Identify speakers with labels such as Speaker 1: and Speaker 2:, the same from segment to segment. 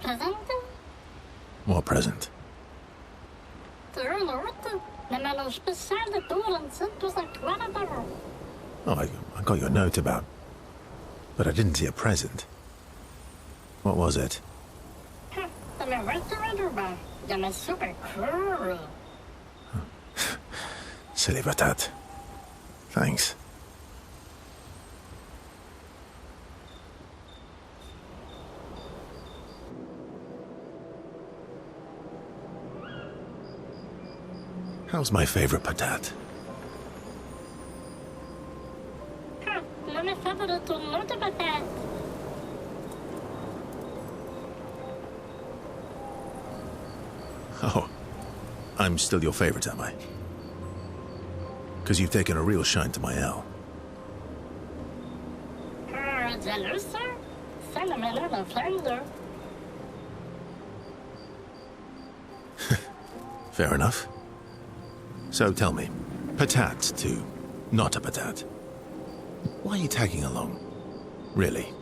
Speaker 1: present?
Speaker 2: What present? Oh, I got your note about... But I didn't see a present. What was it?
Speaker 1: Super cool.
Speaker 2: Silly Patat. Thanks. How's my favorite Patat?
Speaker 1: Mon favorito muito Patat.
Speaker 2: Oh, I'm still your favorite, am I? Because you've taken a real shine to my L.
Speaker 1: Jealous, sir? Send a man of thunder.
Speaker 2: Fair enough. So tell me, Patat to not a Patat. Why are you tagging along? Really?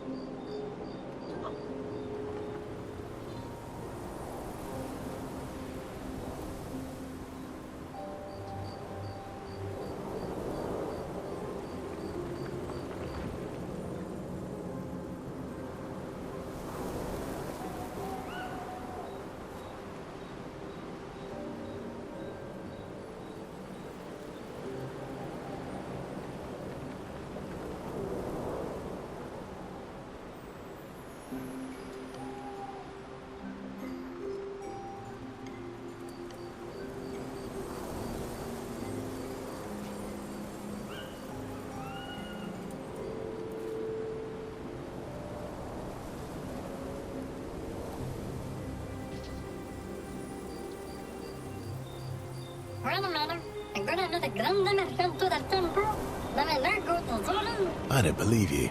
Speaker 1: Wait a minute. I'm gonna do the grand emergence to the temple. Then I learn go to Zolan.
Speaker 2: I don't believe you.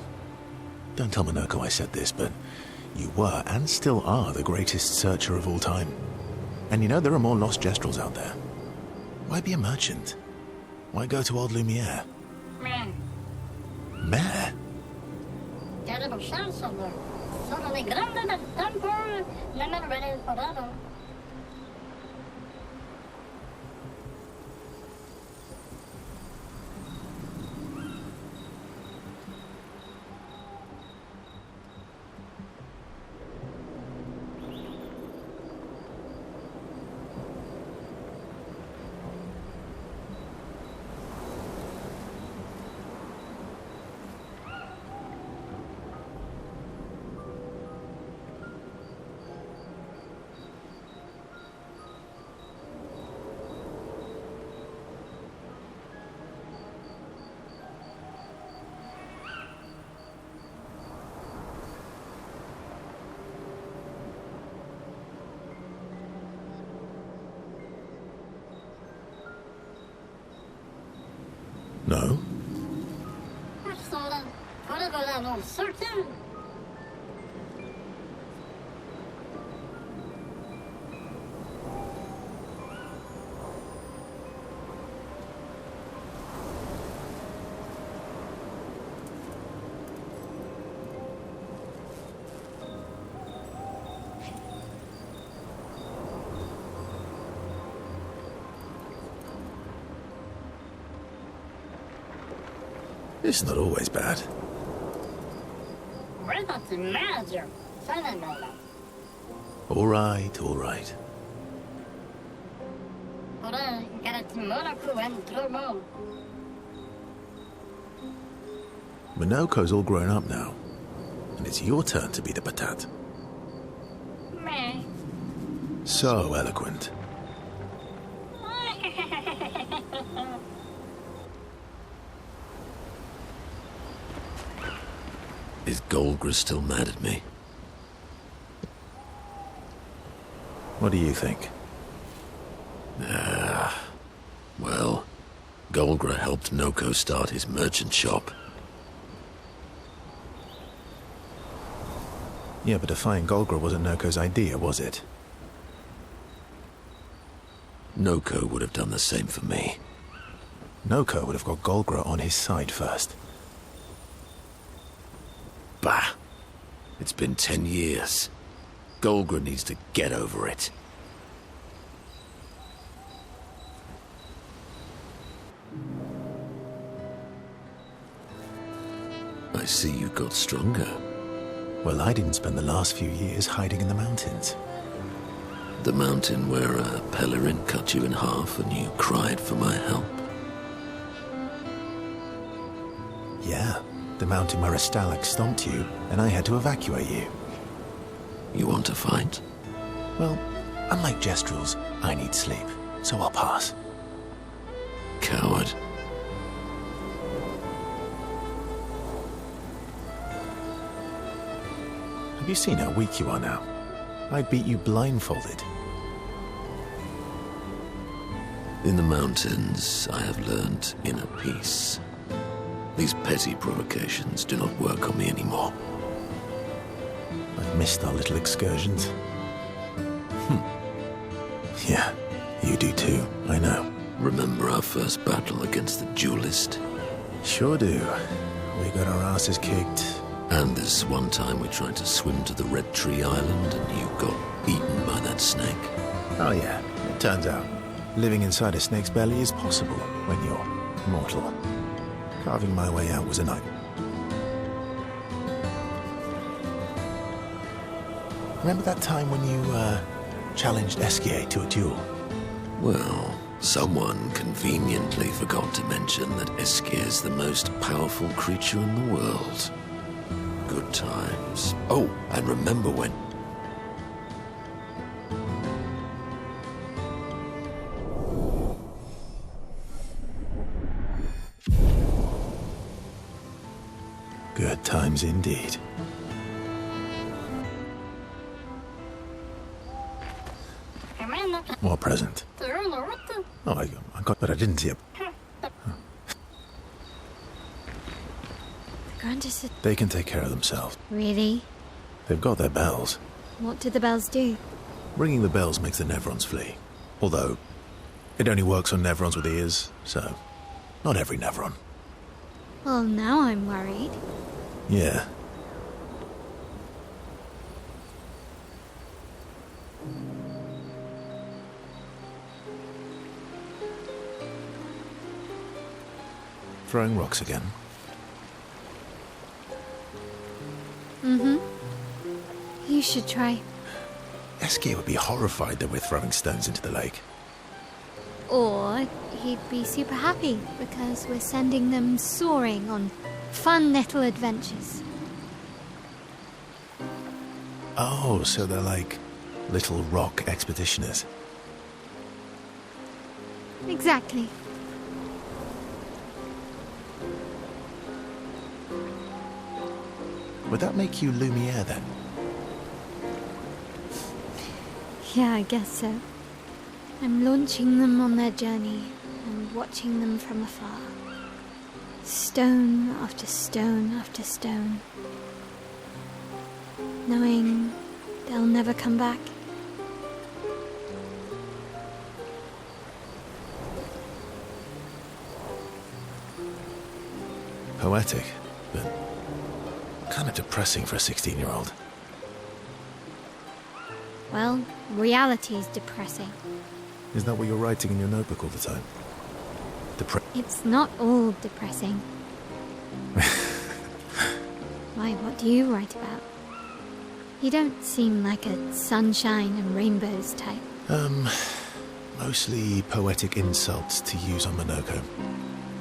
Speaker 2: Don't tell Minoko I said this, but you were and still are the greatest searcher of all time. And you know there are more lost Gestrels out there. Why be a merchant? Why go to Old Lumiere?
Speaker 1: Man,
Speaker 2: Mayor?
Speaker 1: terrible chance of them. Sono le grandi del temple. Never ready for that.
Speaker 2: No?
Speaker 1: Soda. Whatever that old certain.
Speaker 2: It's not always bad.
Speaker 1: Where does the magic? Salamela.
Speaker 2: All right, all right.
Speaker 1: Ora, garati Monaco and Tromo.
Speaker 2: Minoko's all grown up now. And it's your turn to be the Patat.
Speaker 1: Me.
Speaker 2: So eloquent.
Speaker 3: Is Golgra still mad at me?
Speaker 2: What do you think?
Speaker 3: Well, Golgra helped Noko start his merchant shop.
Speaker 2: Yeah, but defying Golgra wasn't Noko's idea, was it?
Speaker 3: Noko would have done the same for me.
Speaker 2: Noko would have got Golgra on his side first.
Speaker 3: Bah! It's been 10 years. Golgra needs to get over it. I see you got stronger.
Speaker 2: Well, I didn't spend the last few years hiding in the mountains.
Speaker 3: The mountain where a Pelerin cut you in half and you cried for my help.
Speaker 2: Yeah, the mountain where a Stalag stomped you, and I had to evacuate you.
Speaker 3: You want to fight?
Speaker 2: Well, unlike Jestrels, I need sleep, so I'll pass.
Speaker 3: Coward.
Speaker 2: Have you seen how weak you are now? I'd beat you blindfolded.
Speaker 3: In the mountains, I have learned inner peace. These petty provocations do not work on me anymore.
Speaker 2: I've missed our little excursions. Yeah, you do too, I know.
Speaker 3: Remember our first battle against the duelist?
Speaker 2: Sure do. We got our asses kicked.
Speaker 3: And this one time we tried to swim to the Red Tree Island and you got eaten by that snake.
Speaker 2: Oh yeah, it turns out living inside a snake's belly is possible when you're mortal. Carving my way out was a night. Remember that time when you challenged Eskier to a duel?
Speaker 3: Well, someone conveniently forgot to mention that Eskier is the most powerful creature in the world. Good times. Oh, and remember when...
Speaker 2: Good times indeed. What present? Oh, I got, but I didn't see it.
Speaker 4: Grandis,
Speaker 2: They can take care of themselves.
Speaker 4: really?
Speaker 2: They've got their bells.
Speaker 4: What do the bells do?
Speaker 2: Ringing the bells makes the Nevrons flee. Although, it only works on Nevrons with ears, so not every Nevron.
Speaker 4: Well, now I'm worried.
Speaker 2: Yeah. Throwing rocks again.
Speaker 4: Mm-hmm. You should try.
Speaker 2: Eskier would be horrified that we're throwing stones into the lake.
Speaker 4: Or he'd be super happy because we're sending them soaring on fun little adventures.
Speaker 2: Oh, so they're like little rock expeditioners.
Speaker 4: Exactly.
Speaker 2: Would that make you Lumiere then?
Speaker 4: Yeah, I guess so. I'm launching them on their journey and watching them from afar. Stone after stone after stone. Knowing they'll never come back.
Speaker 2: Poetic, but kind of depressing for a 16-year-old.
Speaker 4: Well, reality is depressing.
Speaker 2: Is that what you're writing in your notebook all the time?
Speaker 4: It's not all depressing. Why, what do you write about? You don't seem like a sunshine and rainbows type.
Speaker 2: Mostly poetic insults to use on Monoko.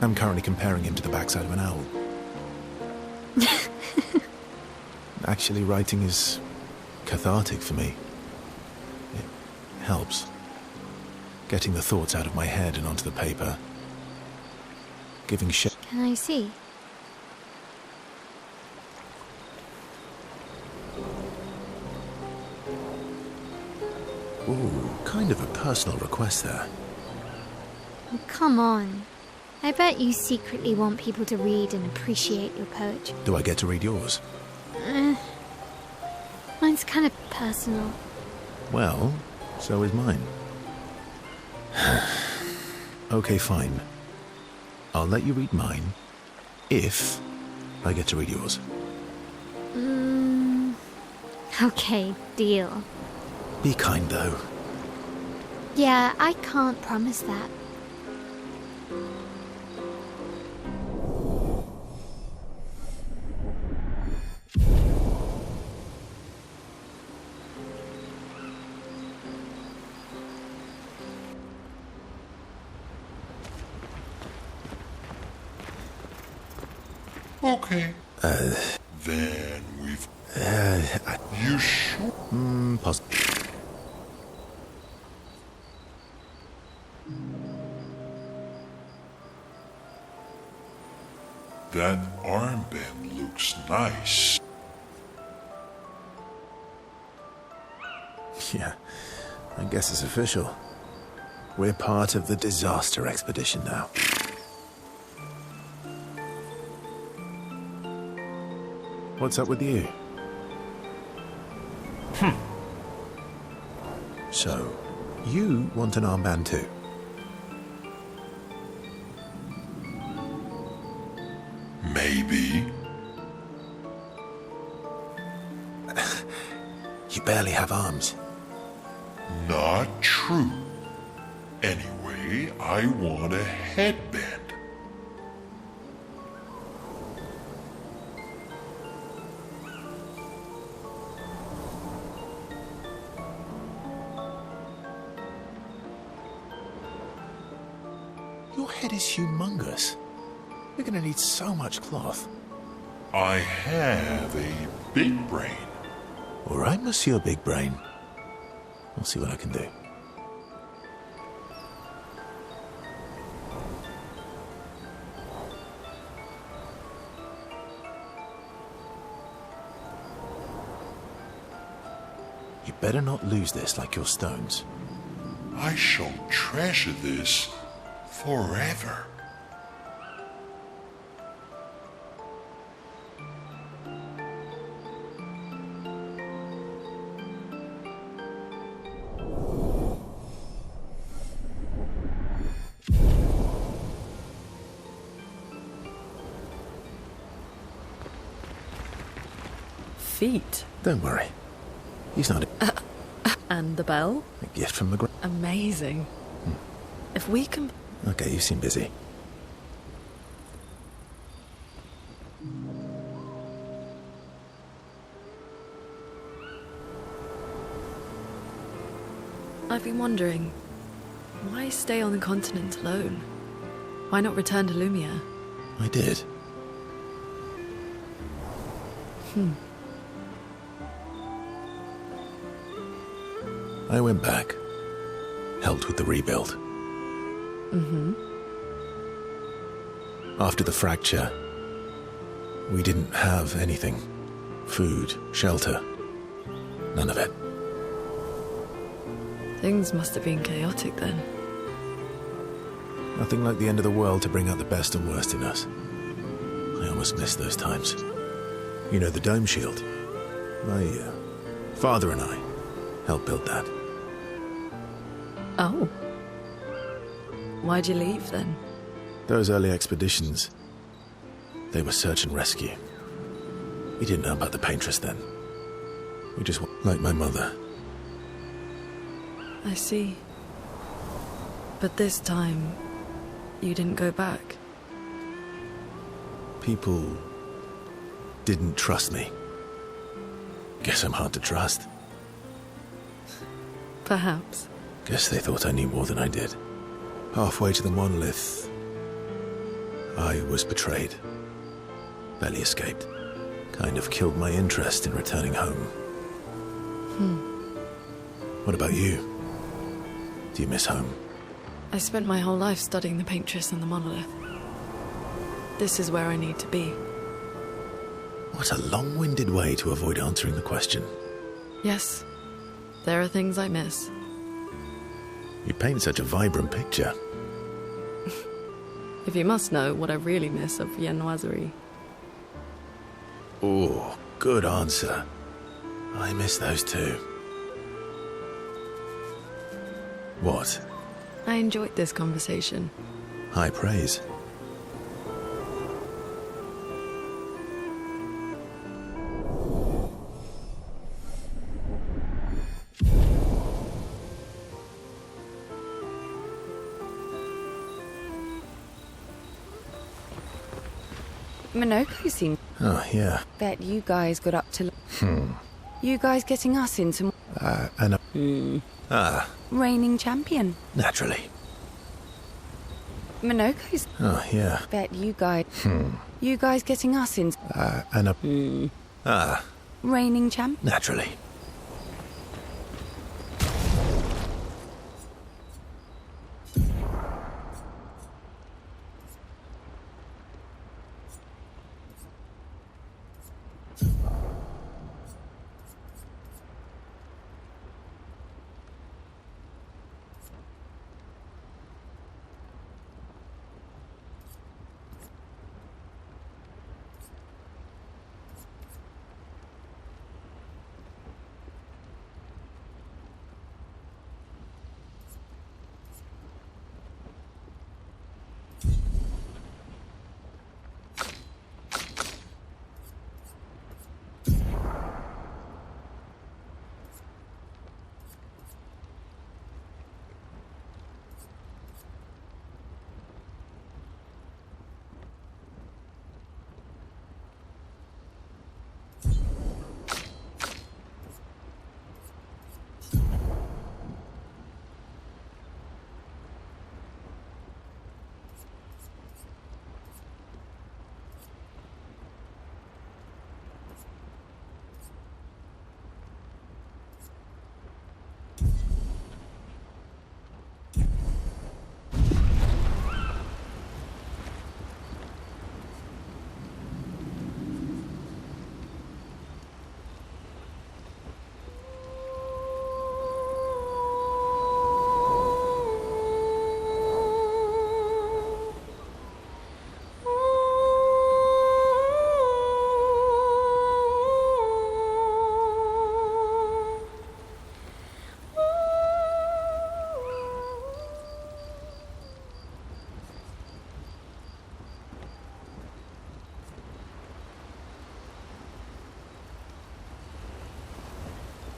Speaker 2: I'm currently comparing him to the backside of an owl. Actually, writing is cathartic for me. It helps. Getting the thoughts out of my head and onto the paper. Giving shit.
Speaker 4: Can I see?
Speaker 2: Ooh, kind of a personal request there.
Speaker 4: Oh, come on. I bet you secretly want people to read and appreciate your poetry.
Speaker 2: Do I get to read yours?
Speaker 4: Mine's kind of personal.
Speaker 2: Well, so is mine. Okay, fine. I'll let you read mine, if I get to read yours.
Speaker 4: Okay, deal.
Speaker 2: Be kind, though.
Speaker 4: Yeah, I can't promise that.
Speaker 5: Okay. Then we've... You sure?
Speaker 2: Pos-
Speaker 5: That armband looks nice.
Speaker 2: Yeah, I guess it's official. We're part of the disaster expedition now. What's up with you? So, you want an armband too?
Speaker 5: Maybe.
Speaker 2: You barely have arms.
Speaker 5: Not true. Anyway, I want a headband.
Speaker 2: Your head is humongous. You're gonna need so much cloth.
Speaker 5: I have a big brain.
Speaker 2: All right, Monsieur Big Brain. I'll see what I can do. You better not lose this like your stones.
Speaker 5: I shall treasure this forever.
Speaker 6: Feet.
Speaker 2: Don't worry. He's not
Speaker 6: And the bell?
Speaker 2: a gift from the ground.
Speaker 6: Amazing. If we can...
Speaker 2: Okay, you seem busy.
Speaker 6: I've been wondering, why stay on the continent alone? Why not return to Lumia?
Speaker 2: I did. I went back. Helped with the rebuild. After the fracture, we didn't have anything. Food, shelter, none of it.
Speaker 6: Things must have been chaotic then.
Speaker 2: Nothing like the end of the world to bring out the best and worst in us. I almost missed those times. You know, the dome shield. My father and I helped build that.
Speaker 6: Oh. Why'd you leave then?
Speaker 2: Those early expeditions, they were search and rescue. We didn't know about the Paintress then. We just, like my mother.
Speaker 6: I see. But this time, you didn't go back.
Speaker 2: People didn't trust me. Guess I'm hard to trust.
Speaker 6: Perhaps.
Speaker 2: Guess they thought I knew more than I did. Halfway to the monolith, I was betrayed. Barely escaped. Kind of killed my interest in returning home. What about you? Do you miss home?
Speaker 6: I spent my whole life studying the Paintress and the monolith. This is where I need to be.
Speaker 2: What a long-winded way to avoid answering the question.
Speaker 6: Yes, there are things I miss.
Speaker 2: You paint such a vibrant picture.
Speaker 6: If you must know what I really miss of Viennoiserie.
Speaker 2: Oh, good answer. I miss those too. What?
Speaker 6: I enjoyed this conversation.
Speaker 2: High praise.
Speaker 7: Minoko seemed...
Speaker 2: Oh, yeah.
Speaker 7: Bet you guys got up to... You guys getting us into... Reigning champion.
Speaker 2: Naturally.
Speaker 7: Minoko's...
Speaker 2: Oh, yeah.
Speaker 7: Bet you guys... You guys getting us into... Reigning champion.
Speaker 2: Naturally.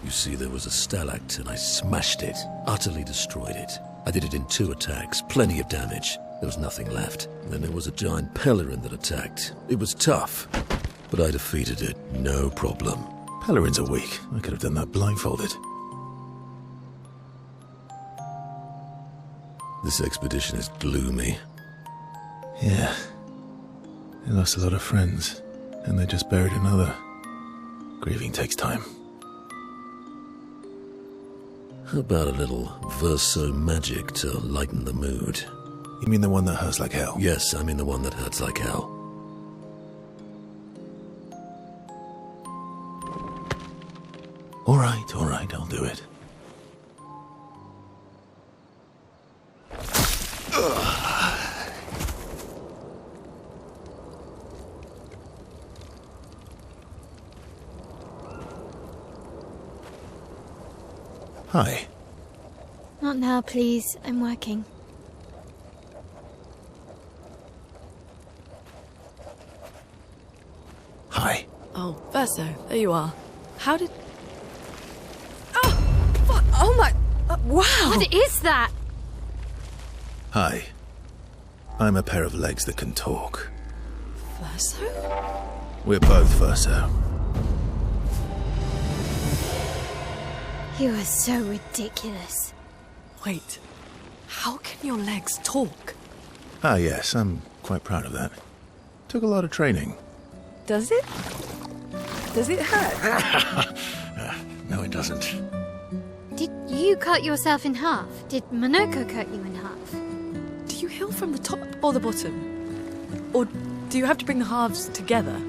Speaker 3: You see, there was a stalactite and I smashed it, utterly destroyed it. I did it in 2 attacks, plenty of damage. There was nothing left. Then there was a giant Pelerin that attacked. It was tough, but I defeated it, no problem.
Speaker 2: Pelerins are weak. I could have done that blindfolded.
Speaker 3: This expedition is gloomy.
Speaker 2: Yeah. They lost a lot of friends, and they just buried another. Grieving takes time.
Speaker 3: How about a little verso magic to lighten the mood?
Speaker 2: You mean the one that hurts like hell?
Speaker 3: Yes, I mean the one that hurts like hell.
Speaker 2: All right, I'll do it. Hi.
Speaker 4: Not now, please. I'm working.
Speaker 2: Hi.
Speaker 6: Oh, Verso, there you are. How did...
Speaker 7: Oh my... wow!
Speaker 4: What is that?
Speaker 2: Hi. I'm a pair of legs that can talk.
Speaker 6: Verso?
Speaker 2: We're both Verso.
Speaker 4: You are so ridiculous.
Speaker 6: Wait, how can your legs talk?
Speaker 2: Ah, yes, I'm quite proud of that. Took a lot of training.
Speaker 7: Does it? Does it hurt?
Speaker 2: No, it doesn't.
Speaker 4: Did you cut yourself in half? Did Minoko cut you in half?
Speaker 6: Do you heal from the top or the bottom? Or do you have to bring the halves together?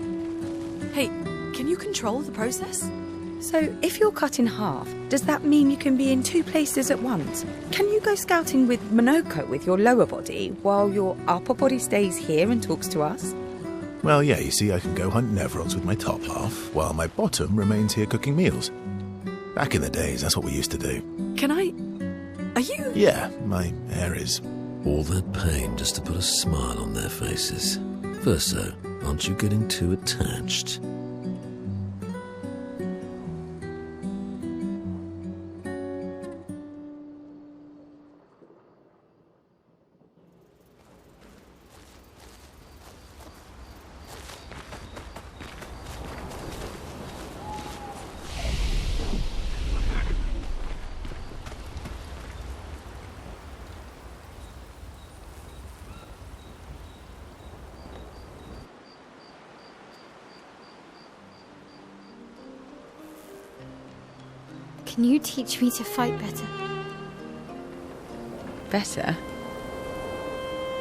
Speaker 6: Hey, can you control the process?
Speaker 7: So, if you're cut in half, does that mean you can be in 2 places at once? Can you go scouting with Minoko with your lower body, while your upper body stays here and talks to us?
Speaker 2: Well, yeah, you see, I can go hunt Nevrils with my top half, while my bottom remains here cooking meals. Back in the days, that's what we used to do.
Speaker 6: Can I... Are you...
Speaker 2: Yeah, my hair is...
Speaker 3: All that pain just to put a smile on their faces. Verso, aren't you getting too attached?
Speaker 4: Can you teach me to fight better?
Speaker 7: Better?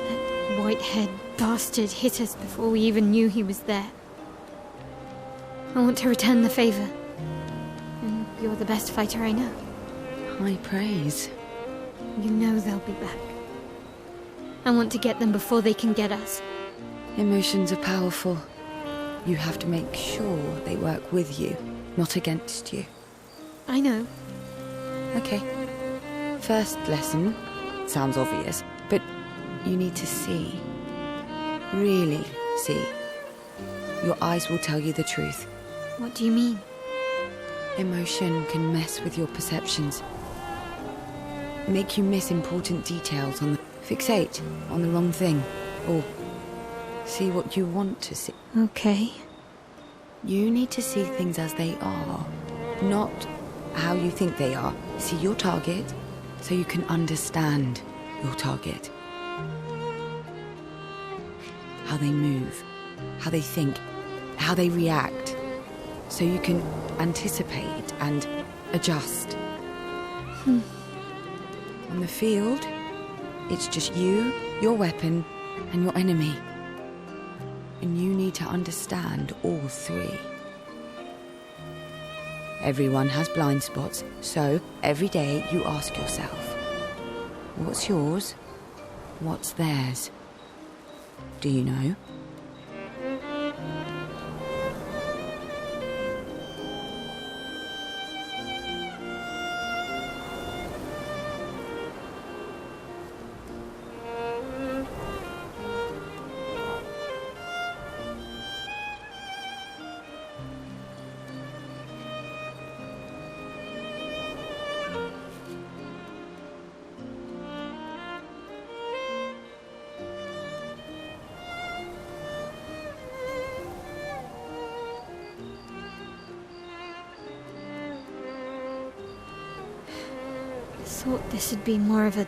Speaker 4: That white-haired bastard hit us before we even knew he was there. I want to return the favor. And you're the best fighter I know.
Speaker 7: High praise.
Speaker 4: You know they'll be back. I want to get them before they can get us.
Speaker 7: Emotions are powerful. You have to make sure they work with you, not against you.
Speaker 4: I know.
Speaker 7: Okay. First lesson sounds obvious, but you need to see. Really see. Your eyes will tell you the truth.
Speaker 4: What do you mean?
Speaker 7: Emotion can mess with your perceptions. Make you miss important details fixate on the wrong thing, or see what you want to see.
Speaker 4: Okay.
Speaker 7: You need to see things as they are, not how you think they are. See your target so you can understand your target. How they move, how they think, how they react, so you can anticipate and adjust. On the field, it's just you, your weapon, and your enemy. And you need to understand all three. Everyone has blind spots, so every day you ask yourself, what's yours? What's theirs? Do you know?
Speaker 4: I thought this would be more of a...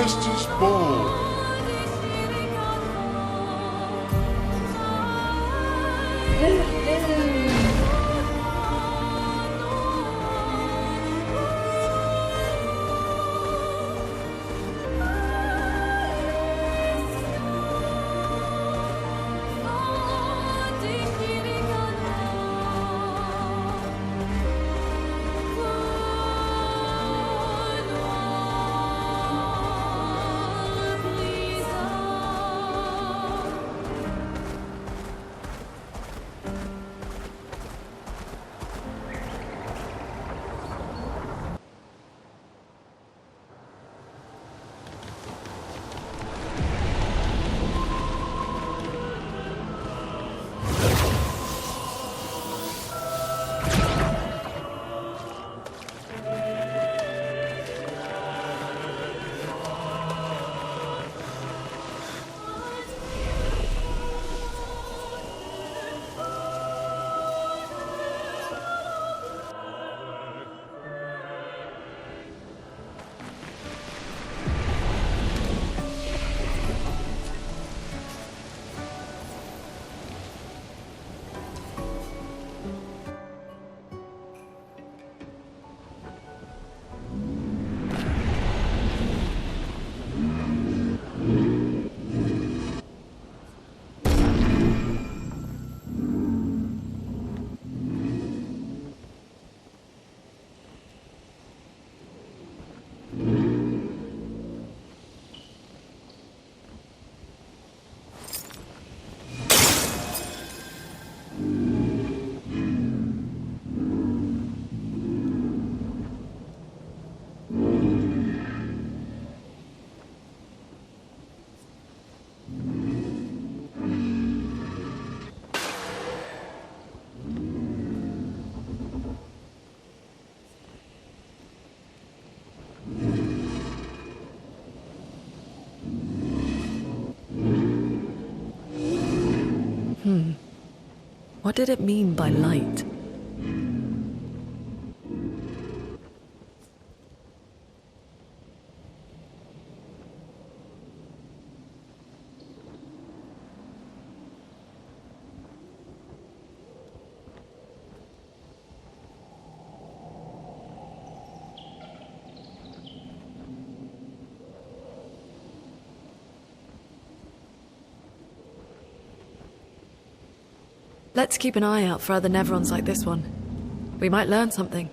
Speaker 5: Estes born.
Speaker 6: What did it mean by light? Let's keep an eye out for other Neverons like this one. We might learn something.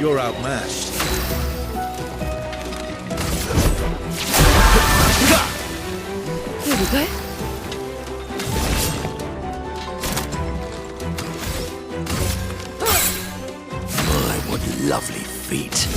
Speaker 8: You're outmatched.
Speaker 7: Here we go.
Speaker 3: My, what lovely feet.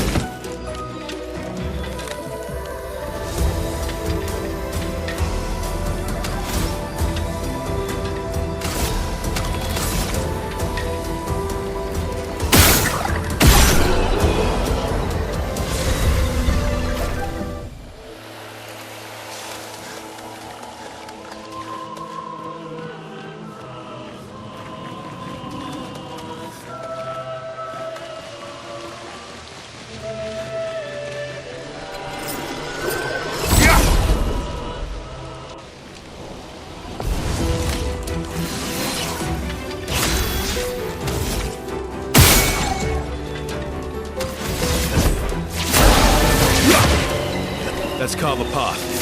Speaker 8: Let's carve a path.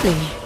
Speaker 6: lovely.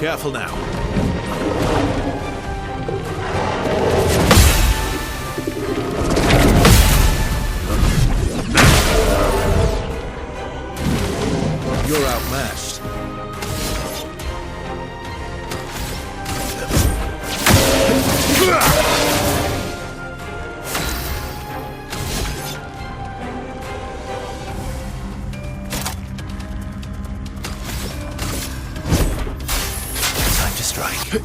Speaker 2: Careful now. You're outmatched. Time to strike.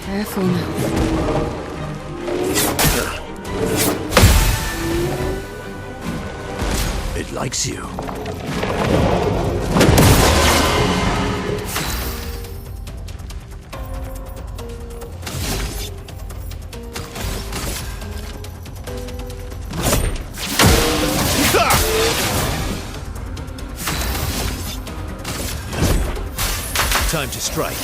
Speaker 7: Careful now.
Speaker 2: It likes you. Time to strike.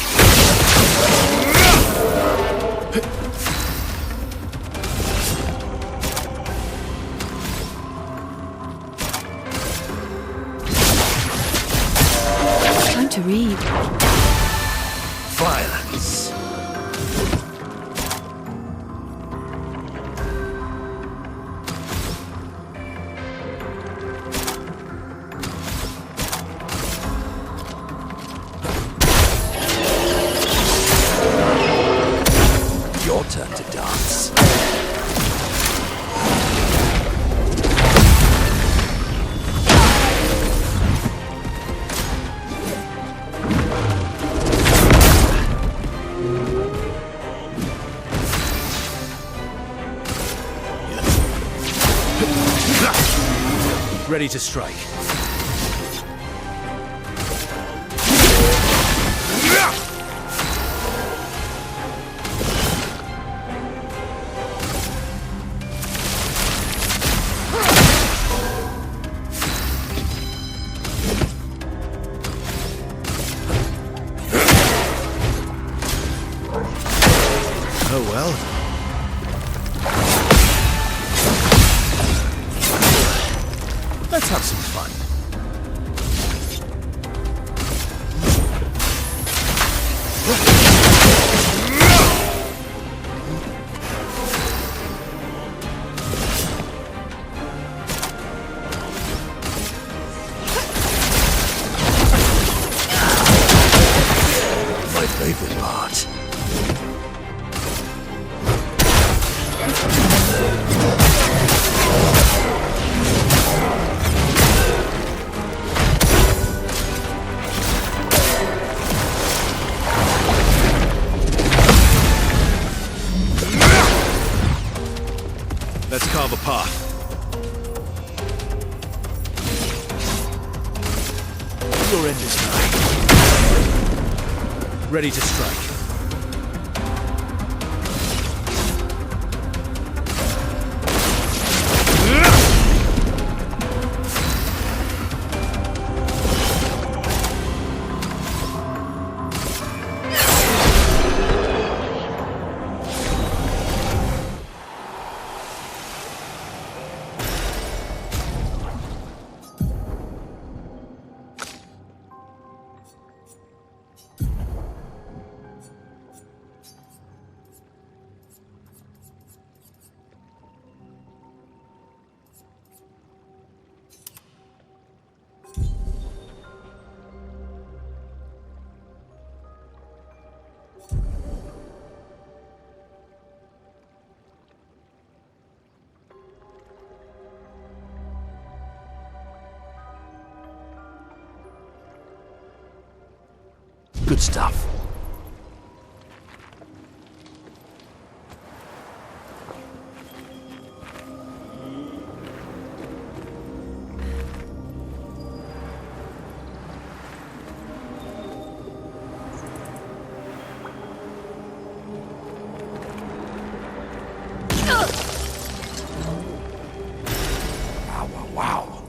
Speaker 7: Time to read.
Speaker 2: Violence. Your turn to dance.
Speaker 8: Ready to strike. Oh well. Let's have some fun.
Speaker 3: My favorite part.
Speaker 8: Let's carve a path. Your end is nigh. Ready to strike.
Speaker 3: Good stuff. Wow.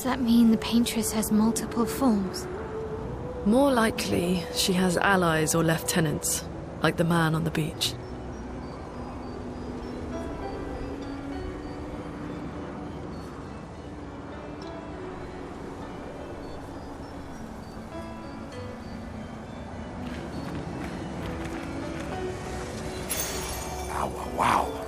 Speaker 4: that mean the Paintress has multiple forms?
Speaker 6: More likely, she has allies or lieutenants, like the man on the beach.
Speaker 5: Wow.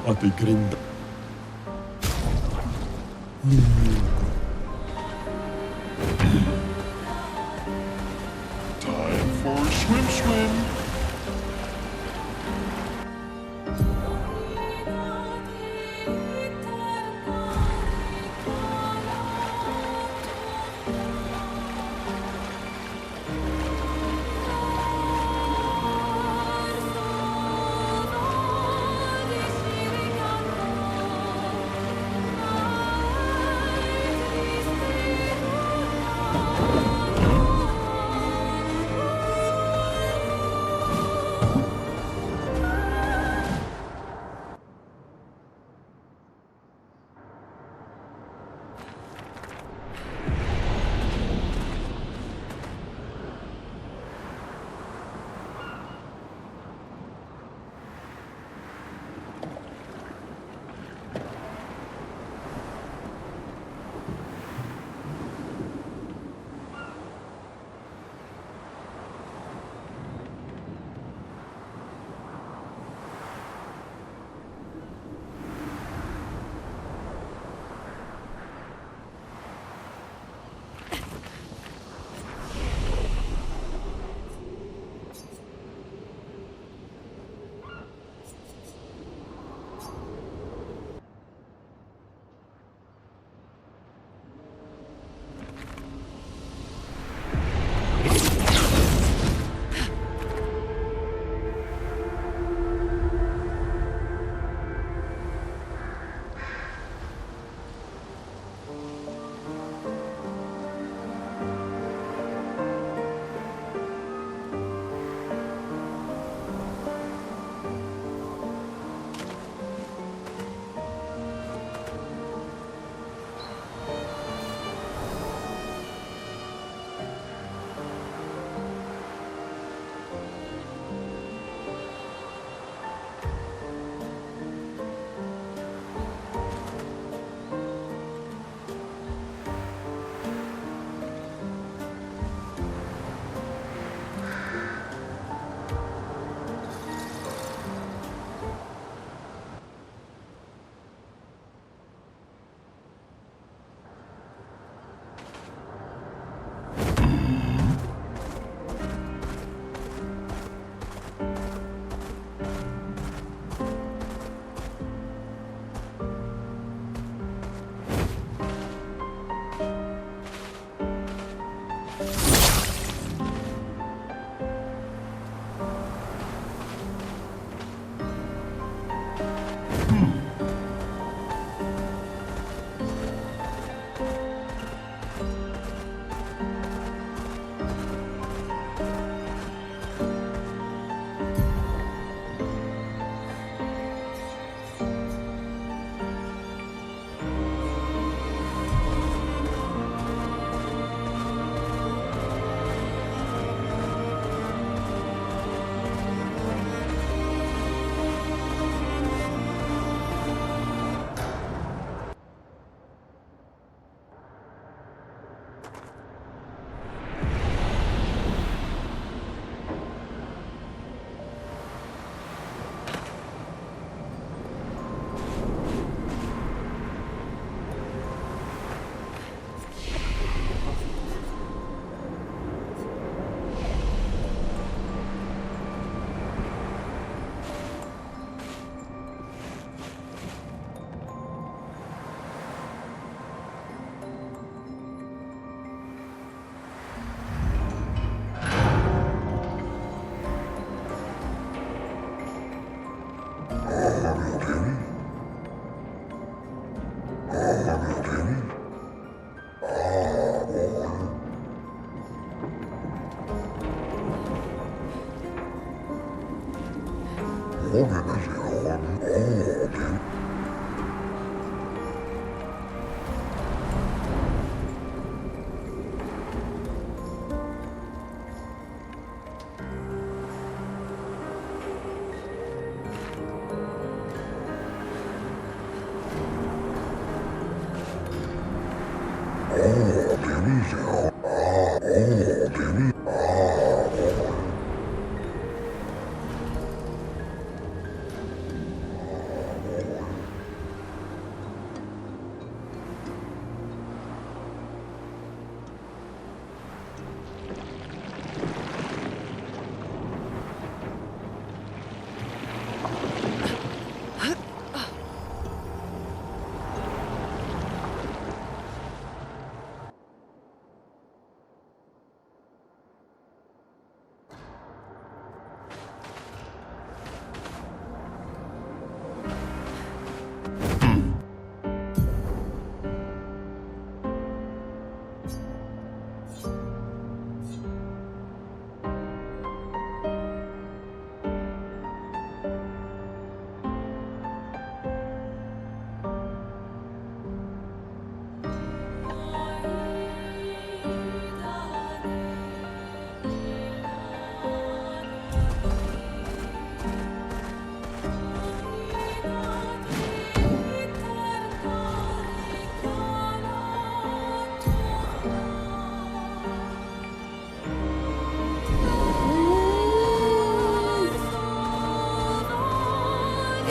Speaker 5: At de grind. Time for swim.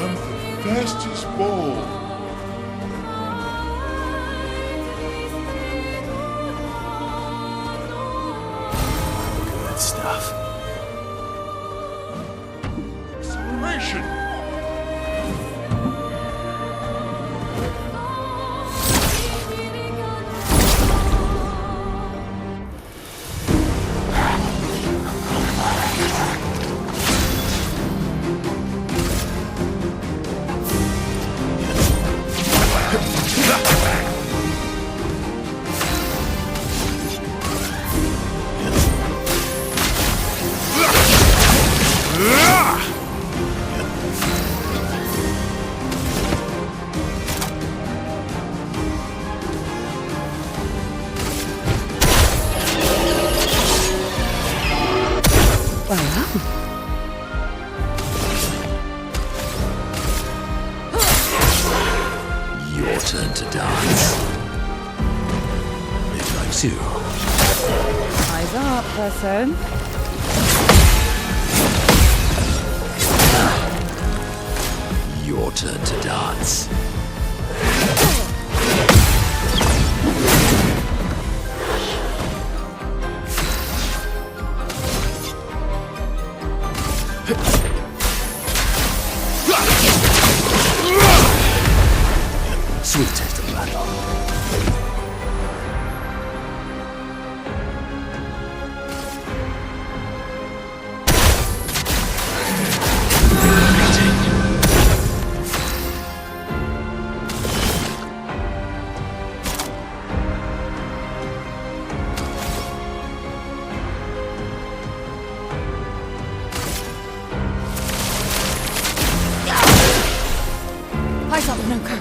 Speaker 5: I'm the fastest ball.
Speaker 2: Good stuff.
Speaker 5: Acceleration!
Speaker 7: Well done.
Speaker 3: Your turn to dance.
Speaker 8: It likes you.
Speaker 7: Eyes up, person.
Speaker 3: Your turn to dance.
Speaker 8: Sweet taste of battle.
Speaker 6: Eyes up, Noko.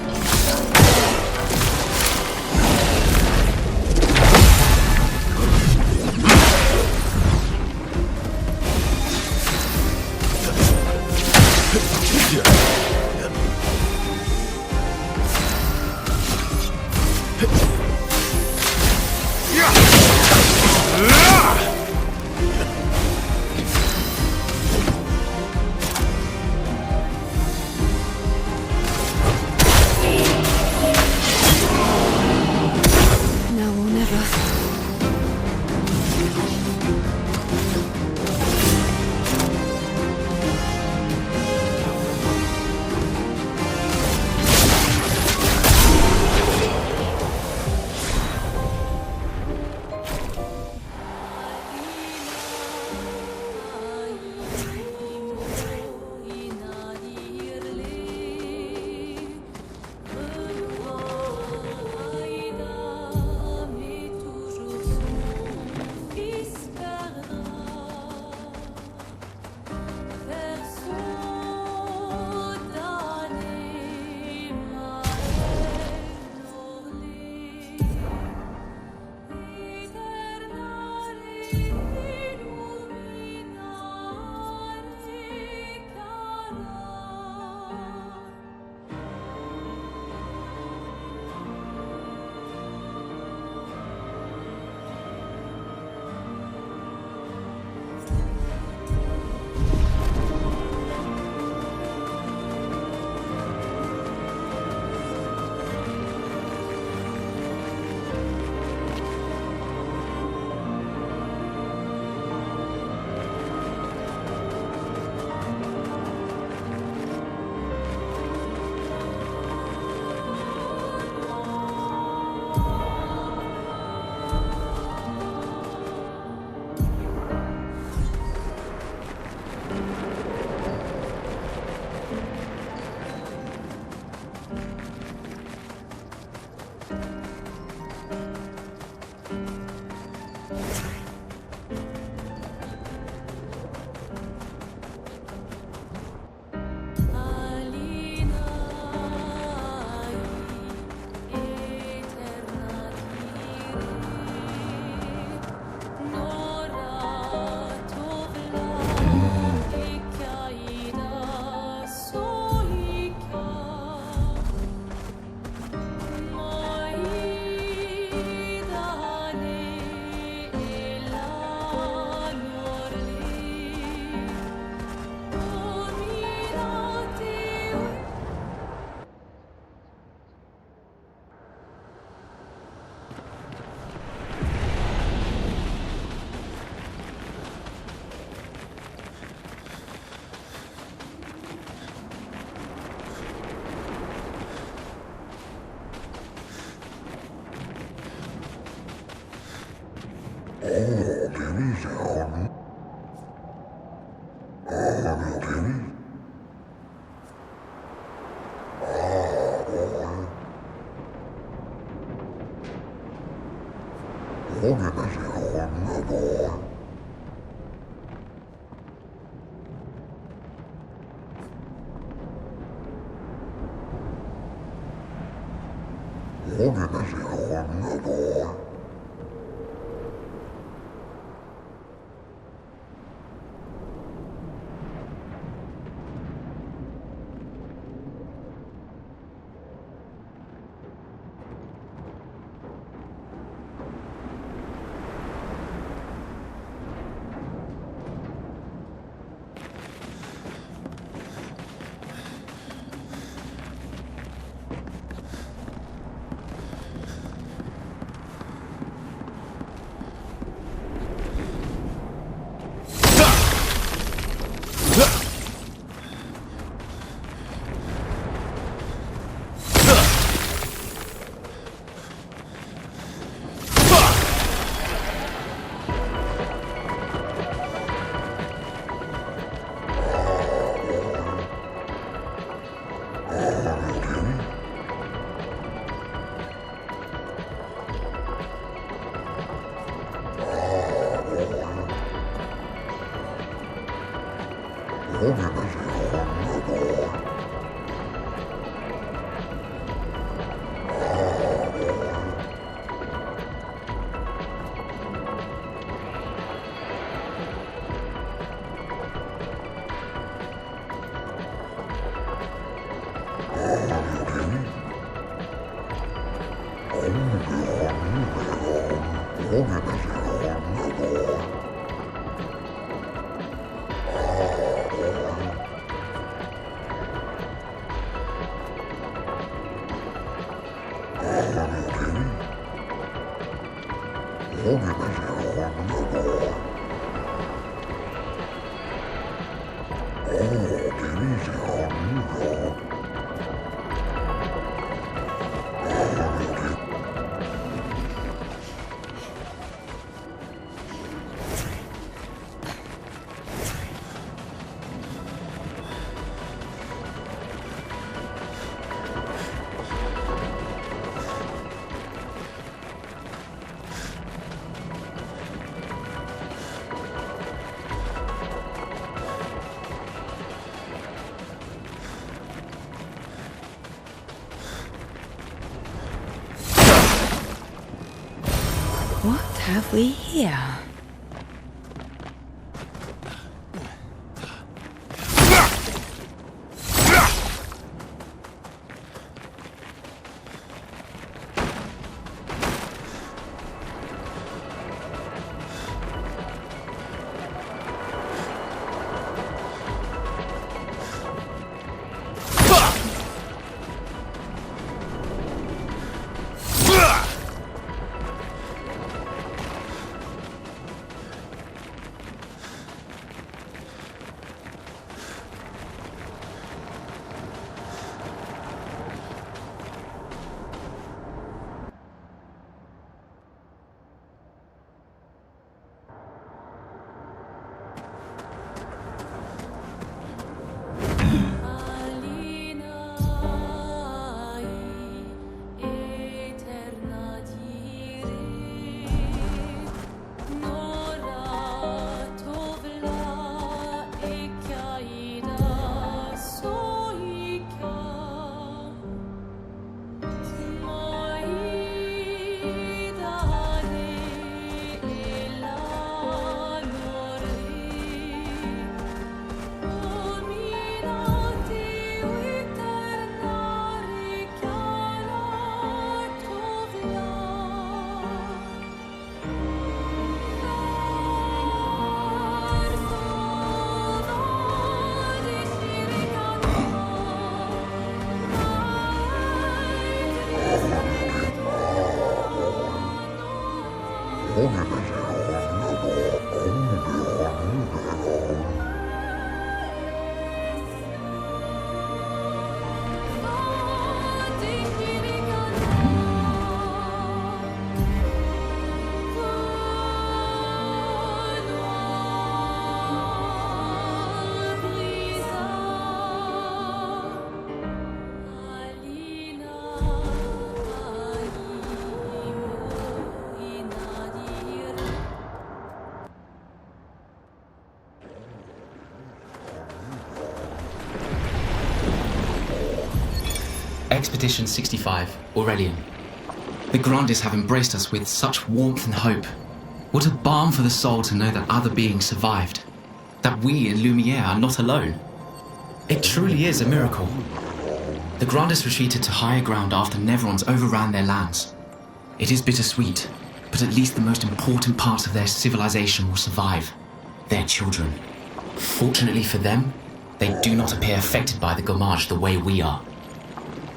Speaker 7: What have we here?
Speaker 9: Expedition 65, Aurelian. The Grandists have embraced us with such warmth and hope. What a balm for the soul to know that other beings survived. That we in Lumiere are not alone. It truly is a miracle. The Grandists retreated to higher ground after Neverons overran their lands. It is bittersweet, but at least the most important parts of their civilization will survive. Their children. Fortunately for them, they do not appear affected by the Gomage the way we are.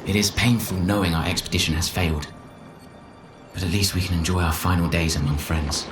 Speaker 9: It is painful knowing our expedition has failed. But at least we can enjoy our final days among friends.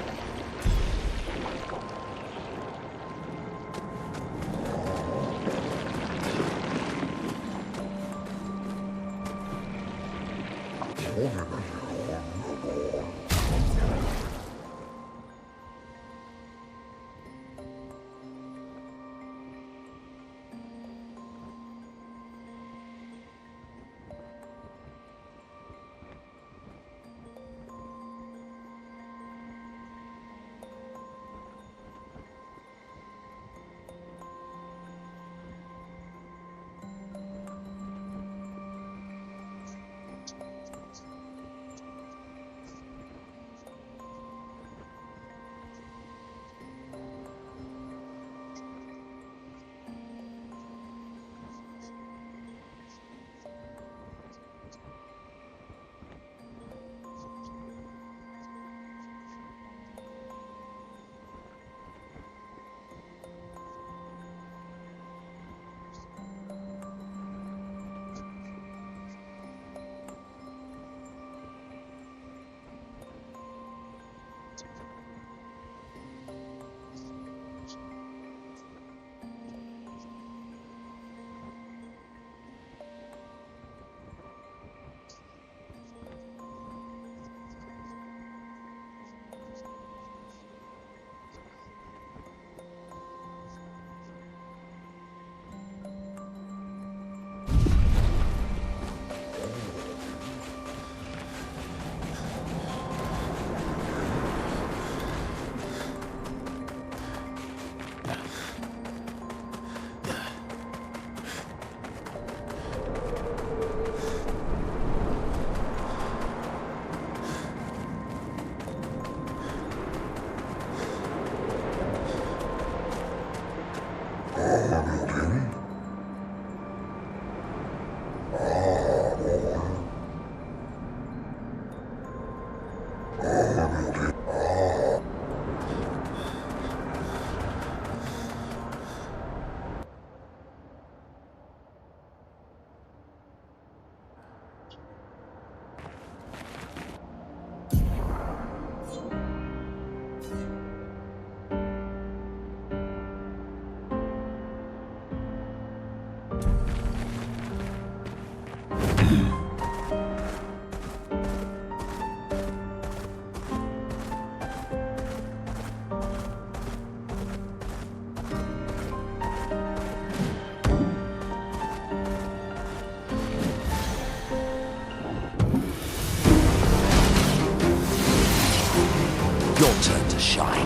Speaker 3: Your turn to shine.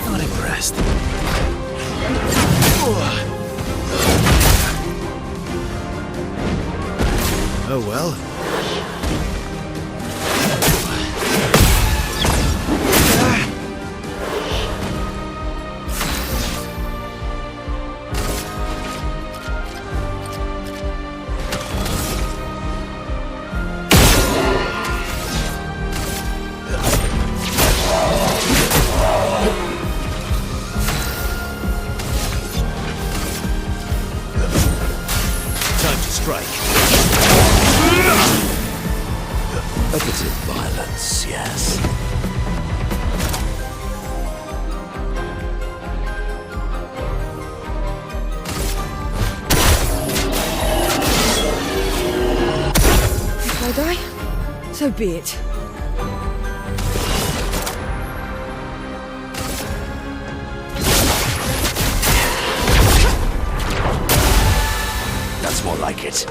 Speaker 8: Not impressed. Oh well.
Speaker 3: A bit of violence, yes.
Speaker 7: If I die, so be it.
Speaker 3: That's more like it.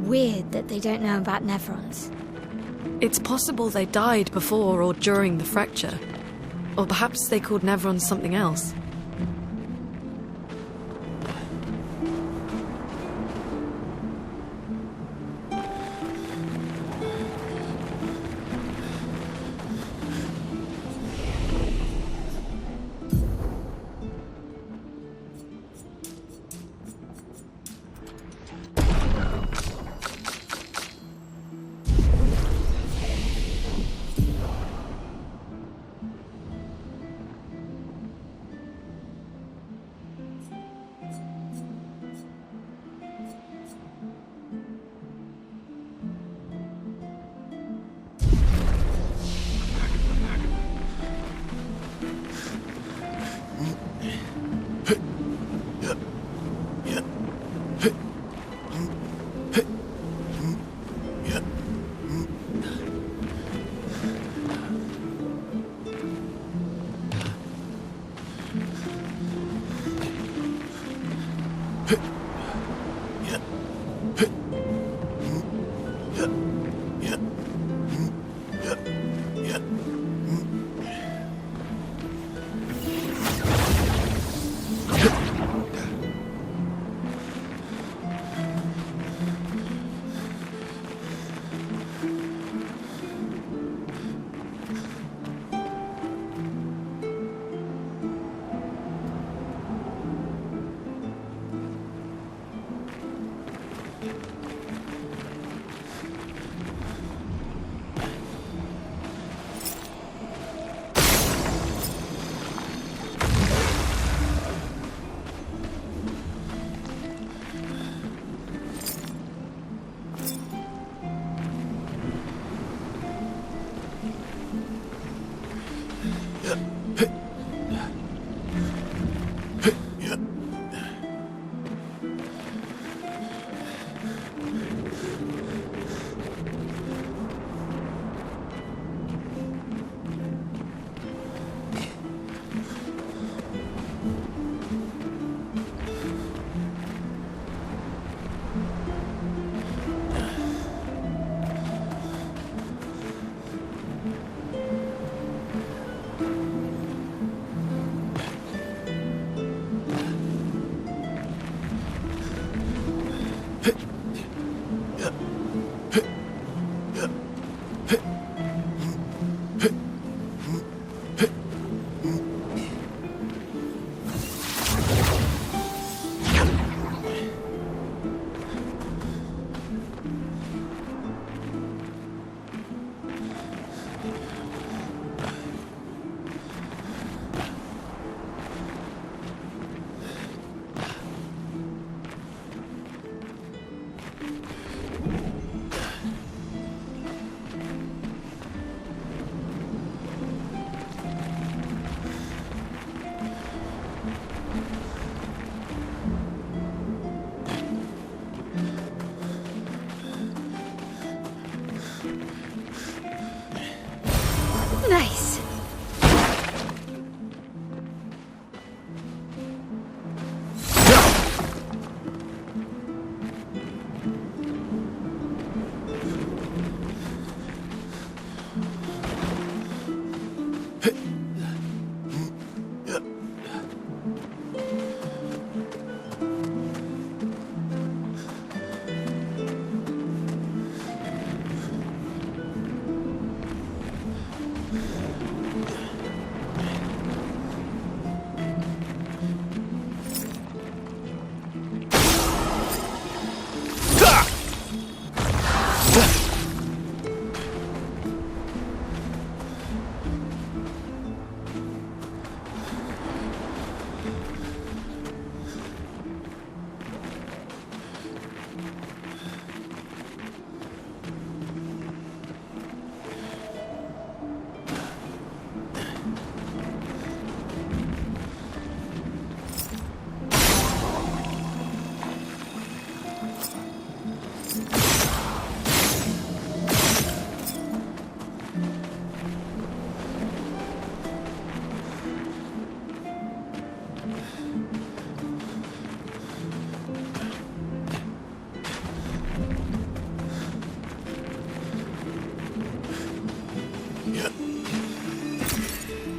Speaker 4: Weird that they don't know about Nevrons.
Speaker 6: It's possible they died before or during the fracture. Or perhaps they called Nevrons something else.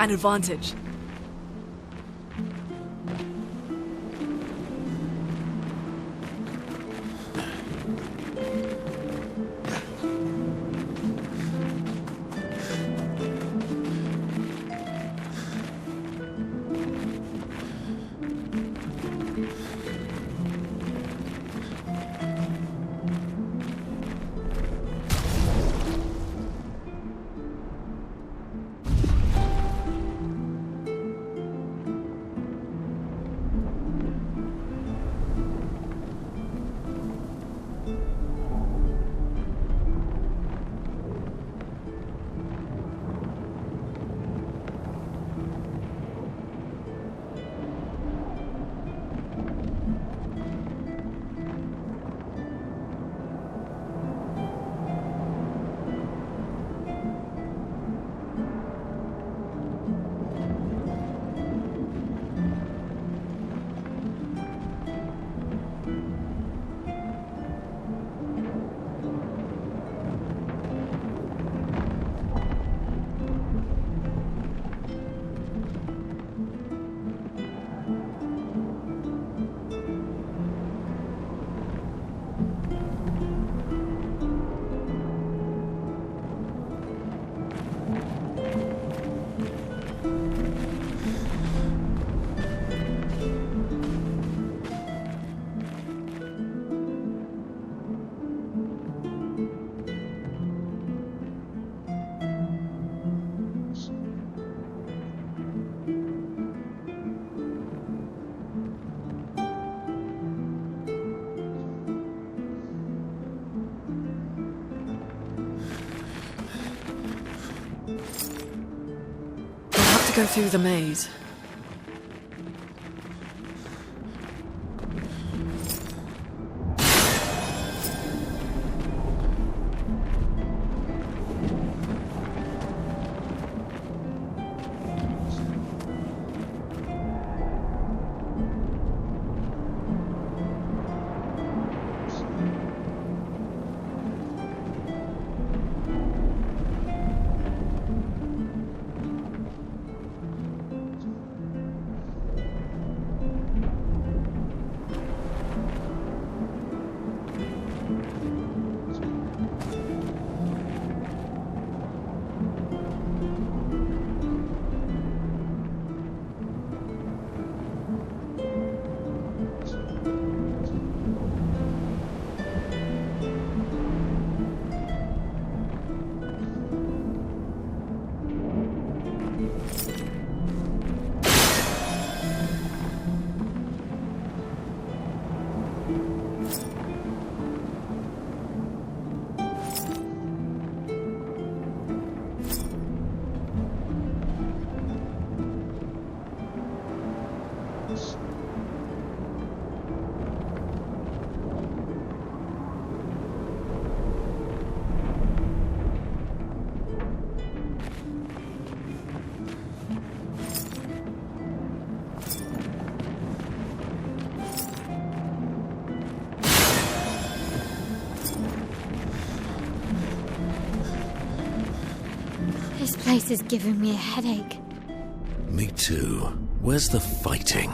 Speaker 6: an advantage. Go through the maze.
Speaker 4: This place is giving me a headache.
Speaker 3: Me too. Where's the fighting?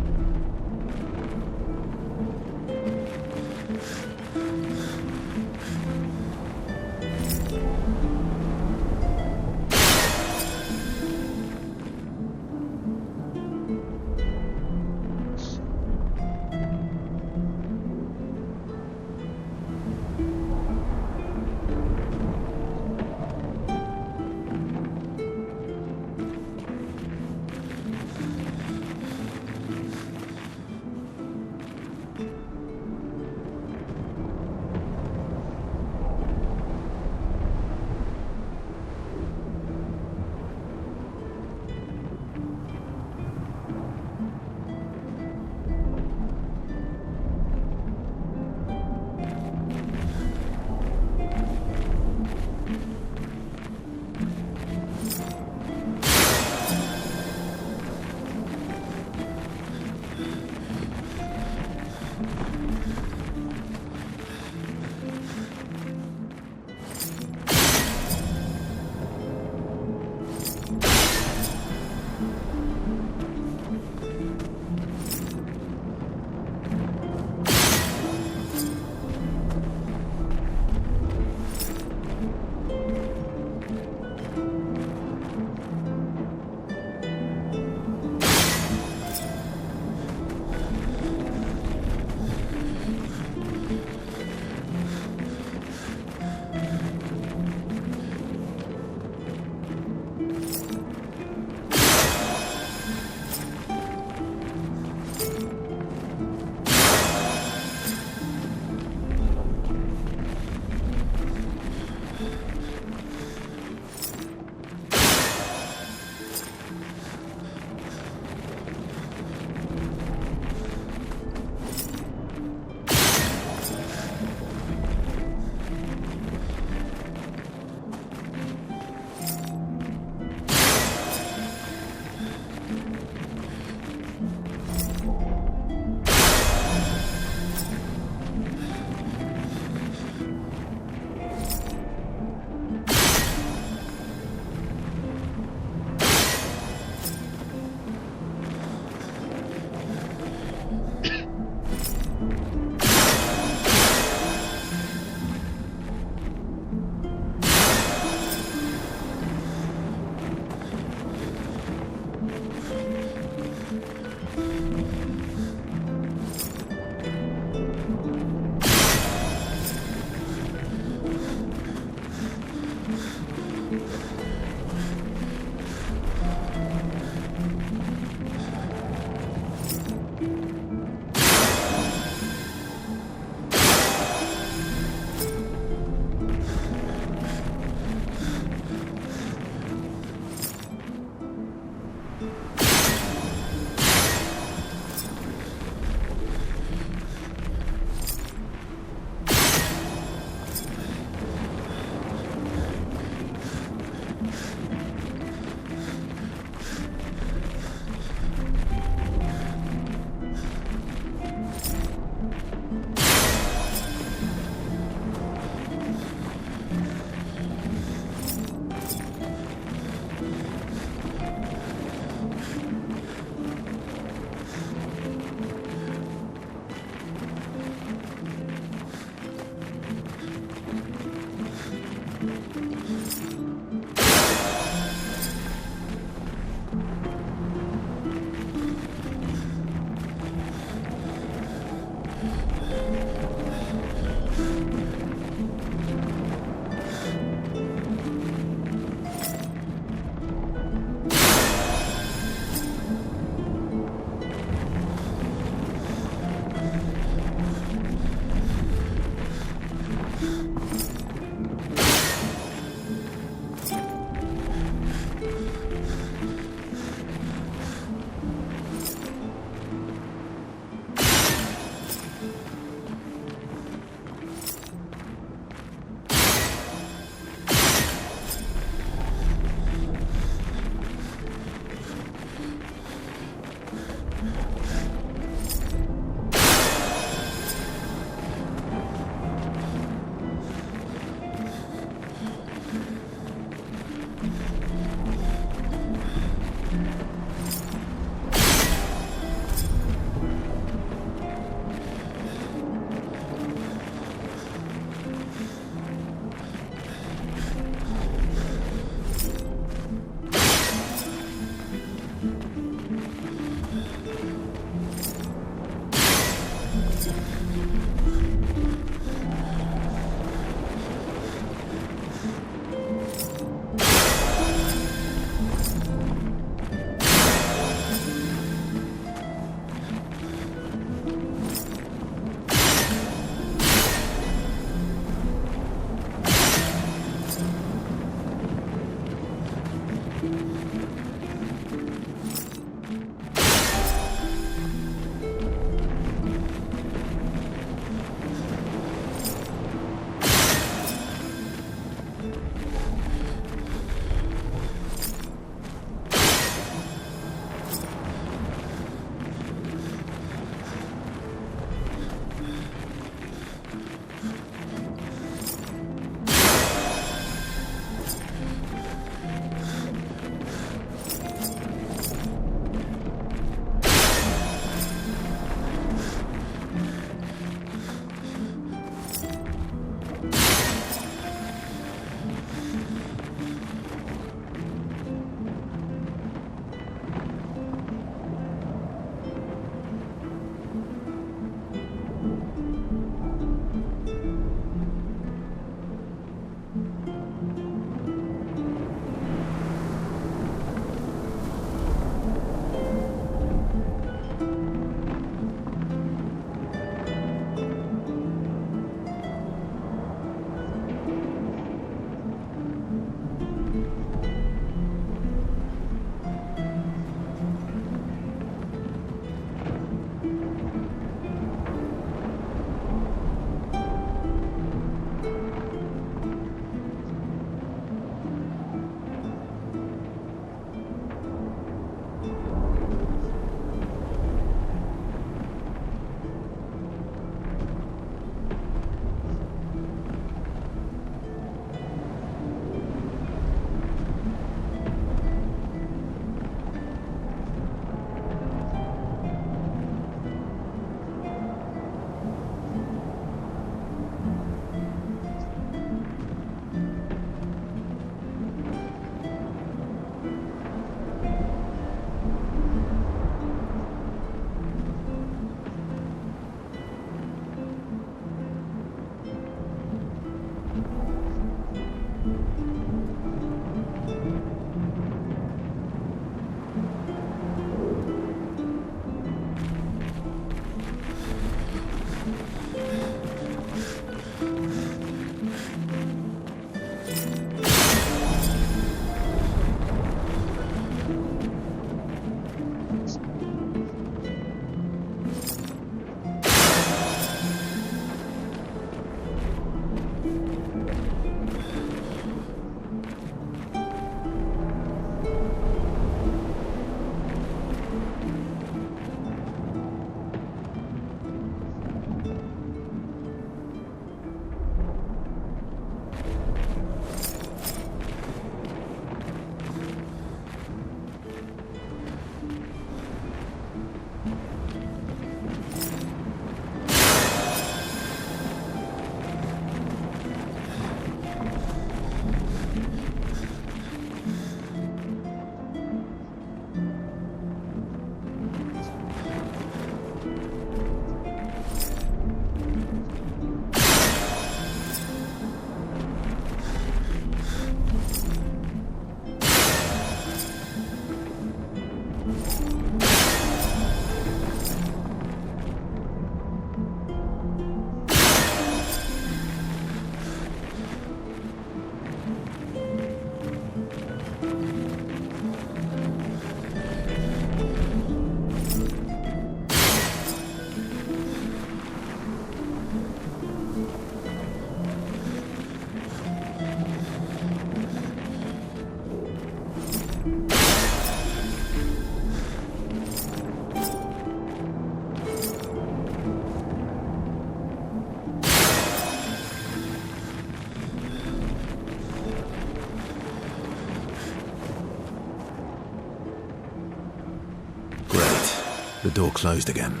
Speaker 2: The door closed again.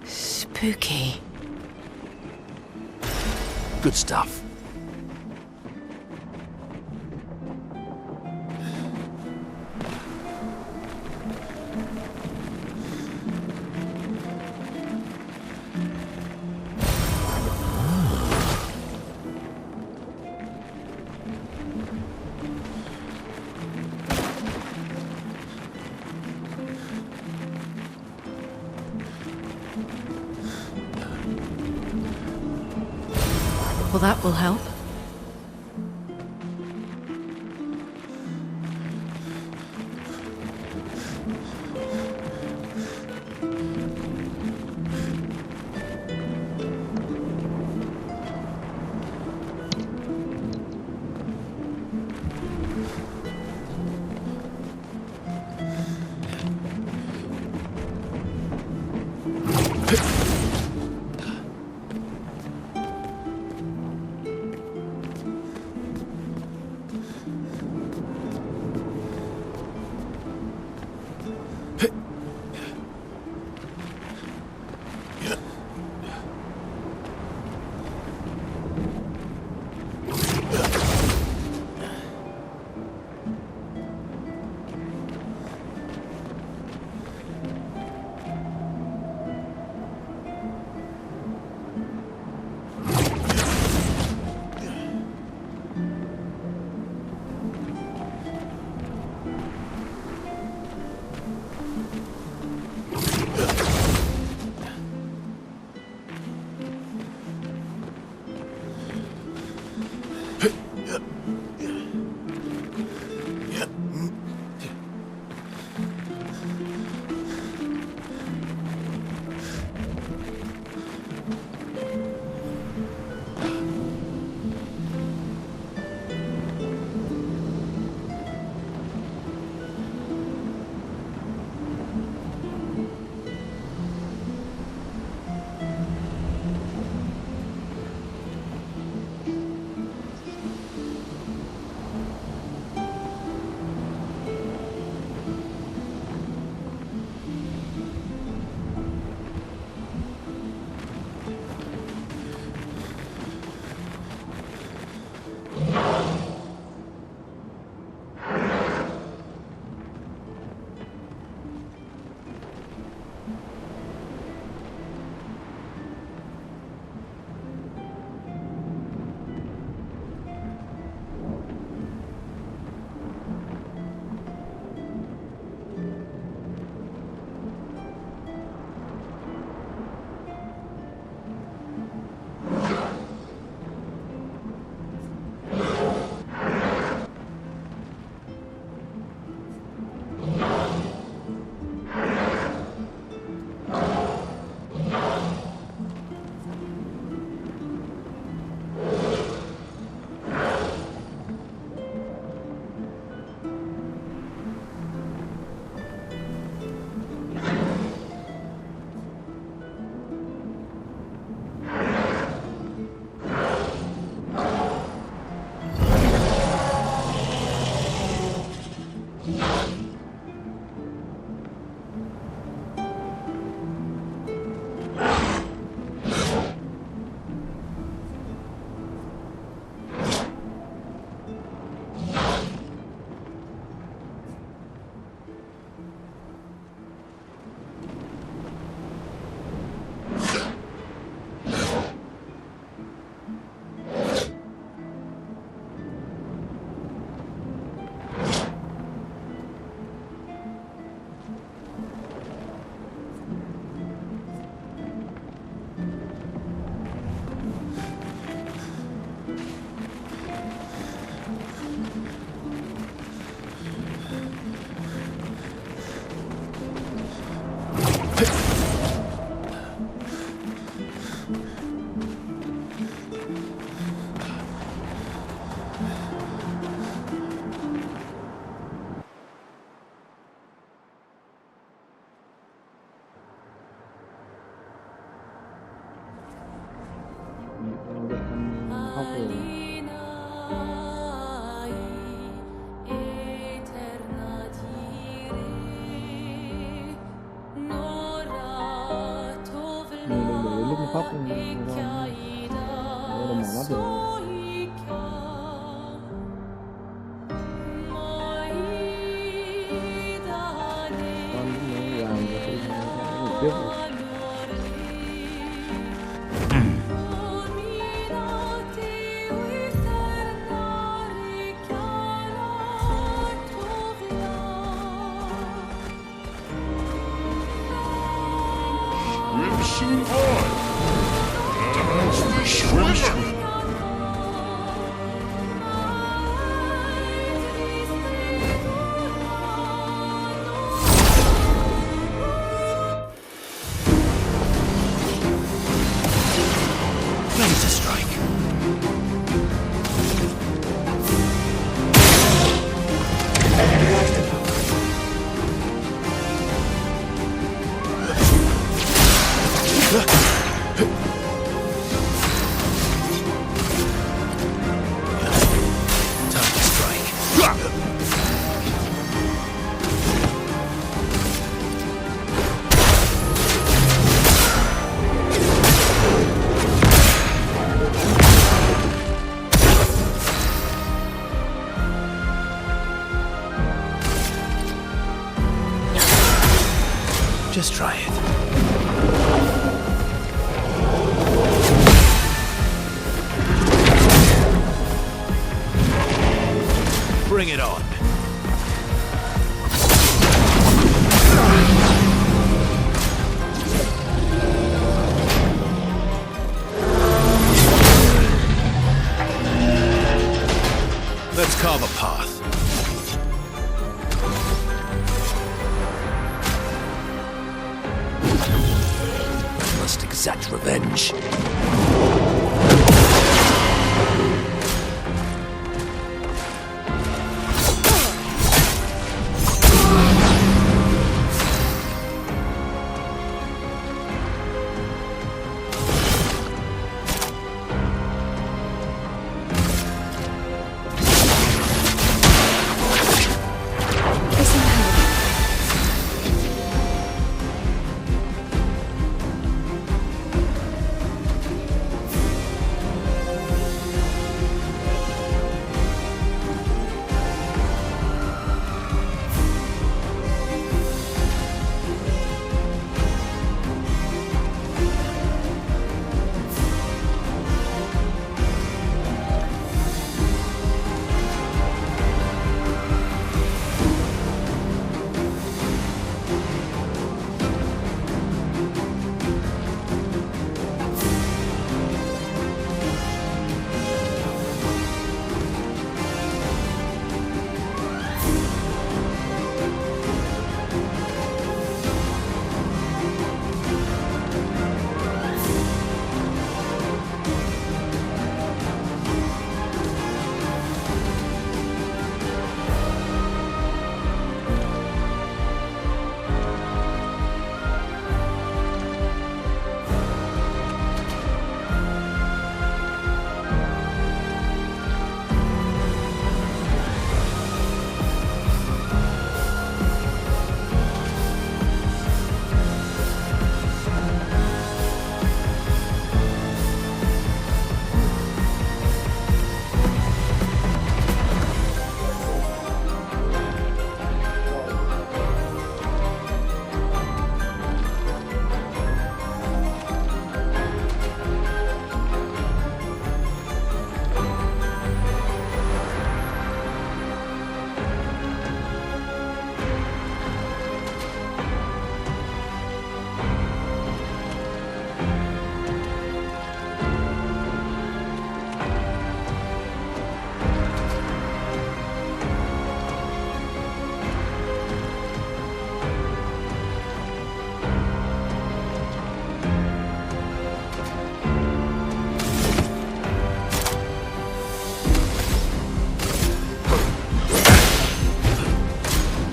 Speaker 7: Spooky.
Speaker 3: Good stuff.
Speaker 6: Well, that will help.
Speaker 2: Just try it. Bring it on.
Speaker 8: Let's carve a path.
Speaker 3: I must exact revenge.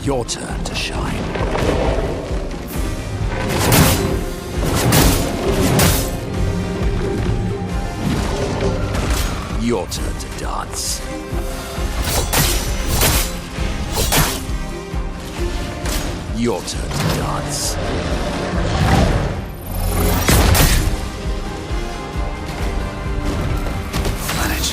Speaker 3: Your turn to shine. Your turn to dance. Your turn to dance. Manage.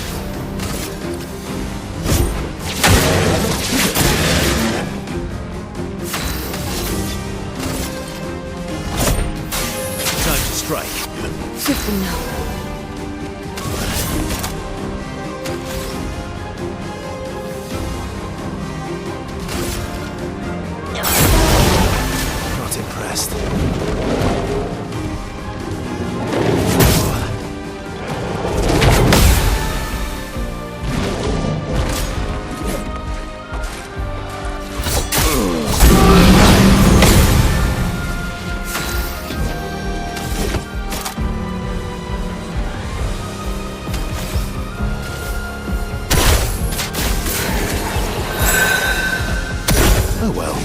Speaker 8: Time to strike.
Speaker 7: Shifting now.
Speaker 2: Not impressed. Oh well.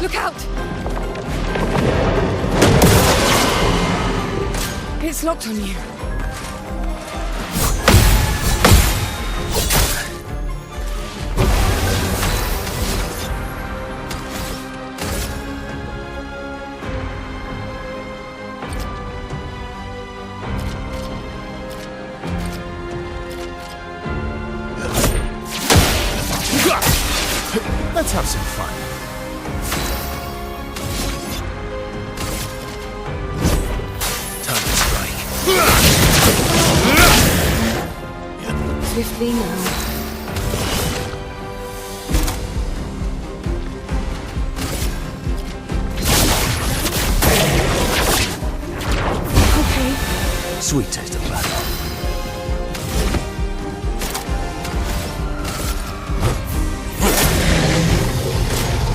Speaker 7: Look out! It's locked on you.
Speaker 8: Let's have some fun. Time to strike.
Speaker 7: Swiftly now. Okay.
Speaker 8: Sweet taste of battle.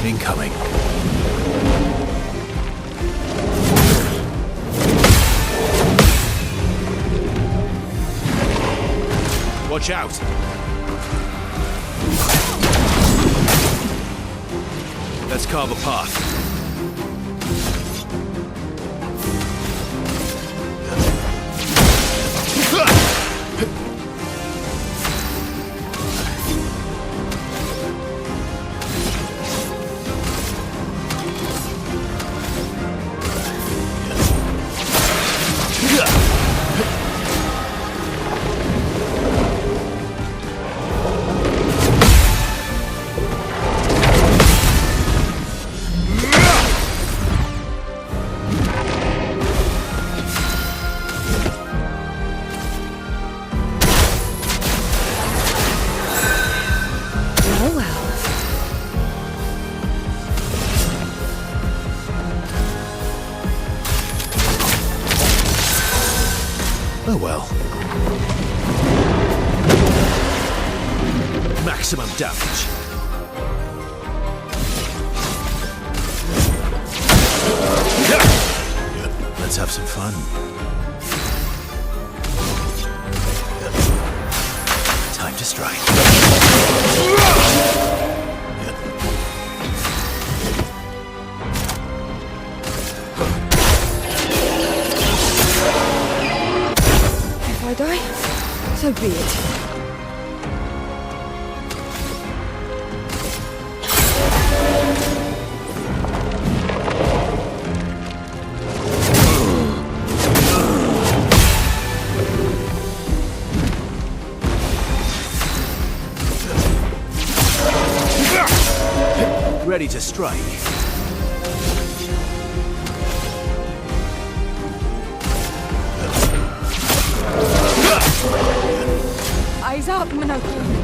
Speaker 8: Incoming. Watch out! Let's carve a path.
Speaker 7: Oh well.
Speaker 8: Oh well. Maximum damage. Let's have some fun. Time to strike.
Speaker 7: If I die, so be it.
Speaker 8: Ready to strike.
Speaker 6: Eyes up, Minoko.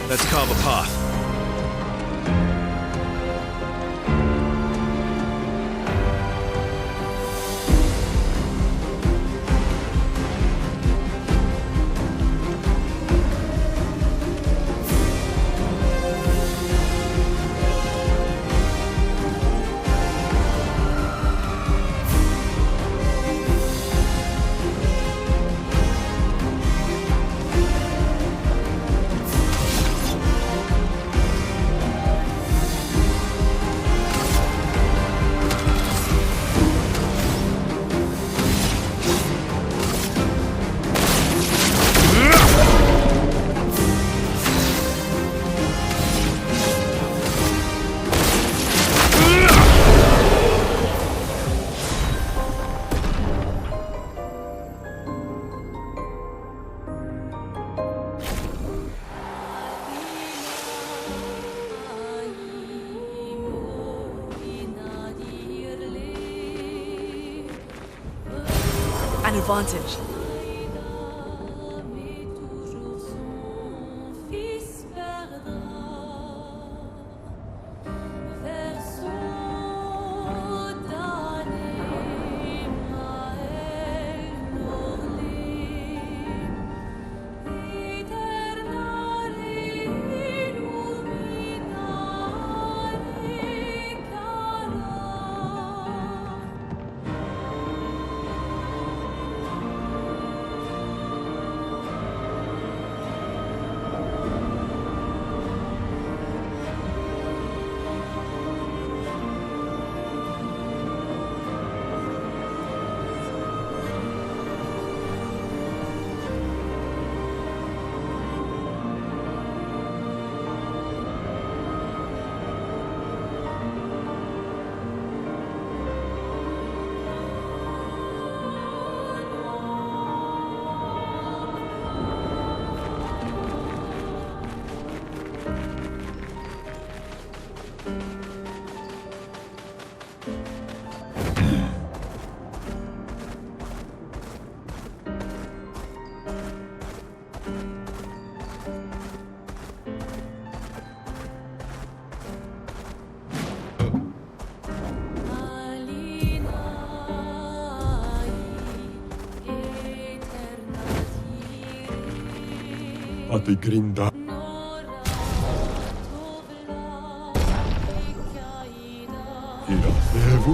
Speaker 8: Let's carve a path.
Speaker 6: an advantage.
Speaker 5: Ate grinda. Irasevu.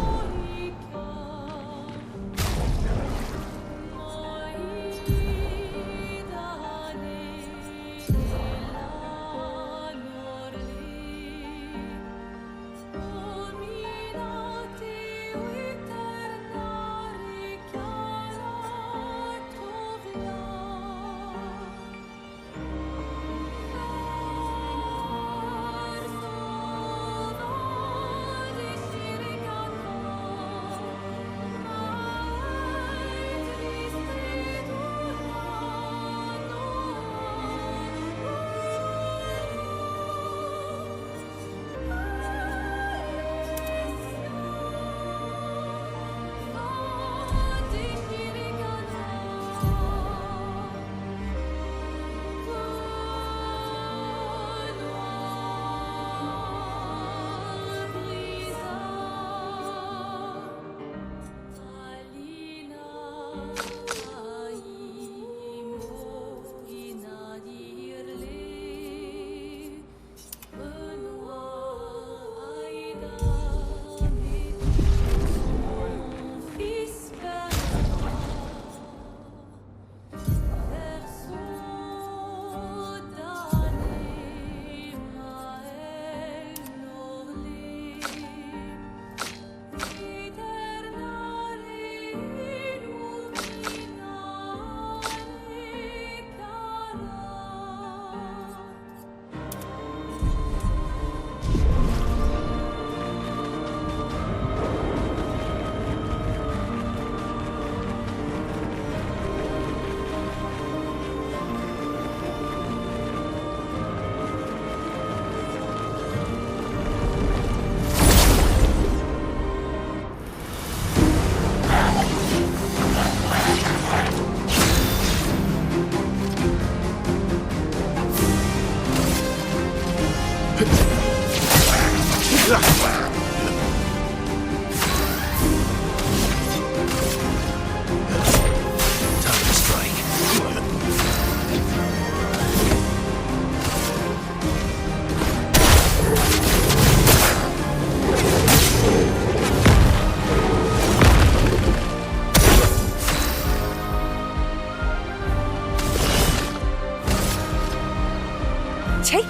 Speaker 6: Take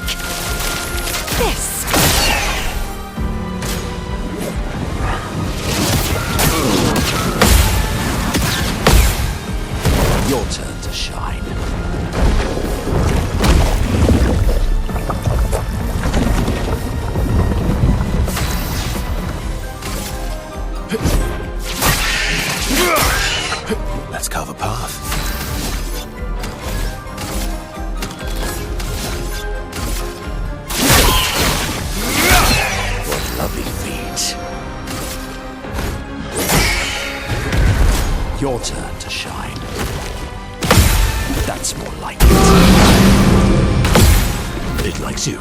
Speaker 6: this.
Speaker 3: Your turn to shine.
Speaker 8: Let's carve a path.
Speaker 3: Lovely feet. Your turn to shine. That's more like it.
Speaker 2: It likes you.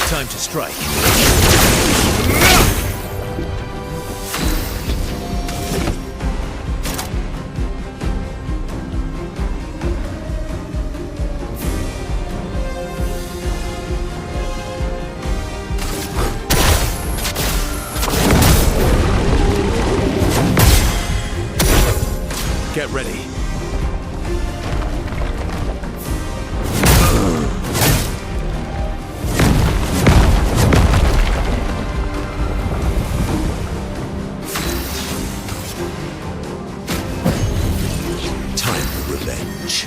Speaker 2: Time to strike. Get ready.
Speaker 3: time for revenge.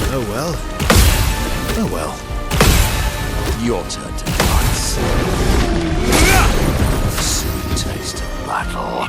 Speaker 2: Oh well. Oh well.
Speaker 3: Your turn to dance. Sweet taste of battle.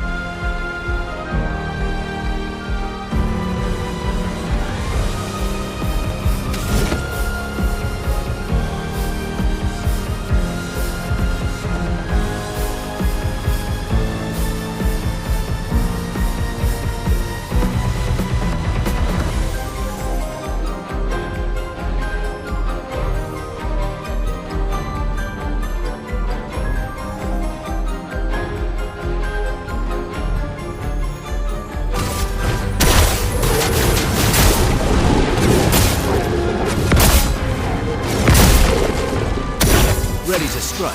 Speaker 2: Ready to strike.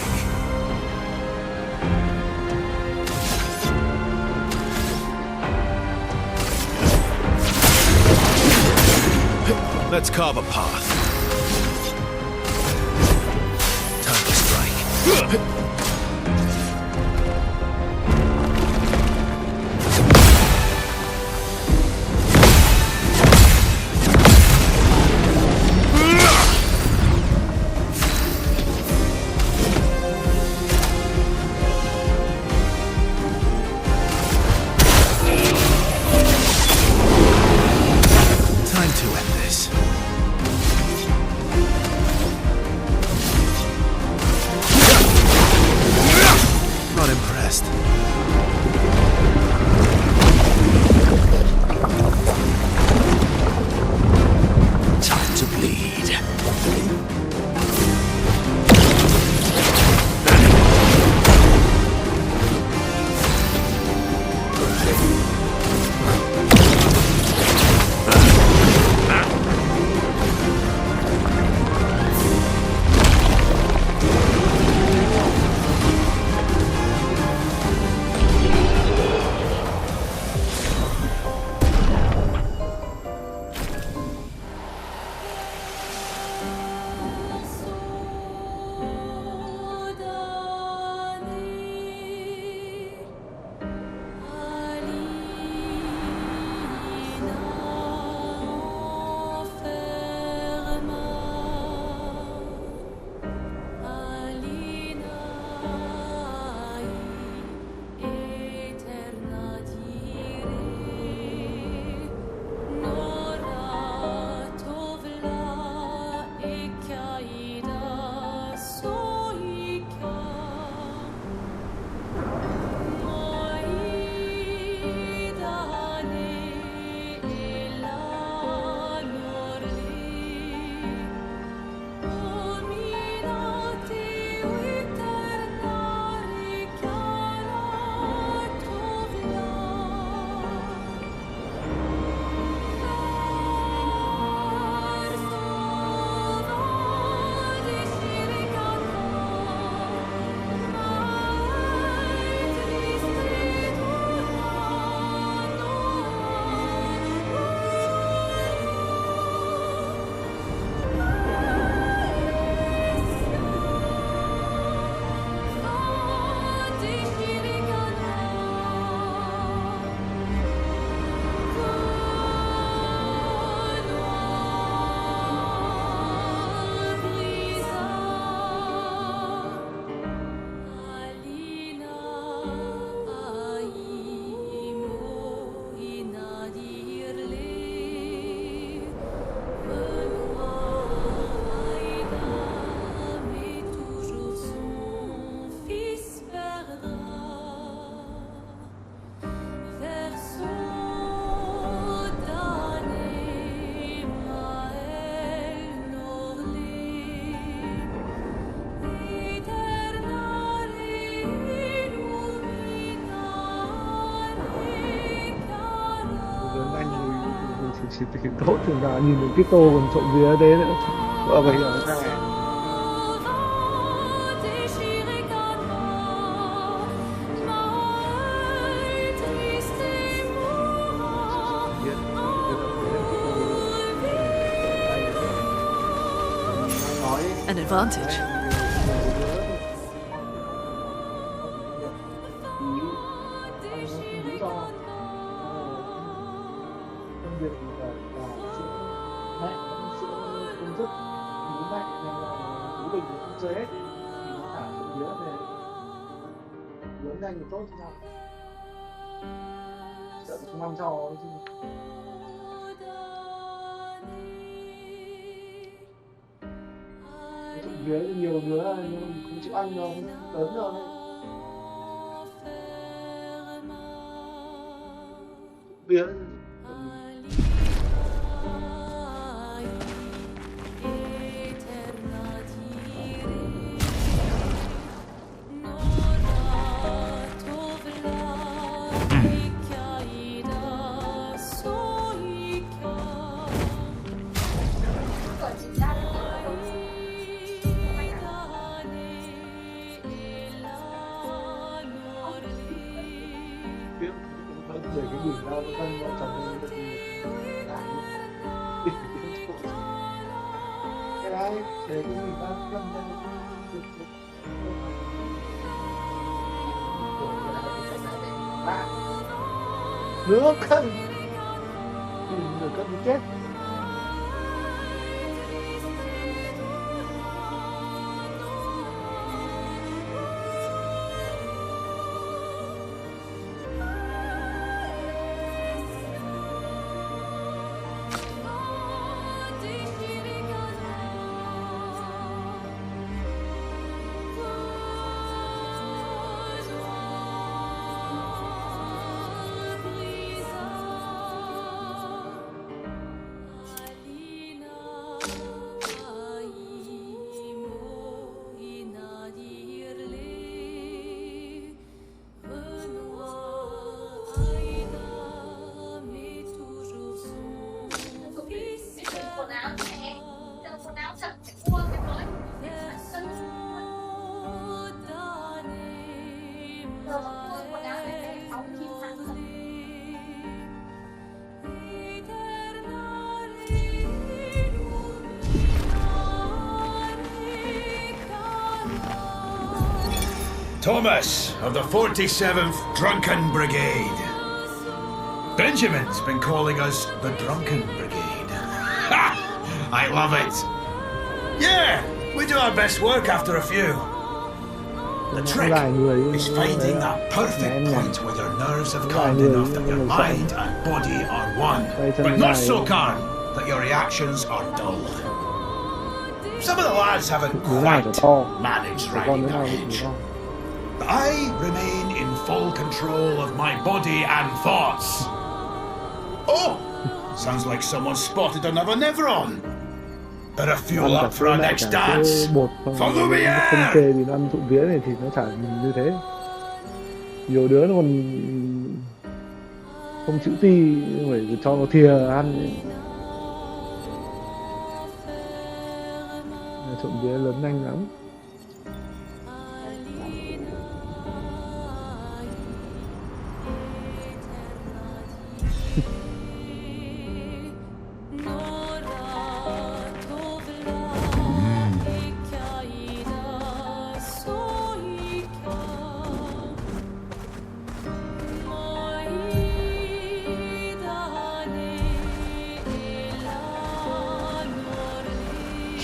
Speaker 2: Let's carve a path. Time to strike. Time to end this. Not impressed.
Speaker 3: Time to bleed.
Speaker 10: chỉ tiền tốt thì là nhìn được cái tô còn trộm vía thế nữa. Vợ phải hiểu sao này.
Speaker 6: An advantage.
Speaker 10: Lớn nhanh thì tốt chứ sao? Sợ không ăn cho chứ. Vía nhiều đứa không chịu ăn đâu, lớn rồi. Vía để cái đỉnh ra con vợ chồng được cái đấy để cái đỉnh ra con nửa cân chết.
Speaker 11: Thomas of the 47th Drunken Brigade. Benjamin's been calling us the Drunken Brigade. Ha! I love it. Yeah, we do our best work after a few. The trick is finding that perfect point where your nerves have calmed enough that your mind and body are one, but not so calm that your reactions are dull. Some of the lads haven't quite managed riding their edge. But I remain in full control of my body and thoughts. Oh! Sounds like someone spotted another Neveron. Better fuel up for our next dance. Follow me here!
Speaker 10: Không kê thì nó ăn trộm vía này thì nó chả như thế. Nhiều đứa nó còn không chịu ti, phải cho nó thìa ăn. Trộm vía lớn nhanh lắm.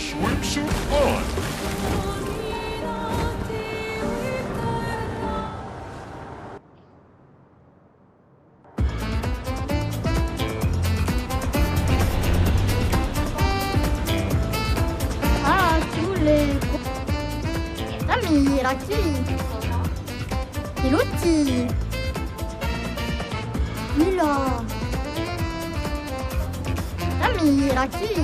Speaker 5: Swimsuit on!
Speaker 1: Ah, Sule. Dammi, ragazzi. Pilucci. Mila. Dammi, ragazzi.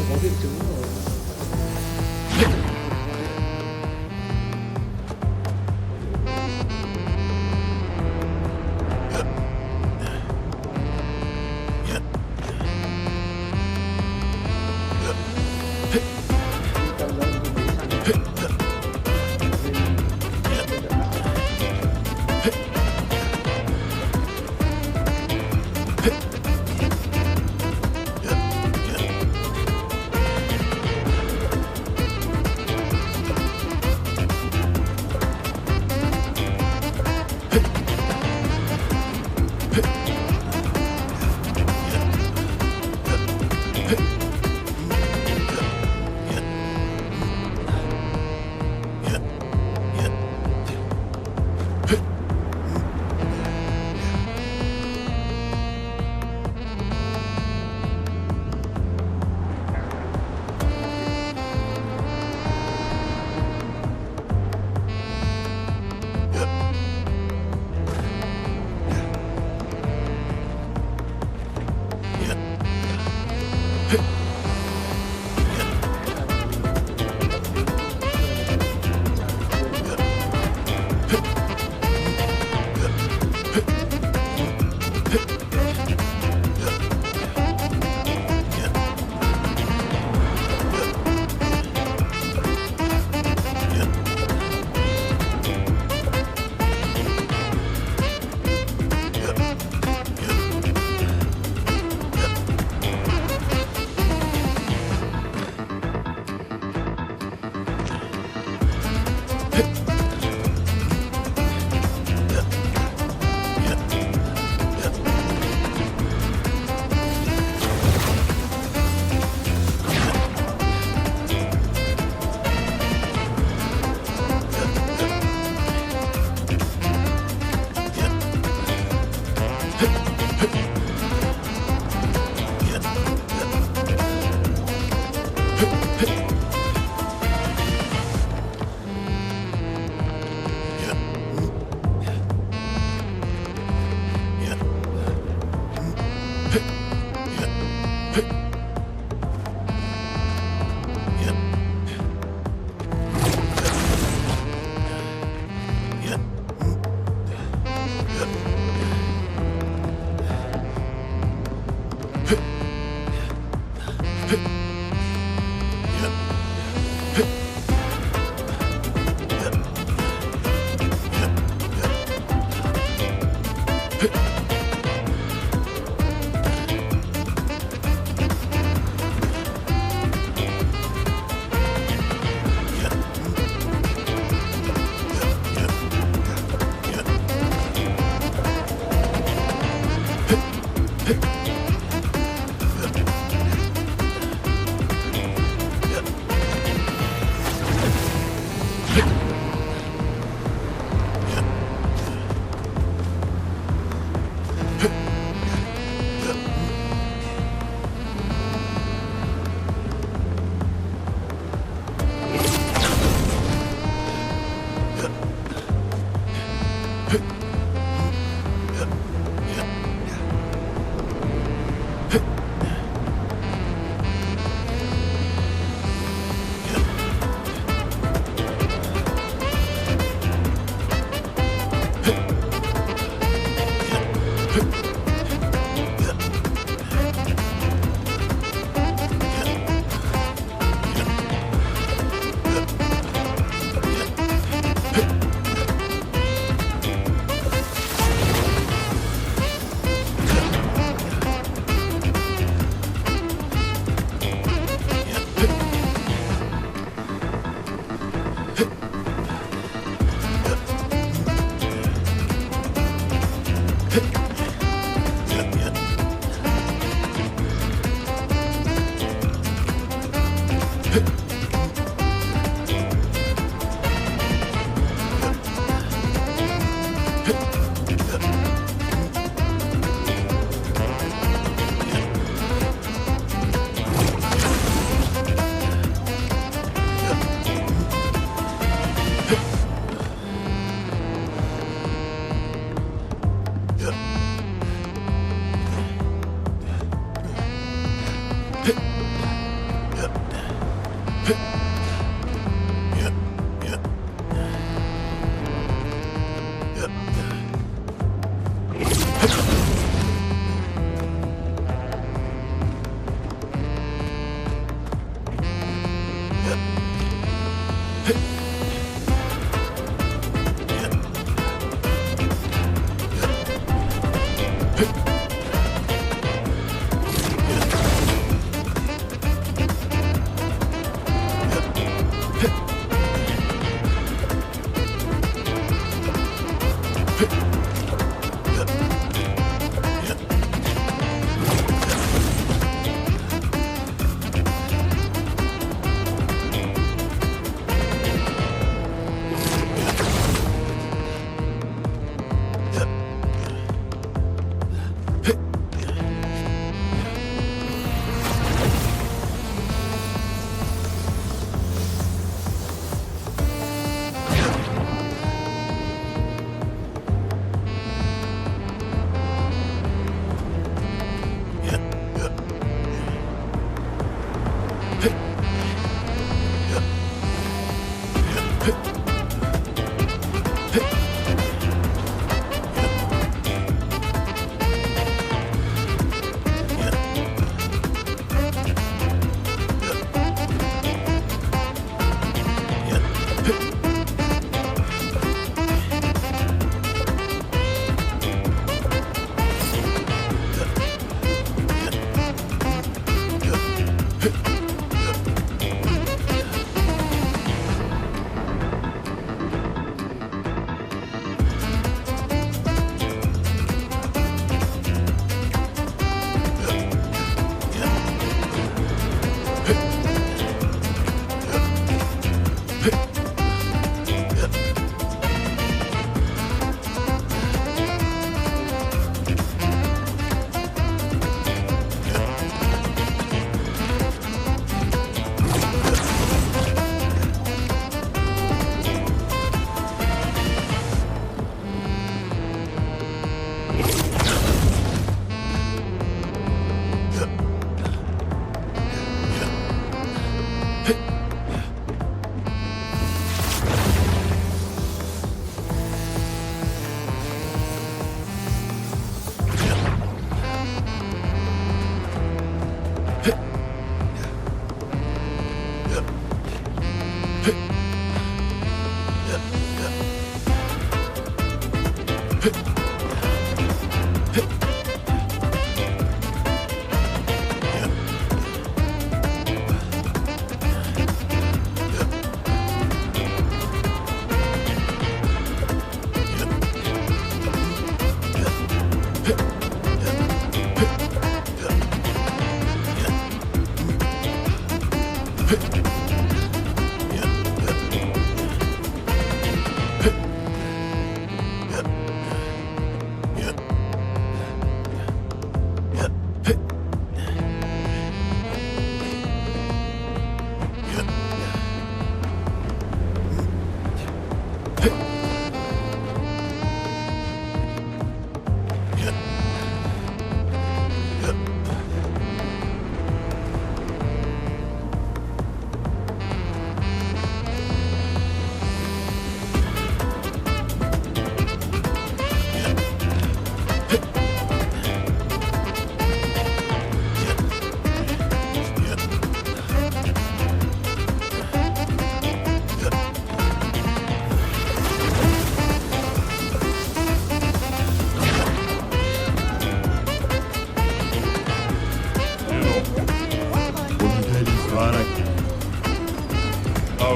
Speaker 10: có triệu chứng rồi.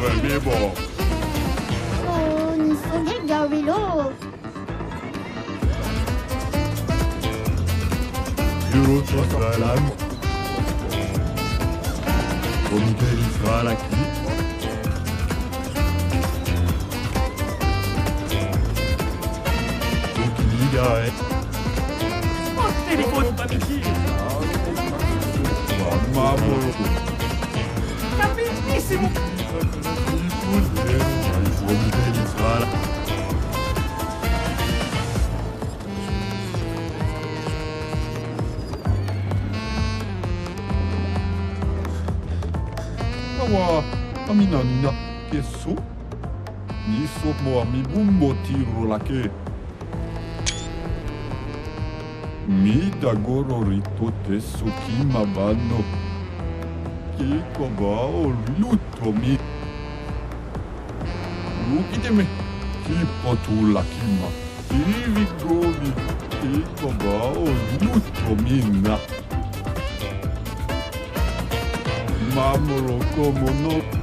Speaker 5: väl med bak.
Speaker 1: Åh, ni får lägga vid lov.
Speaker 5: Jerusalem. Komite Israel aqui. O que liga é...
Speaker 12: Telefone tá mentindo.
Speaker 5: Vamos.
Speaker 12: Cabeçíssimo.
Speaker 5: Komite Israel. Awa, amina nina, keso? Ni somo ami bumbo tiro lake. Mi dagoro rito teso kima bano. Kiko ba o luto mi. Lukite me. Kipo tu lakima. Ivi govi. Kiko ba o luto minna. Mamolo como no.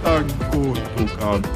Speaker 5: Tango tocado.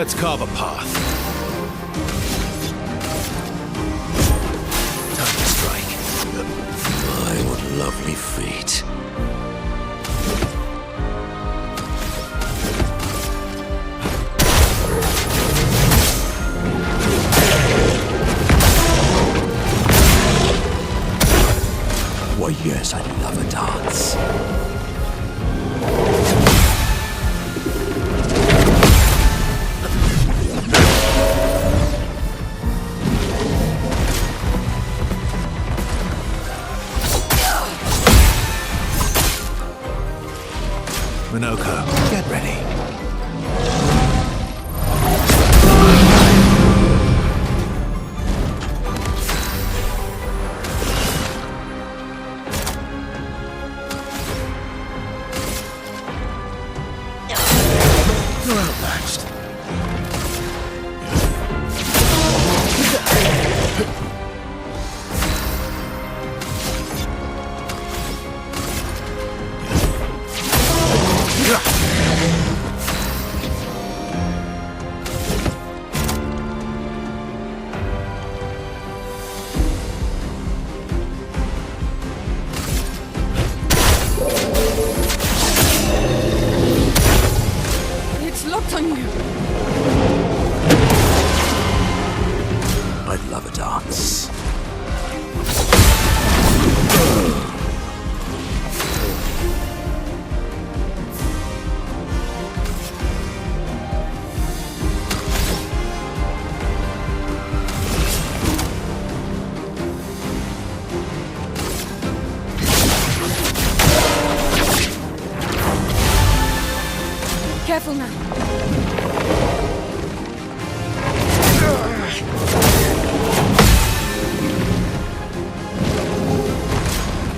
Speaker 2: Let's carve a path. Time to strike.
Speaker 3: My, what lovely feet. Why, yes, I love a dance.
Speaker 2: Minoko, get ready. You're outmatched.
Speaker 6: It's locked on you.
Speaker 3: I'd love a dance.
Speaker 6: Careful now.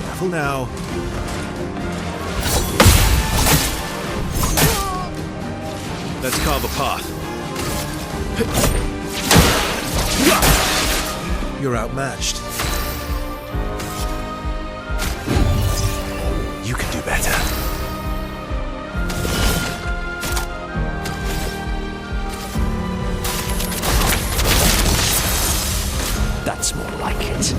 Speaker 2: Careful now. Let's carve a path. You're outmatched. You can do better.
Speaker 3: That's more like it.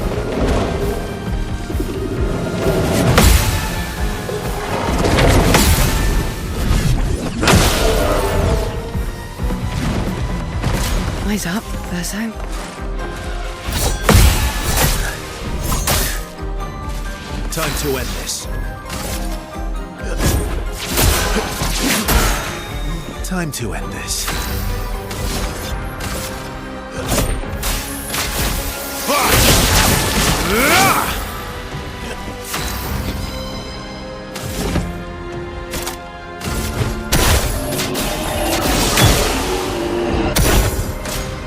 Speaker 7: Eyes up, Verso.
Speaker 2: Time to end this. Time to end this.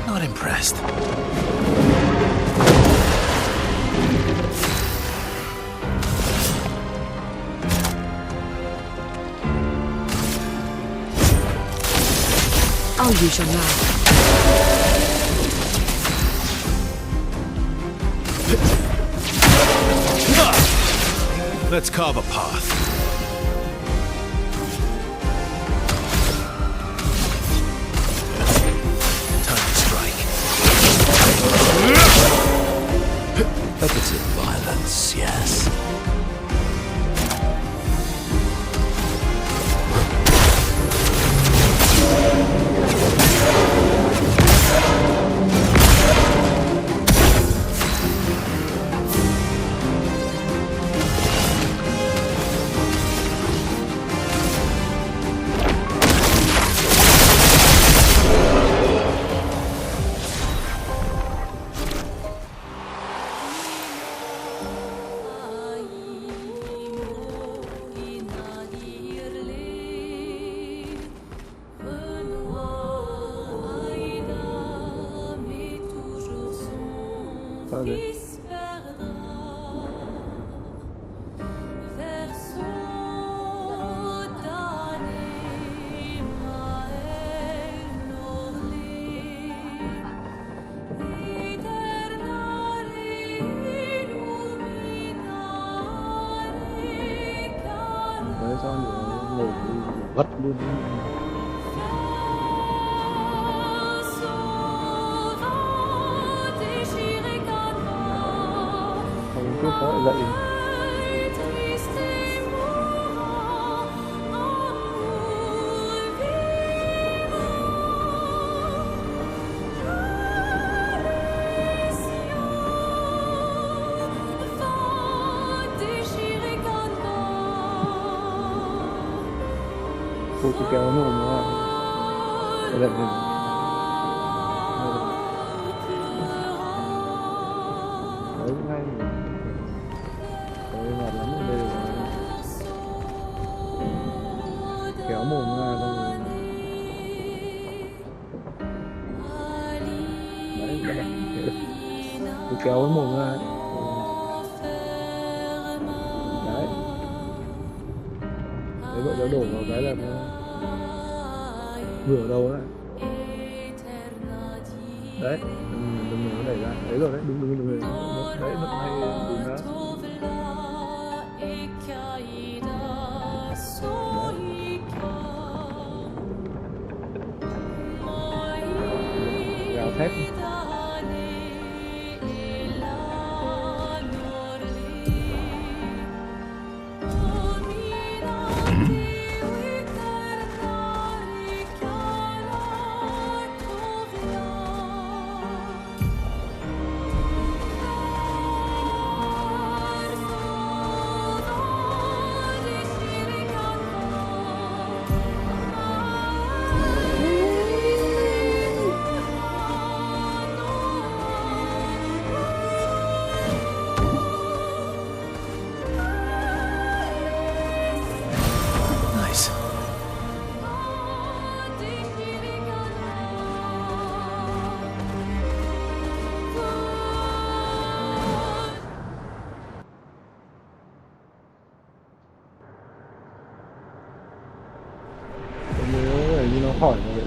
Speaker 2: Not impressed.
Speaker 7: I'll use your knife.
Speaker 2: Let's carve a path. Time to strike.
Speaker 3: A bit of violence, yes.
Speaker 10: Vale. Đấy, sao ngủ gật luôn. chút nữa lại dậy. Cô chỉ kéo mồm nó lại dậy mình. Đấy ngay có ngọt lắm ở đây kéo mồm ra xong rồi đấy cứ kéo cái mồm ra đấy đấy bọn nó đổ vào cái là nó vừa đâu đấy đấy đừng nó đẩy ra đấy rồi đấy đừng đấy nó hay đừng ra gào thét như nó hỏi rồi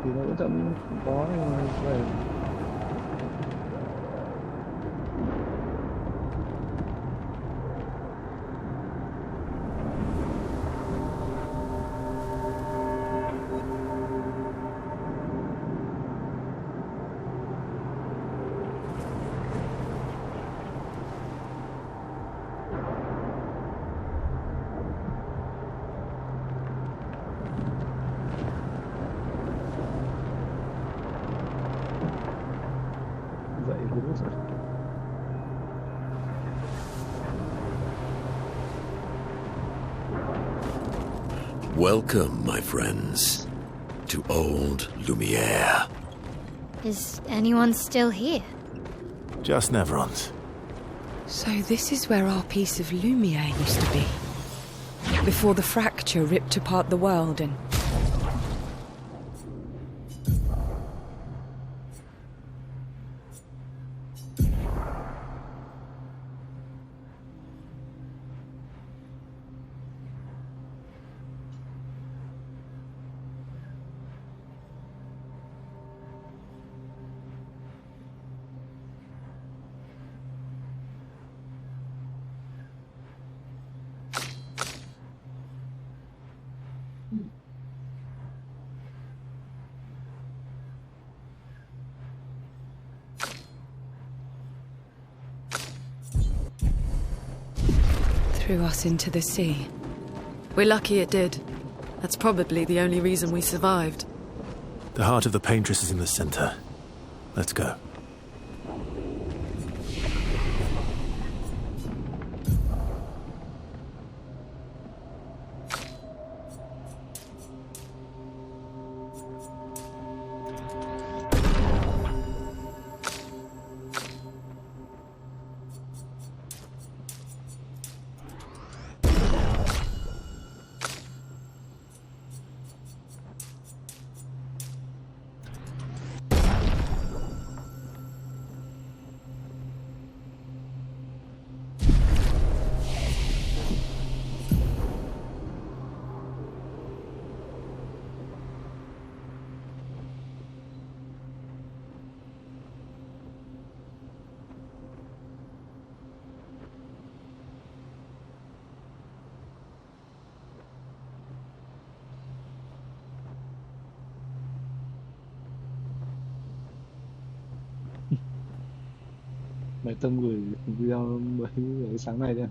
Speaker 10: thì nó cũng chậm có về
Speaker 3: Welcome, my friends, to old Lumiere.
Speaker 4: Is anyone still here?
Speaker 2: Just Neverons.
Speaker 7: So this is where our piece of Lumiere used to be. Before the fracture ripped apart the world and... threw us into the sea.
Speaker 6: We're lucky it did. That's probably the only reason we survived.
Speaker 2: The heart of the Paintress is in the center. Let's go.
Speaker 10: Mẹ Tâm gửi video mới ở sáng nay đây.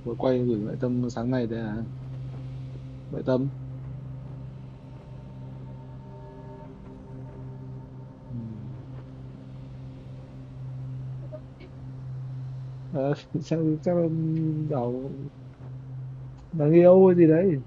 Speaker 10: Vừa quay gửi mẹ Tâm sáng nay đây à. Mẹ Tâm. Chắc là bảo đáng yêu hay gì đấy.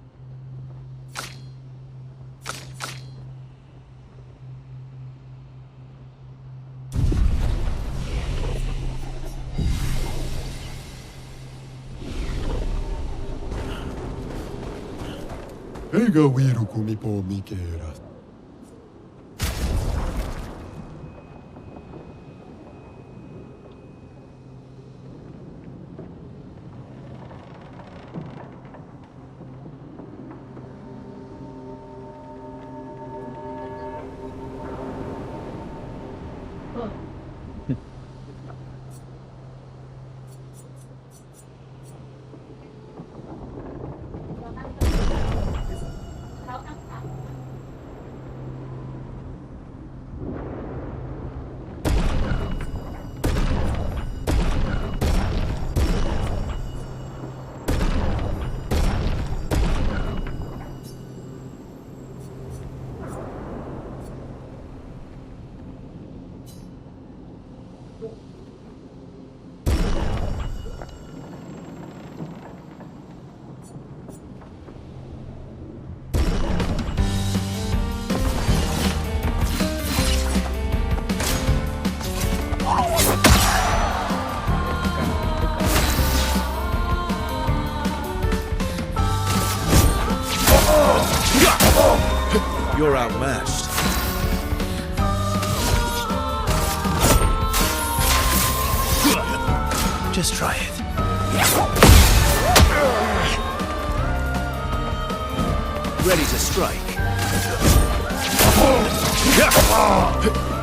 Speaker 5: Eikä viirukumi pommi kerran.
Speaker 2: You're outmatched. Just try it. Ready to strike.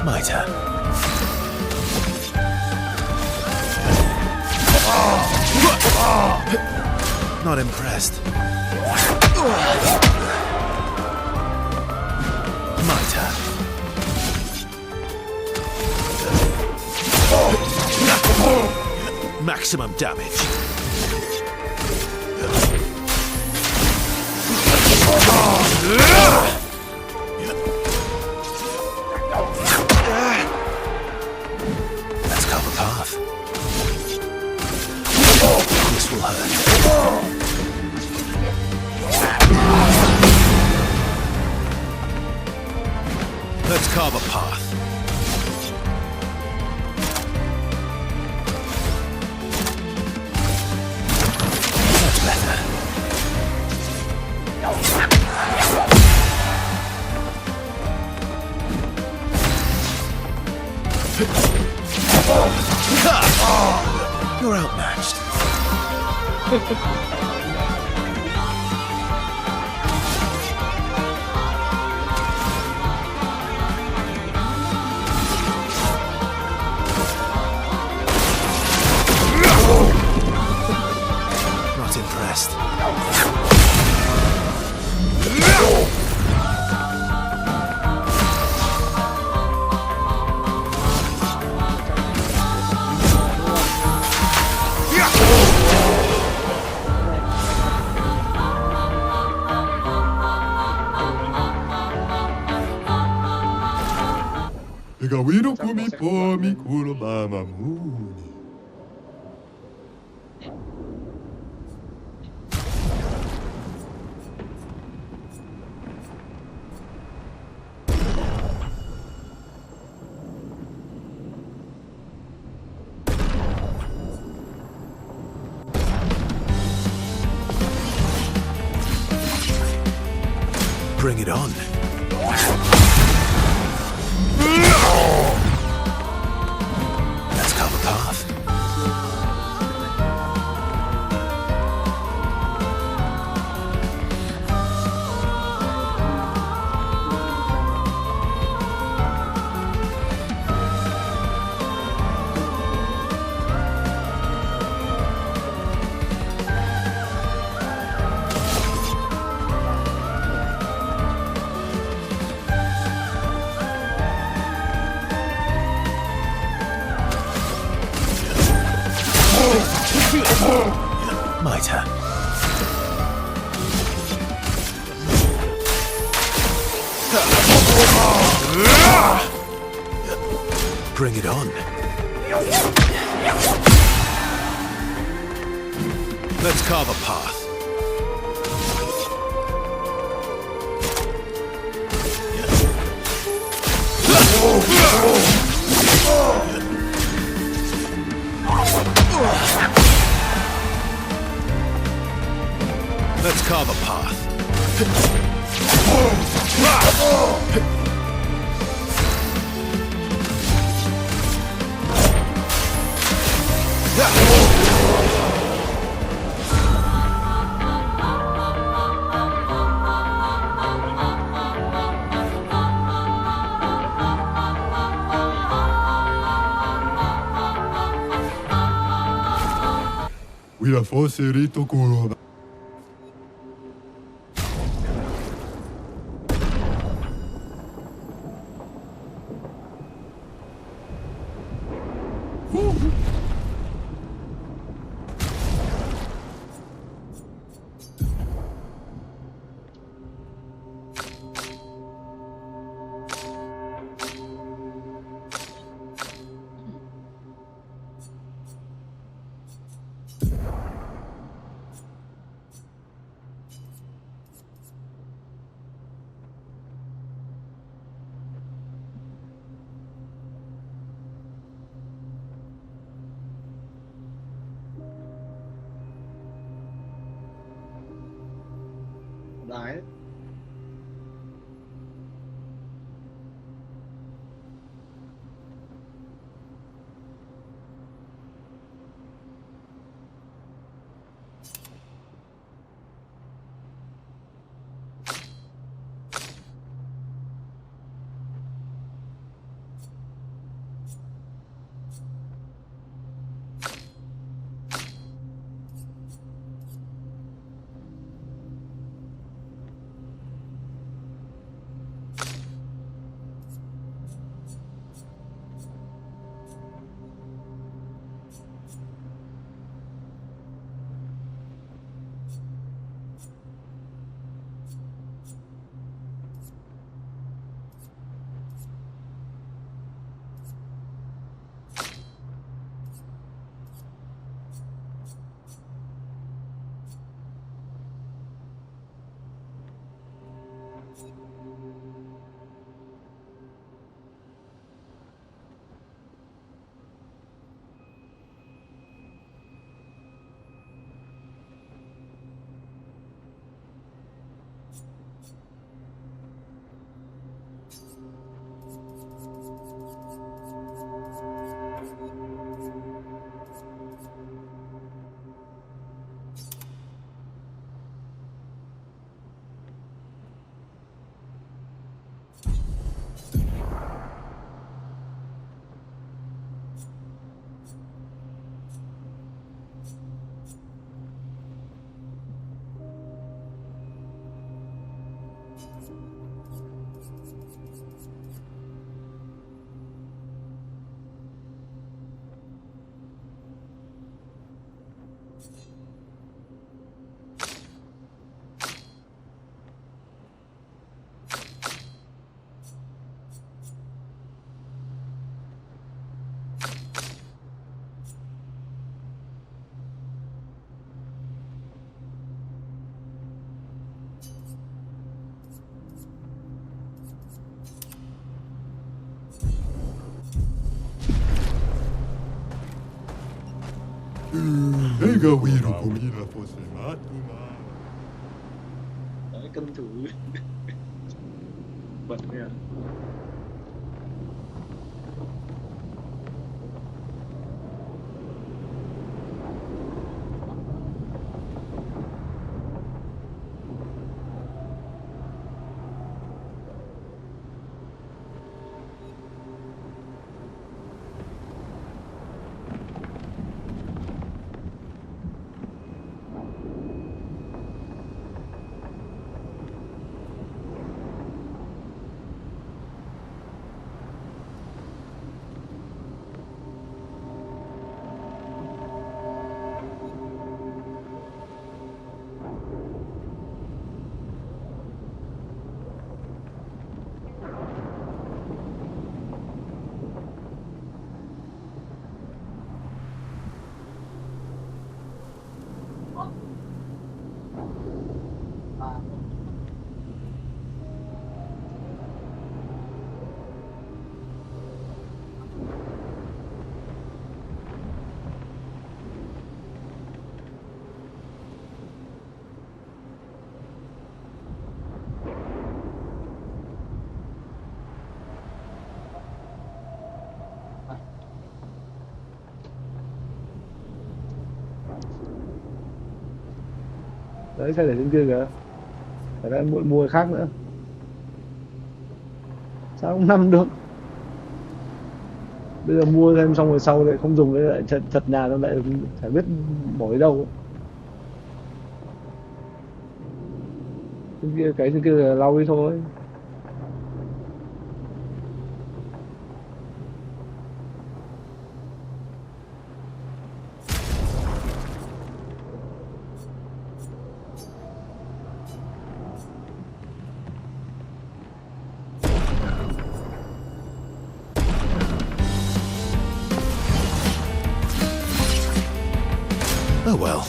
Speaker 2: My turn. Not impressed. My turn. Maximum damage. Let's cover path. This will hurt. Let's carve a path. That's better. You're outmatched. Not impressed.
Speaker 5: Eikä viirukumi pommi kulmaamaan muuni.
Speaker 2: Bring it on. Let's carve a path. Bring it on. Let's carve a path. Let's carve a path.
Speaker 5: We are for Serito Corona.
Speaker 10: Đấy.
Speaker 5: Ega Wiru comida fosse matuma.
Speaker 10: Đấy, cân thử. Bật nha. Đấy, xe để trên kia kìa. Phải ra mua cái khác nữa. Sao không nằm được? Bây giờ mua thêm xong rồi sau lại không dùng, lại chật nhà, nó lại chả biết bỏ đi đâu. Trên kia, cái trên kia là lau đi thôi.
Speaker 2: Oh well.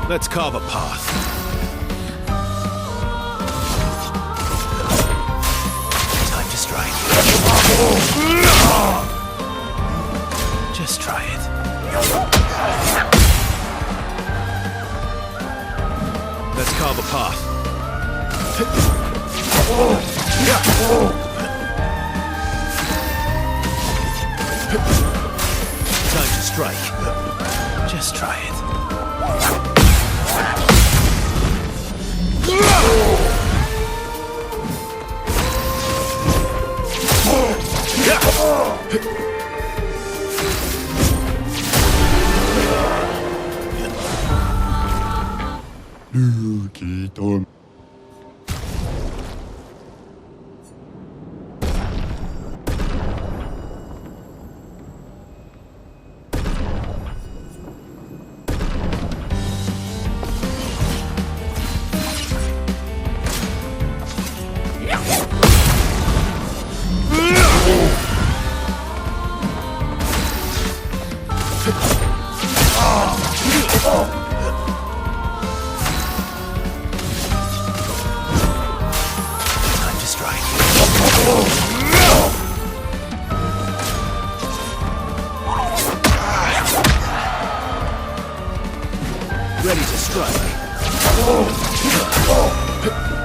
Speaker 2: Let's carve a path. Time to strike. Just try it. Let's carve a path. Time to strike. Just try it.
Speaker 5: Lukiton.
Speaker 2: Time to strike. Ready to strike.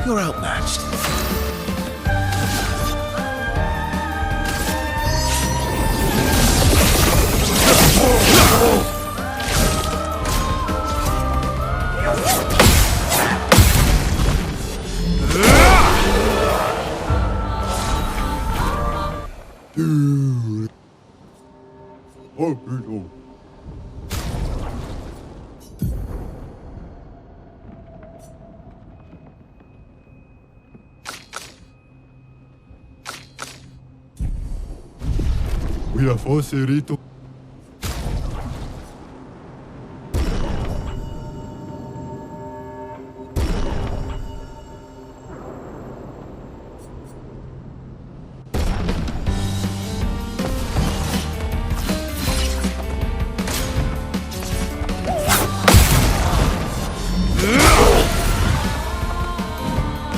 Speaker 2: You're outmatched.
Speaker 5: Oh, no. We are forcerito.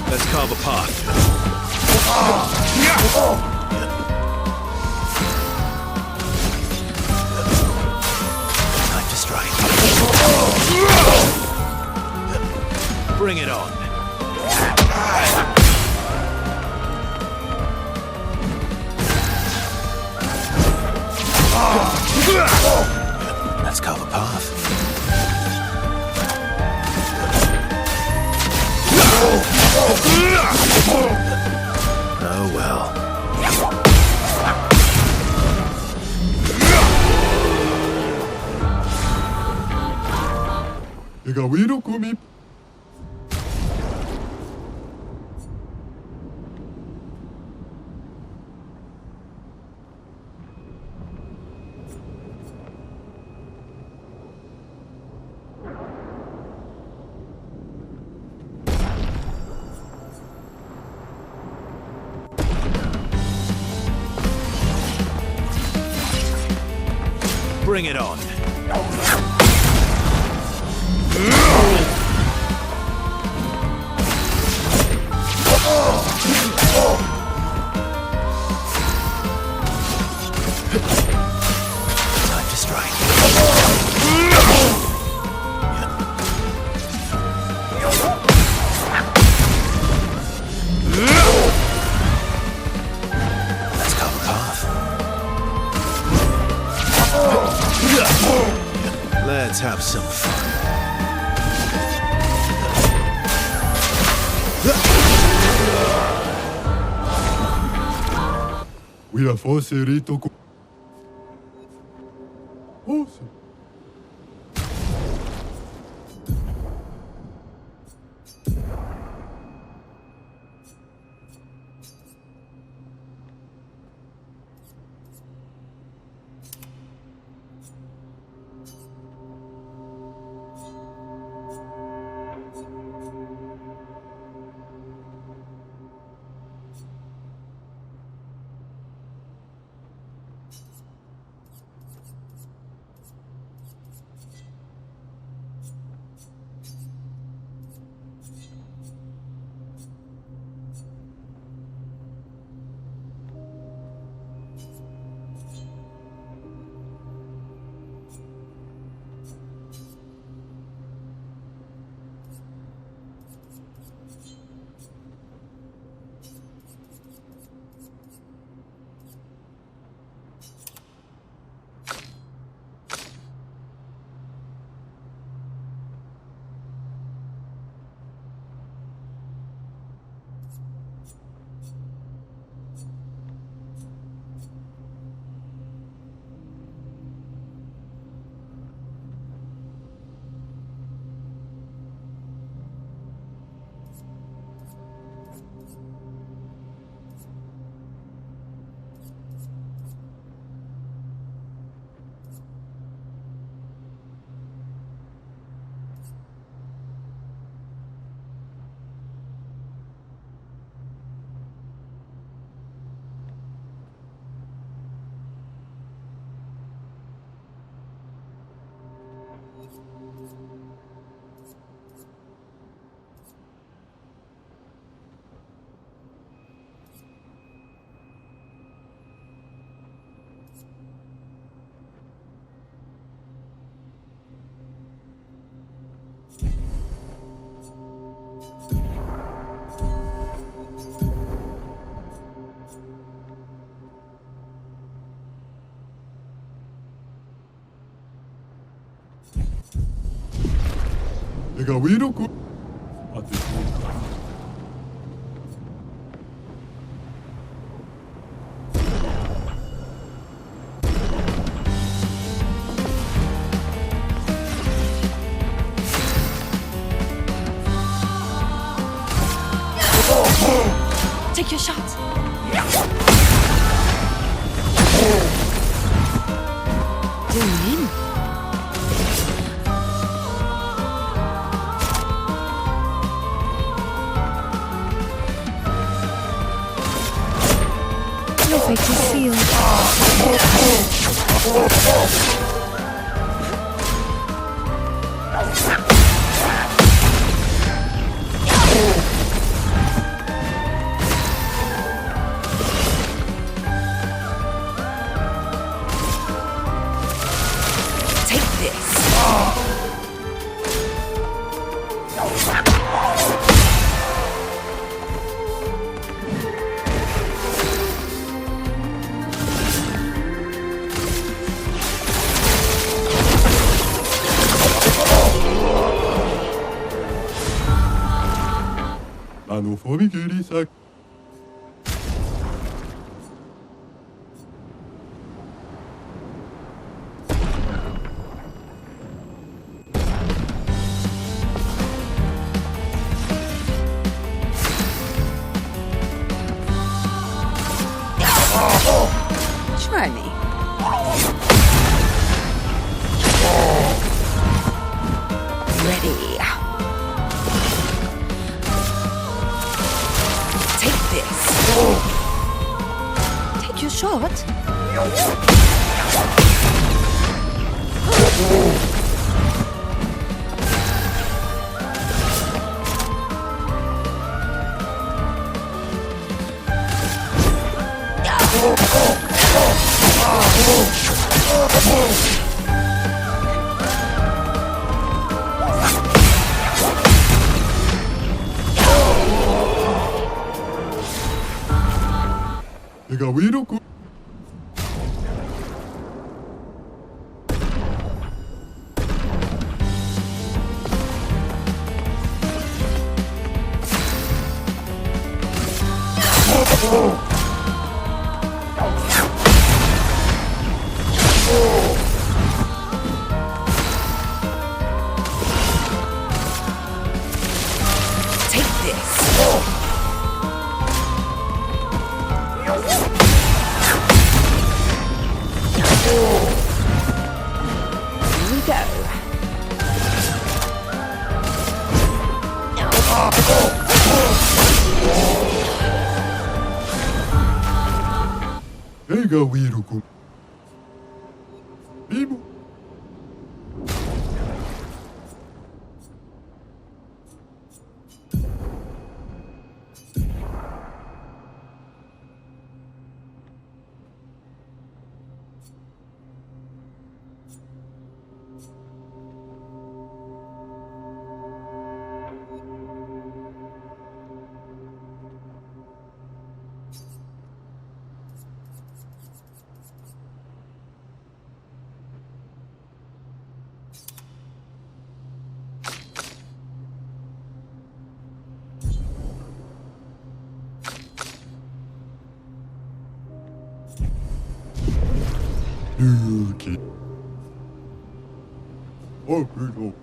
Speaker 2: Let's carve a path. Time to strike. Bring it on. Let's carve a path. Oh well.
Speaker 5: Egawiro kumi.
Speaker 2: Bring it on. Time to strike. Let's cover path. Let's have some fun.
Speaker 5: We are forcing Rito. Awesome. 내가 왜 이러고? 아, 네.
Speaker 6: Take your shot. Zoom in.
Speaker 4: Your fate is sealed.
Speaker 5: 나노 포미끼리 싹.
Speaker 7: Try me. Ready. Take this.
Speaker 6: Take your shot.
Speaker 5: 내가 왜 이러고?
Speaker 7: Take this. Here we go.
Speaker 5: 내가 왜 이러고? 이모. 여기. 그래도.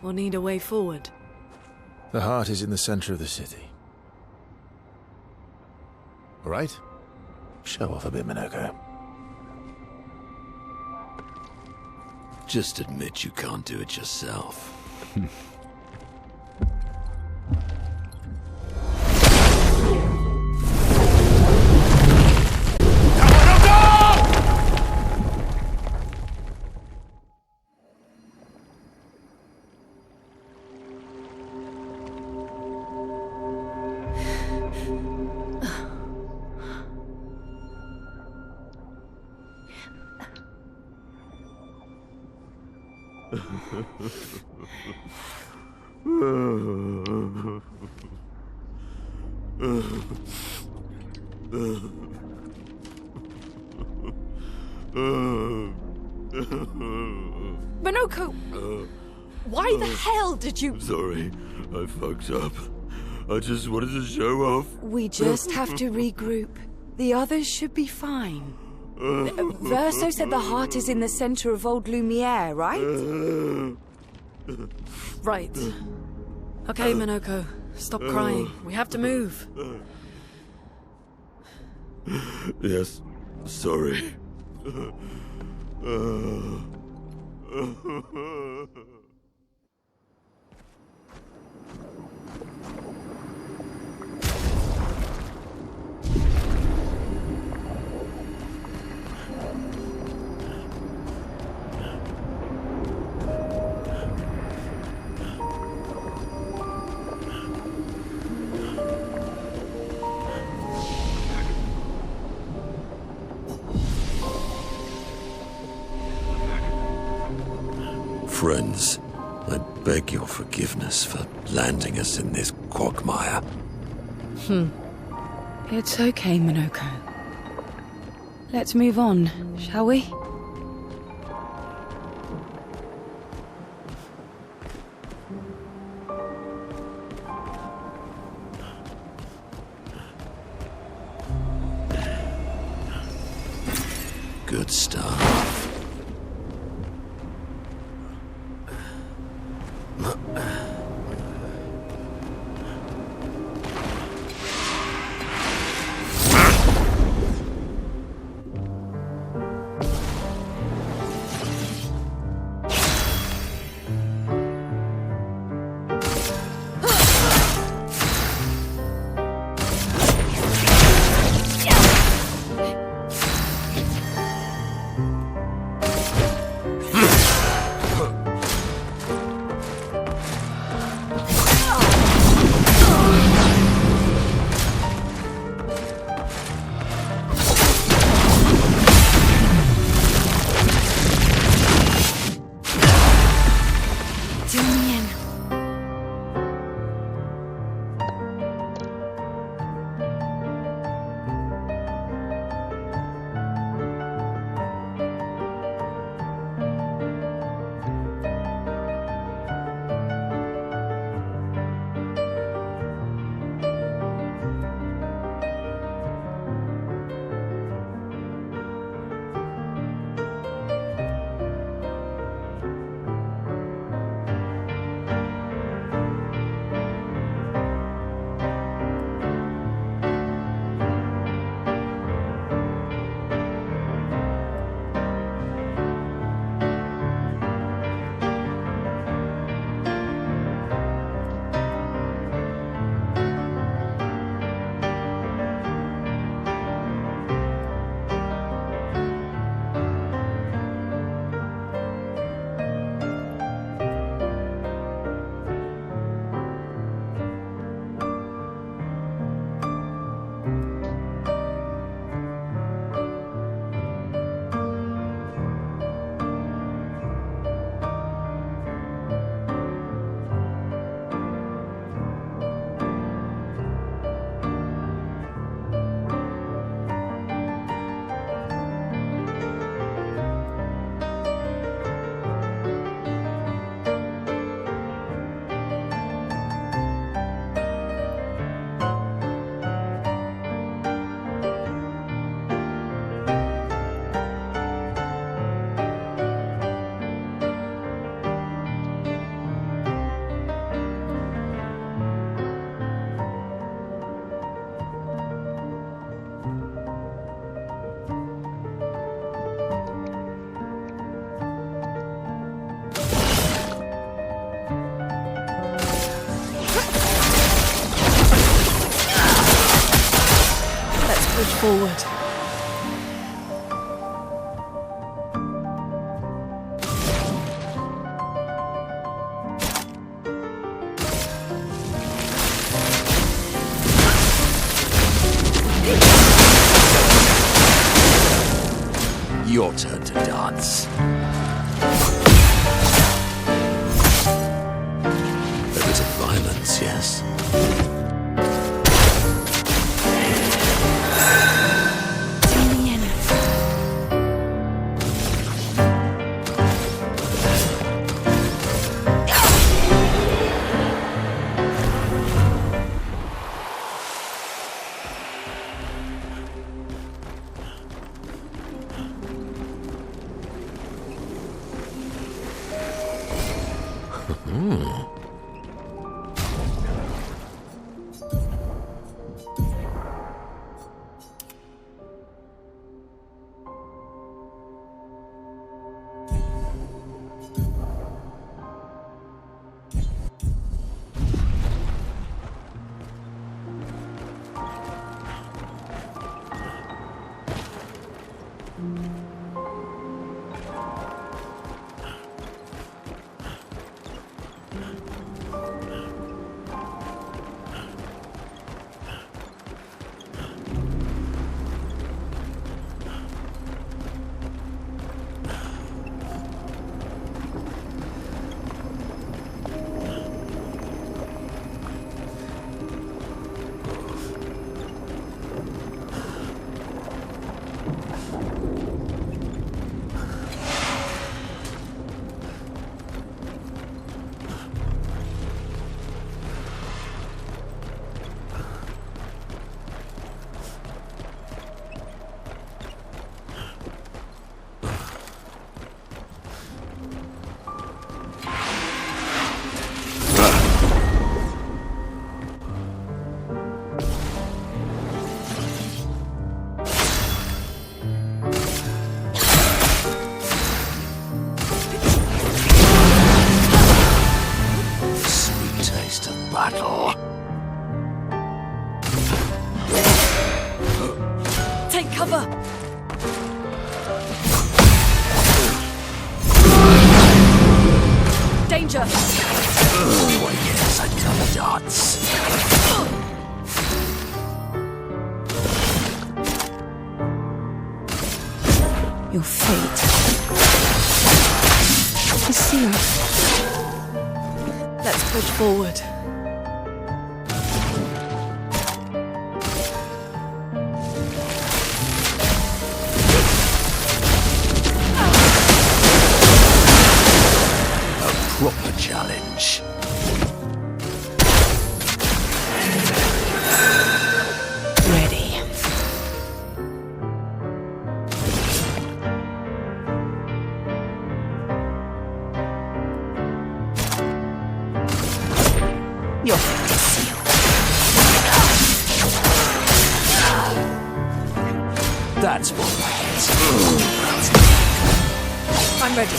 Speaker 6: We'll need a way forward.
Speaker 2: The heart is in the center of the city. All right? Show off a bit, Minoko.
Speaker 3: Just admit you can't do it yourself.
Speaker 6: Minoko! Why the hell did you...
Speaker 3: Sorry, I fucked up. I just wanted to show off.
Speaker 7: We just have to regroup. The others should be fine. Verso said the heart is in the center of Old Lumiere, right?
Speaker 6: Right. Okay, Minoko. Stop crying. We have to move.
Speaker 3: Yes, sorry. Friends, I beg your forgiveness for landing us in this quagmire.
Speaker 7: It's okay, Minoko. Let's move on, shall we?
Speaker 3: Good stuff.
Speaker 6: Push forward.
Speaker 3: Your turn to dance. A bit of violence, yes?
Speaker 6: Danger!
Speaker 3: Oh, yes, I love darts.
Speaker 7: Your fate is sealed.
Speaker 6: Let's push forward.
Speaker 3: Proper challenge.
Speaker 7: Ready. Your fate is sealed.
Speaker 3: That's what
Speaker 6: I'm ready.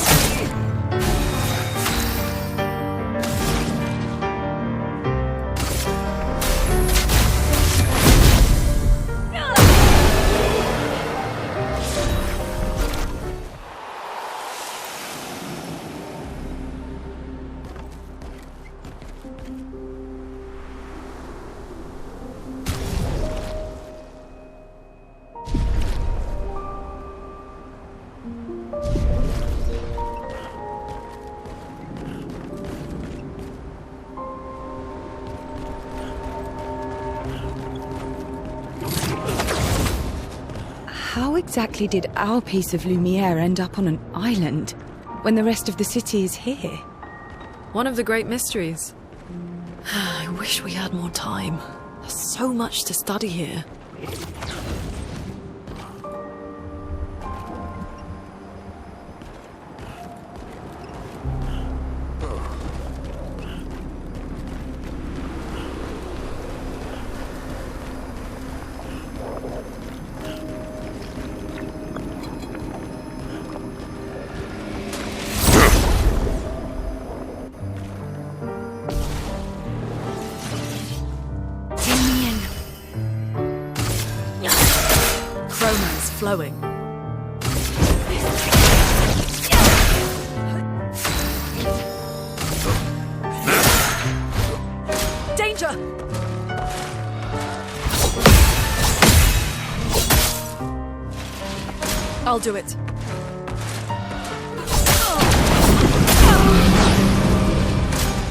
Speaker 7: How exactly did our piece of Lumiere end up on an island when the rest of the city is here?
Speaker 6: One of the great mysteries. I wish we had more time. There's so much to study here. Chroma's flowing. Danger! I'll do it.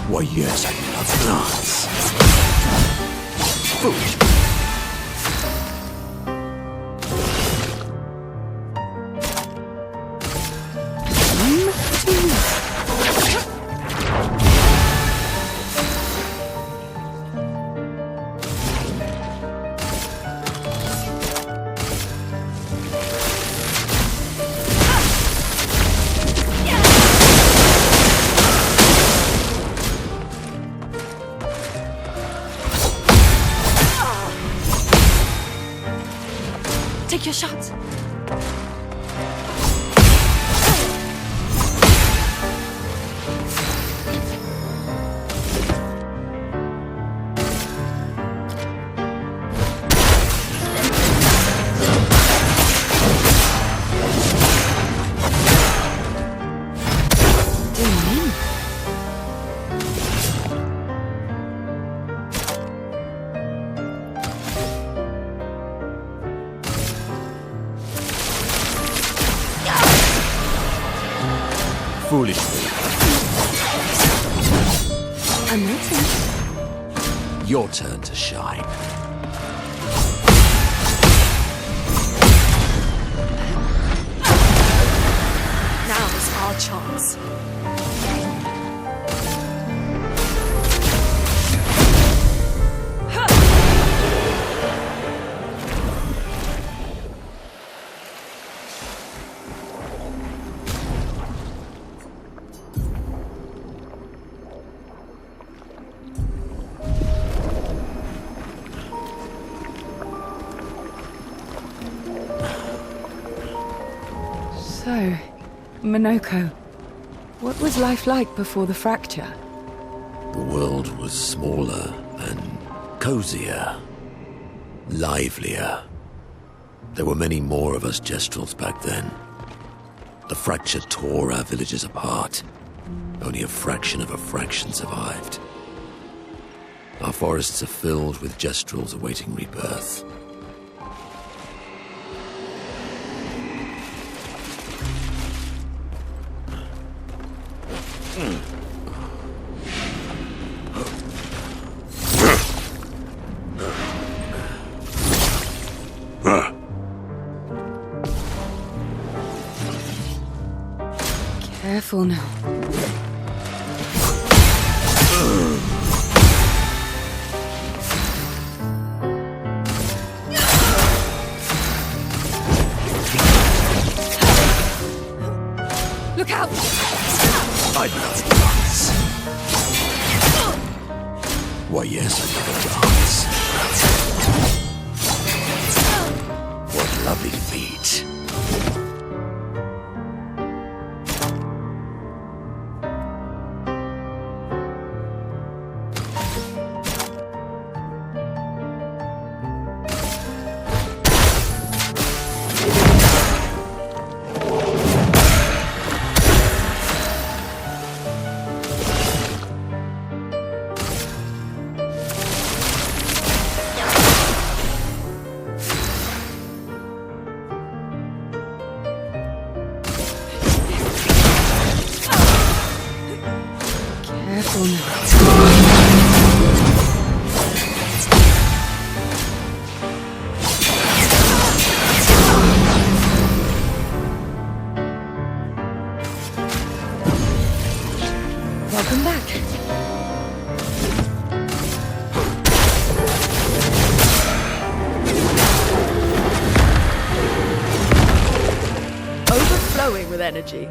Speaker 3: Why, yes, I love darts. Foolish.
Speaker 6: Take your shot.
Speaker 3: Foolishly.
Speaker 7: I'm waiting.
Speaker 3: Your turn to shine.
Speaker 6: Now's our chance.
Speaker 7: So, Monoko, what was life like before the fracture?
Speaker 3: The world was smaller and cozier, livelier. There were many more of us Gestrals back then. The fracture tore our villages apart. Only a fraction of a fraction survived. Our forests are filled with Gestrels awaiting rebirth.
Speaker 7: Careful now.
Speaker 6: Look out!
Speaker 3: I love dance. Why, yes, I love a dance. What lovely beat.
Speaker 7: Careful now. Welcome back.
Speaker 6: Overflowing with energy.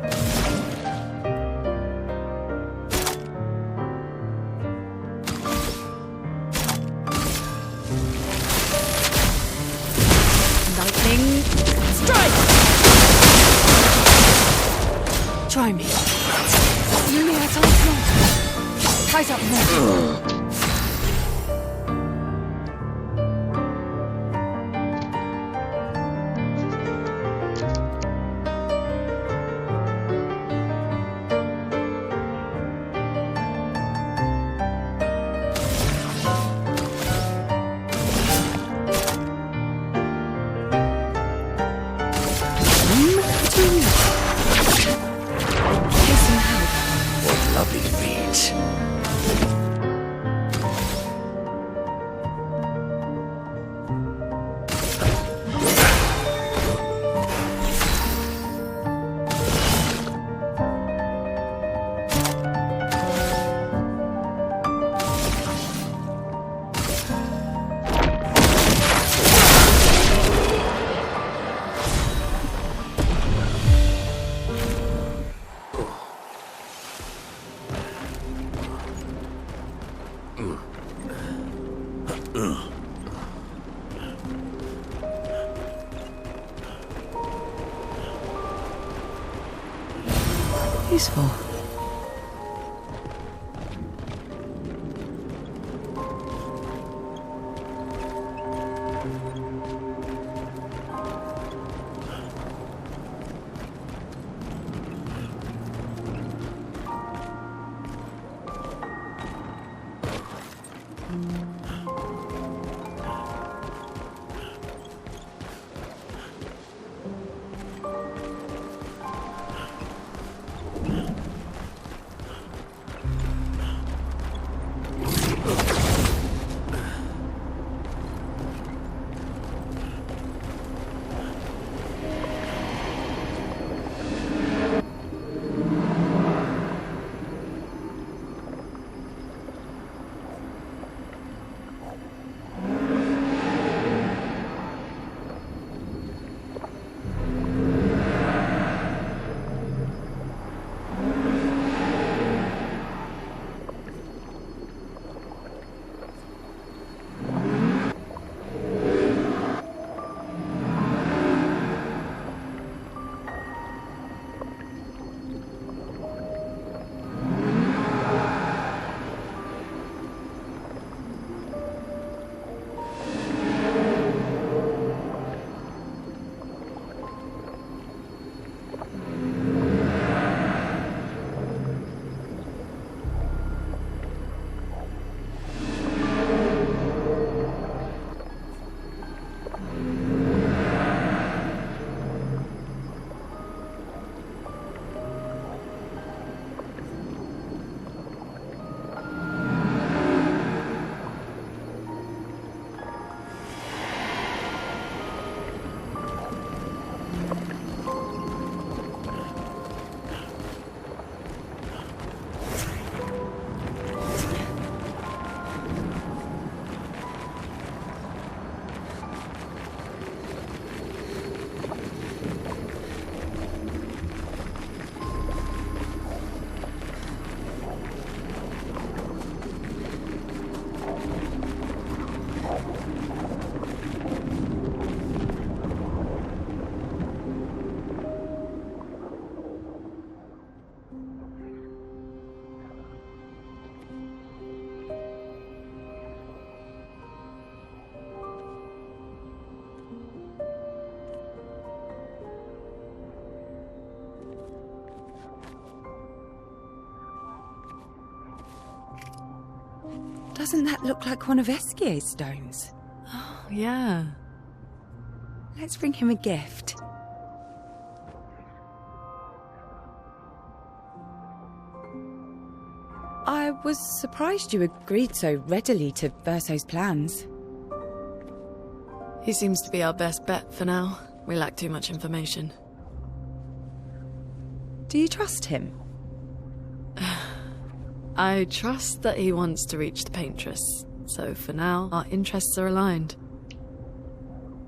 Speaker 6: Lightning strike! Try me. Lumia, it's not. Kai's up next.
Speaker 3: What lovely feet.
Speaker 7: Useful. Doesn't that look like one of Eskier's stones?
Speaker 6: Oh, yeah.
Speaker 7: Let's bring him a gift. I was surprised you agreed so readily to Verso's plans.
Speaker 6: He seems to be our best bet for now. We lack too much information.
Speaker 7: Do you trust him?
Speaker 6: I trust that he wants to reach the Paintress, so for now, our interests are aligned.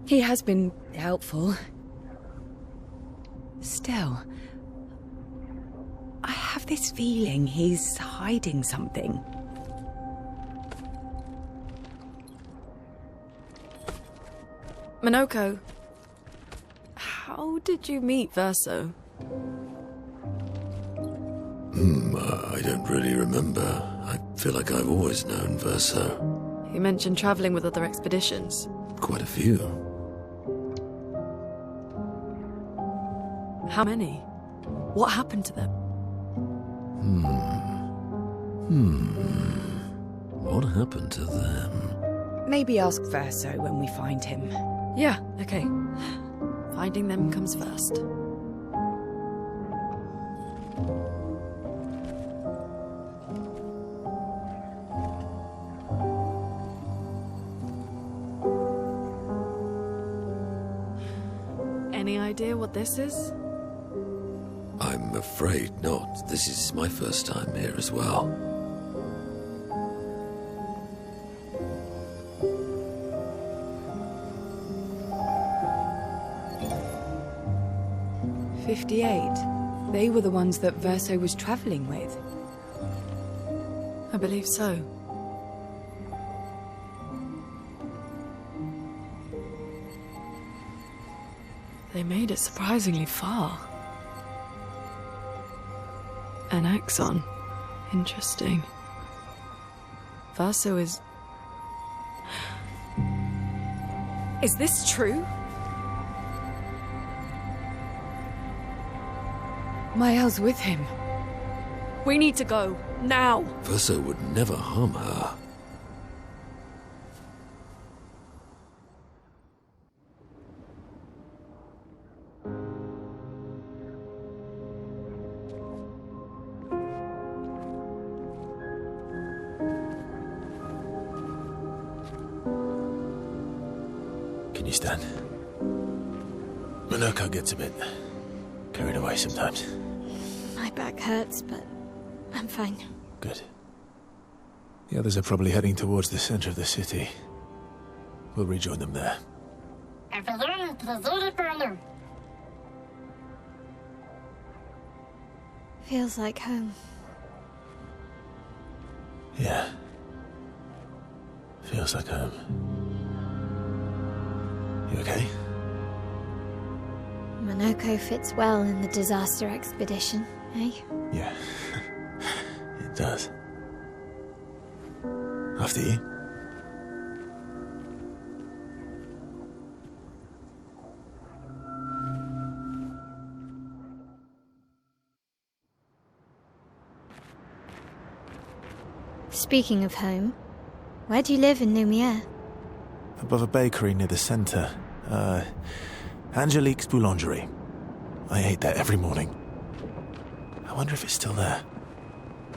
Speaker 7: He has been helpful. Still, I have this feeling he's hiding something.
Speaker 6: Minoko, how did you meet Verso?
Speaker 3: I don't really remember. I feel like I've always known Verso.
Speaker 6: You mentioned traveling with other expeditions.
Speaker 3: Quite a few.
Speaker 6: How many? What happened to them?
Speaker 3: What happened to them?
Speaker 7: Maybe ask Verso when we find him.
Speaker 6: Yeah, okay. Finding them comes first. Any idea what this is?
Speaker 3: I'm afraid not. This is my first time here as well.
Speaker 7: "58. They were the ones that Verso was traveling with.
Speaker 6: I believe so. They made it surprisingly far. An axon. Interesting. Verso is... Is this true?
Speaker 7: Mael's with him.
Speaker 6: We need to go. Now!
Speaker 3: Verso would never harm her.
Speaker 2: Can you stand? Minoko gets a bit carried away sometimes.
Speaker 4: My back hurts, but I'm fine.
Speaker 2: Good. The others are probably heading towards the center of the city. We'll rejoin them there.
Speaker 4: Feels like home.
Speaker 2: Yeah. Feels like home. You okay?
Speaker 4: Minoko fits well in the disaster expedition, eh?
Speaker 2: Yeah. It does. After you.
Speaker 4: Speaking of home, where do you live in Lumiere?
Speaker 2: Above a bakery near the center. Angelique's Boulangerie. I ate there every morning. I wonder if it's still there.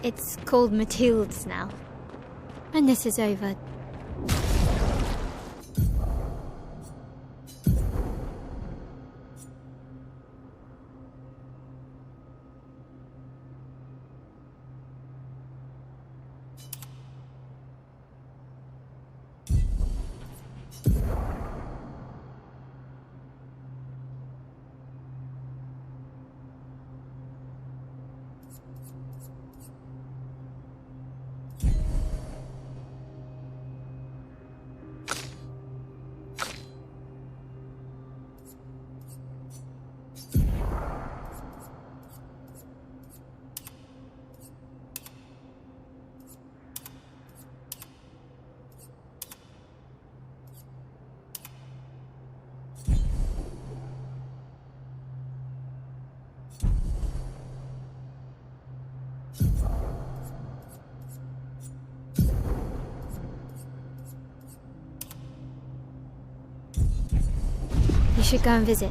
Speaker 4: It's called Mathilde's now. When this is over, should go and visit.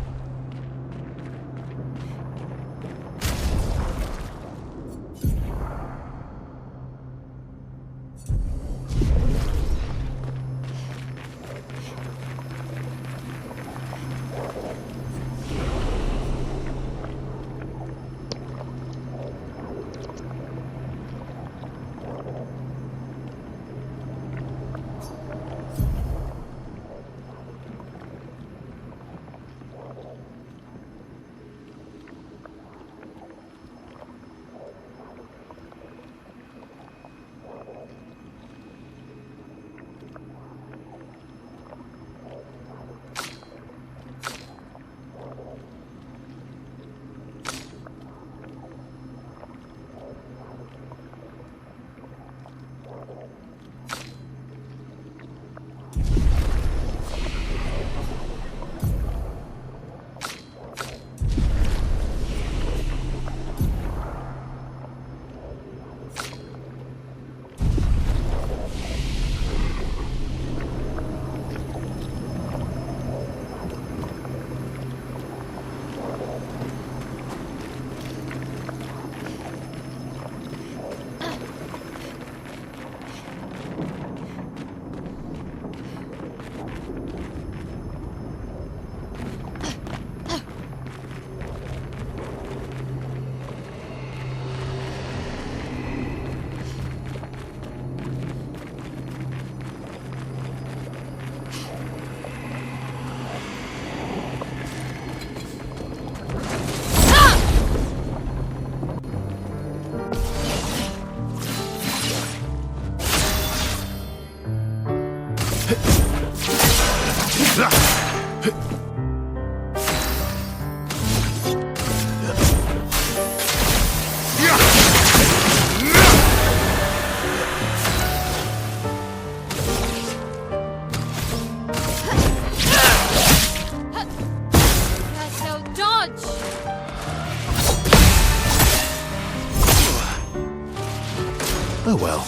Speaker 2: Oh well.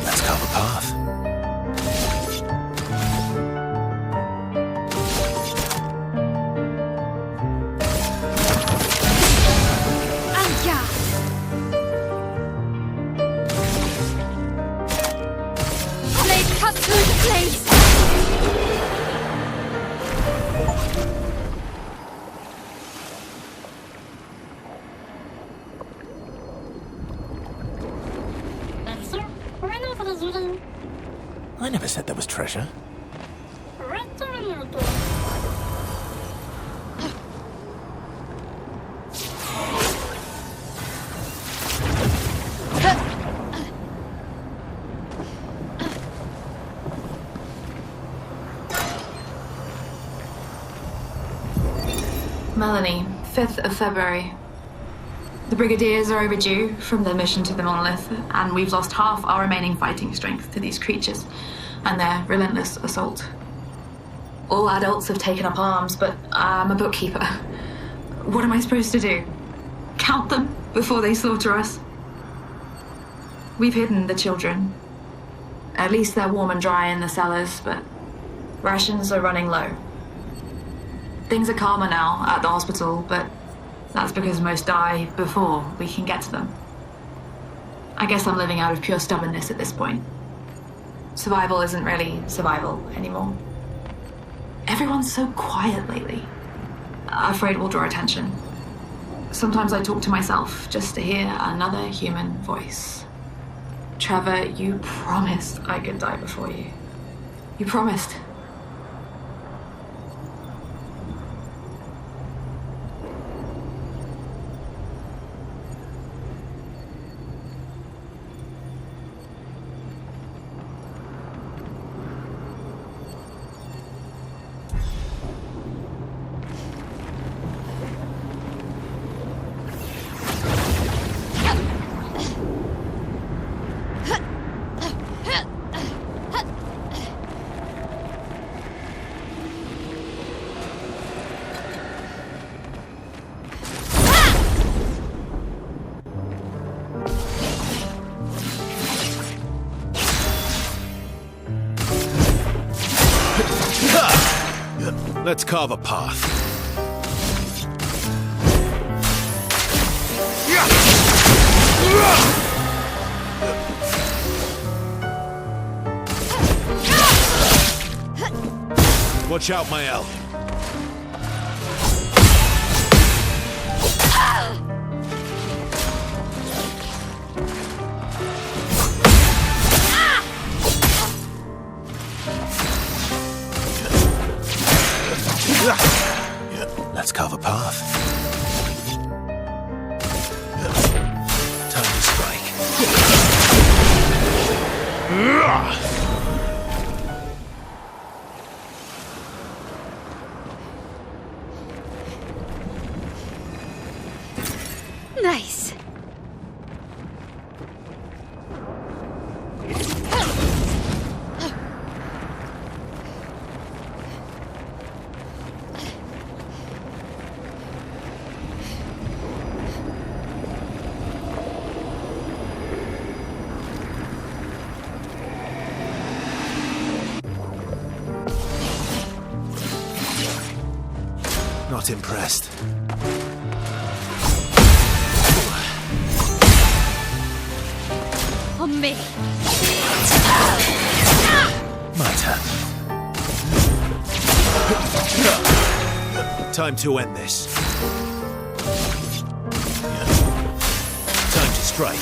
Speaker 2: Let's carve a path.
Speaker 4: Blade cut through the blades!
Speaker 2: I never said there was treasure.
Speaker 12: Melanie, 5th of February. The Brigadiers are overdue from their mission to the Monolith, and we've lost half our remaining fighting strength to these creatures and their relentless assault. All adults have taken up arms, but I'm a bookkeeper. What am I supposed to do? Count them before they slaughter us? We've hidden the children. At least they're warm and dry in the cellars, but rations are running low. Things are calmer now at the hospital, but that's because most die before we can get to them. I guess I'm living out of pure stubbornness at this point. Survival isn't really survival anymore. Everyone's so quiet lately. Afraid we'll draw attention. Sometimes I talk to myself just to hear another human voice. Trevor, you promised I could die before you. You promised.
Speaker 2: Let's carve a path. Watch out, Mael.
Speaker 8: Let's carve a path.
Speaker 2: Time to strike.
Speaker 4: Nice.
Speaker 2: Not impressed.
Speaker 4: On me.
Speaker 2: My turn. Time to end this. Time to strike.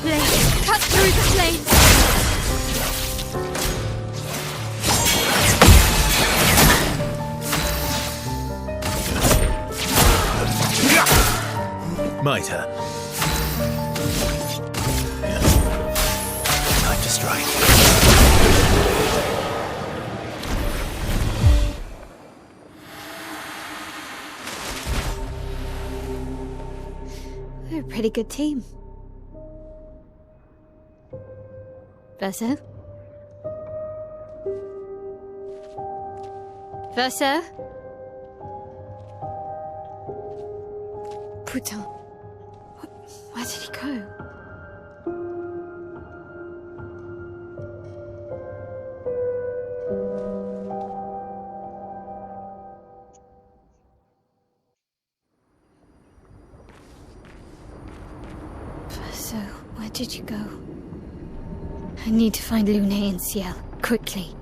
Speaker 4: Blade, cut through the flames.
Speaker 2: My turn. Time to strike.
Speaker 4: We're a pretty good team. Versa? Versa? Putain. Where did he go? Versa, where did you go? I need to find Lune and Ciel, quickly.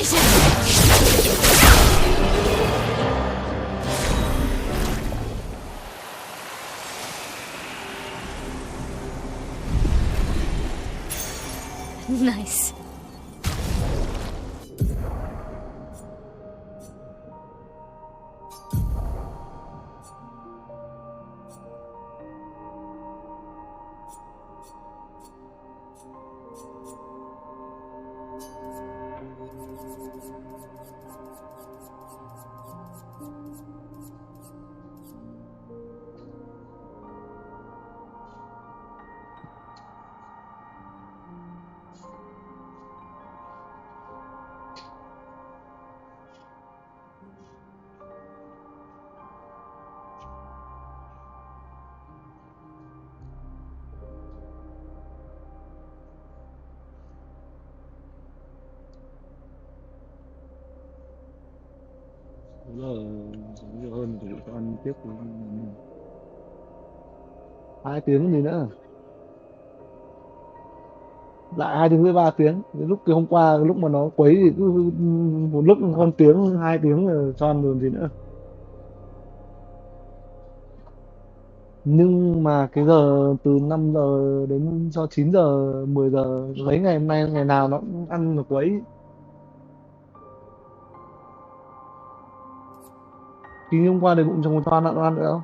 Speaker 4: vision! Nice.
Speaker 10: Giờ nhiều hơn thì cho ăn tiếp 2 tiếng gì nữa, lại 2 tiếng với 3 tiếng. Cái lúc cái hôm qua cái lúc mà nó quấy thì cứ một lúc hơn tiếng 2 tiếng rồi cho ăn rồi gì nữa. Nhưng mà cái giờ từ 5 giờ đến cho 9 giờ 10 giờ mấy ngày hôm nay ngày nào nó cũng ăn được quấy. Thì hôm qua để bụng chồng cho ăn nó ăn được không?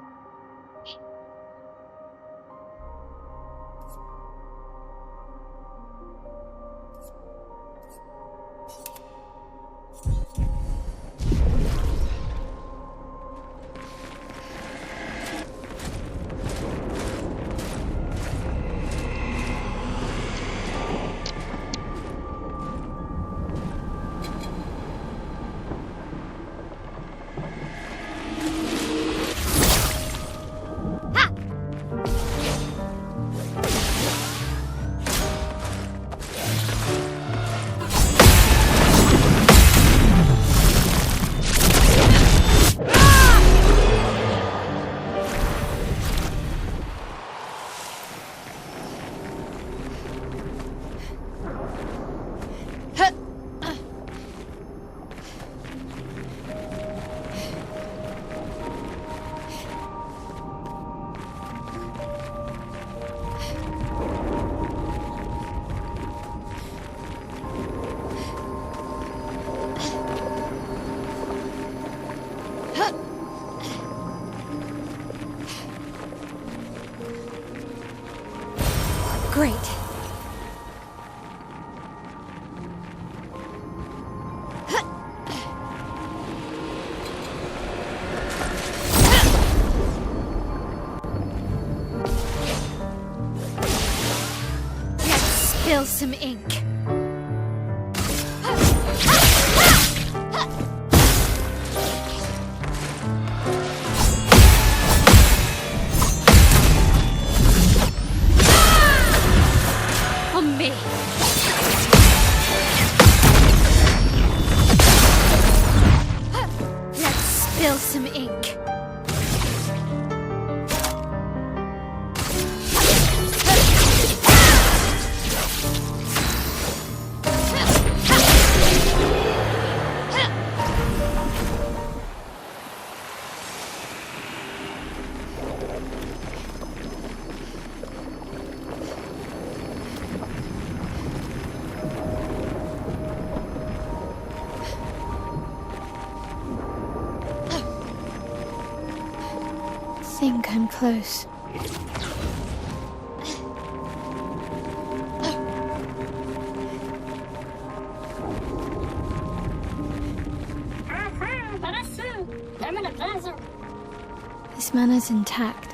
Speaker 10: Great. Let's spill some ink. On me. Let's spill some ink. Think I'm close. This manner's intact.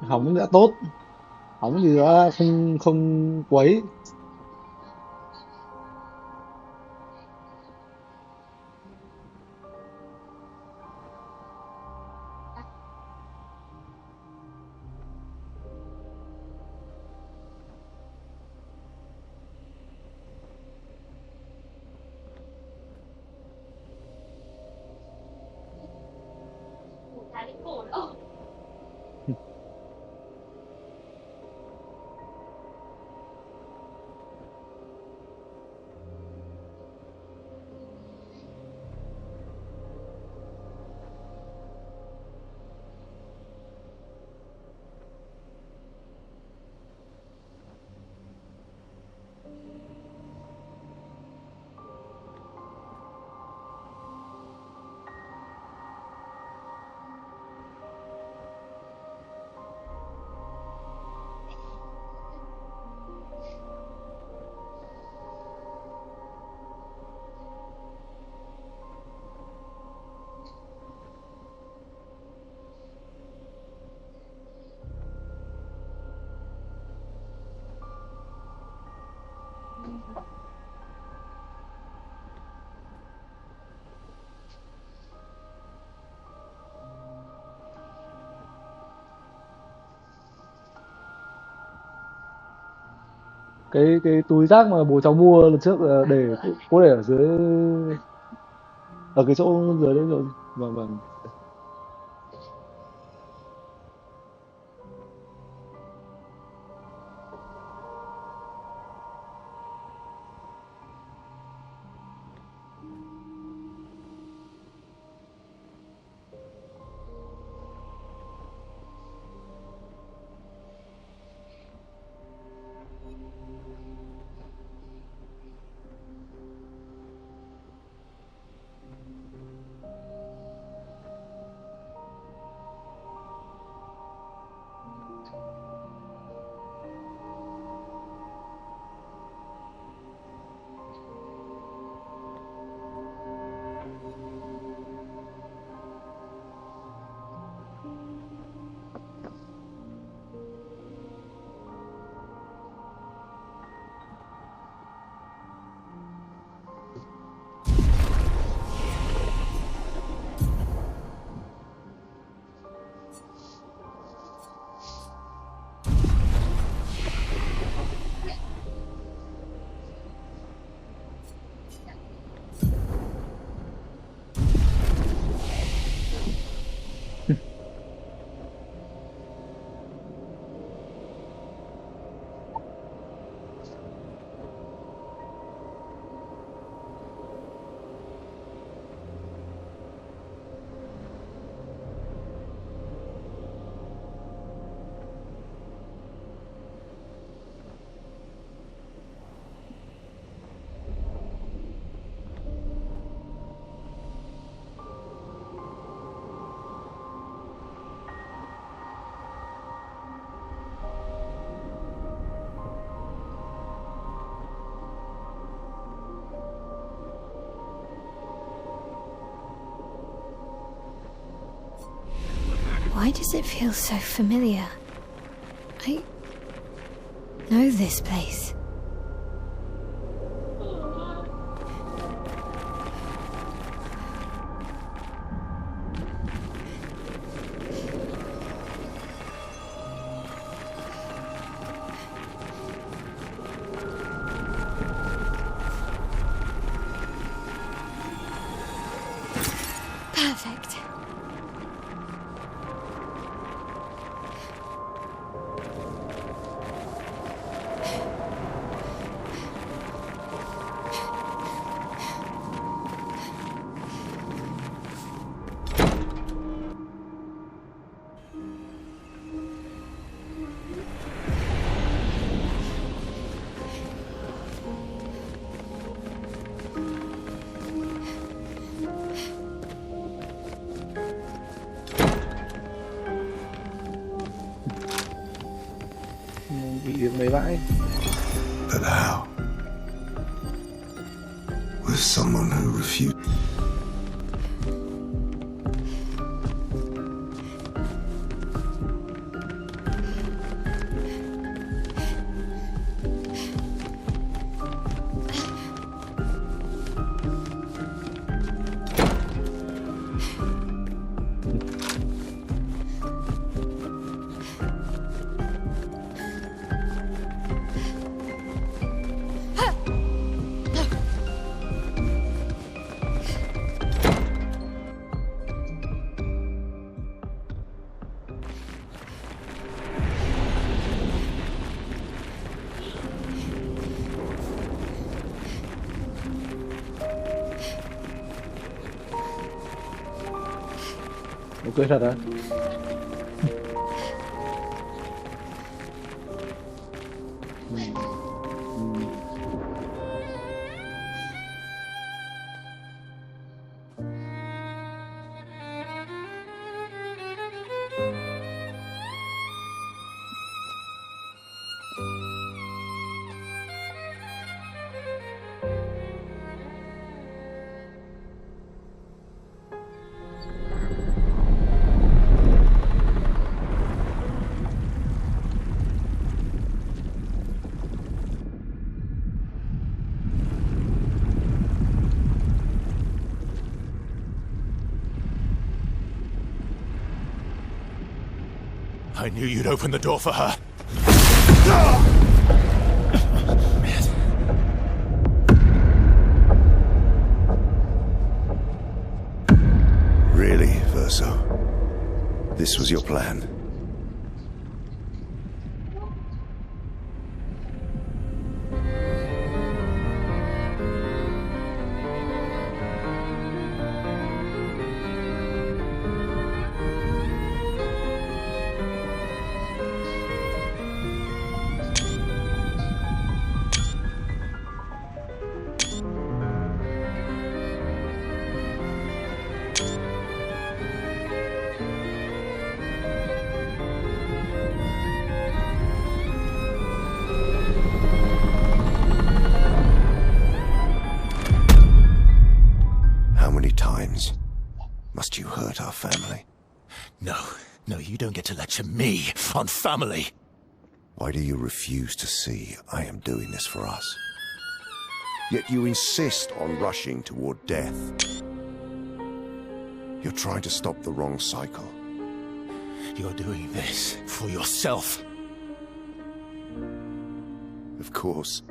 Speaker 10: Hỏng đã tốt, hỏng thì đã không không quấy. Cái túi rác mà bố cháu mua lần trước để cô để ở dưới, ở cái chỗ dưới đấy rồi. Vâng vâng.
Speaker 4: Why does it feel so familiar? I know this place. Perfect.
Speaker 10: Bị được mấy bãi.
Speaker 13: But how? With someone who refused.
Speaker 10: Ok thật á.
Speaker 2: I knew you'd open the door for her.
Speaker 13: Really, Verso? This was your plan? Must you hurt our family?
Speaker 2: No, you don't get to lecture me on family.
Speaker 13: Why do you refuse to see I am doing this for us? Yet you insist on rushing toward death. You're trying to stop the wrong cycle.
Speaker 2: You're doing this for yourself.
Speaker 13: Of course.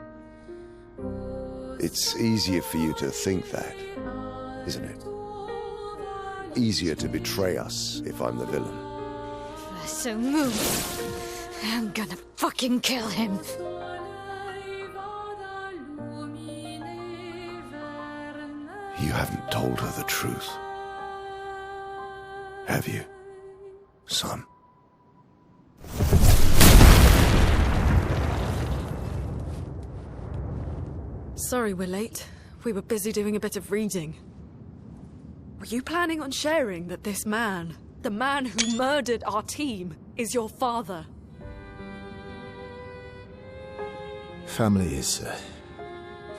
Speaker 13: It's easier for you to think that, isn't it? Easier to betray us if I'm the villain.
Speaker 4: So move. I'm gonna fucking kill him.
Speaker 13: You haven't told her the truth. Have you, son?
Speaker 6: Sorry we're late. We were busy doing a bit of reading. Were you planning on sharing that this man, the man who murdered our team, is your father?
Speaker 2: Family is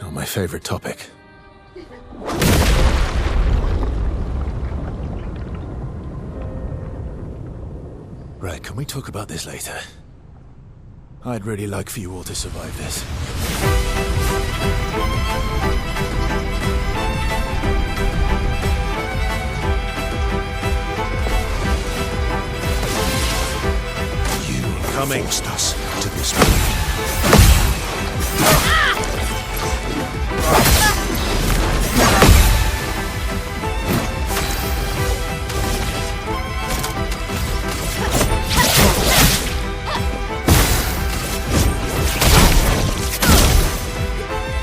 Speaker 2: not my favorite topic. Alright, can we talk about this later? I'd really like for you all to survive this.
Speaker 13: Coming forced us to this point.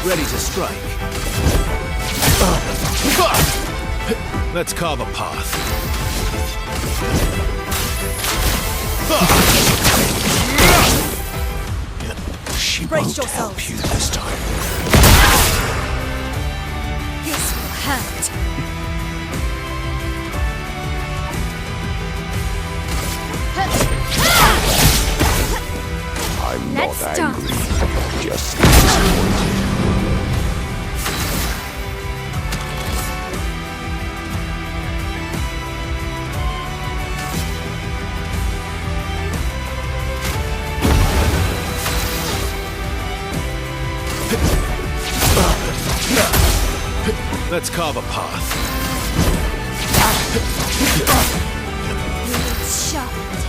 Speaker 2: Ready to strike. Let's carve a path.
Speaker 13: She
Speaker 6: Brace
Speaker 13: won't
Speaker 6: yourself.
Speaker 13: help you this time.
Speaker 4: This will hurt.
Speaker 13: I'm
Speaker 4: Let's
Speaker 13: not
Speaker 4: start.
Speaker 13: angry, just disappointed.
Speaker 2: Let's carve a path.
Speaker 4: It's sharpened.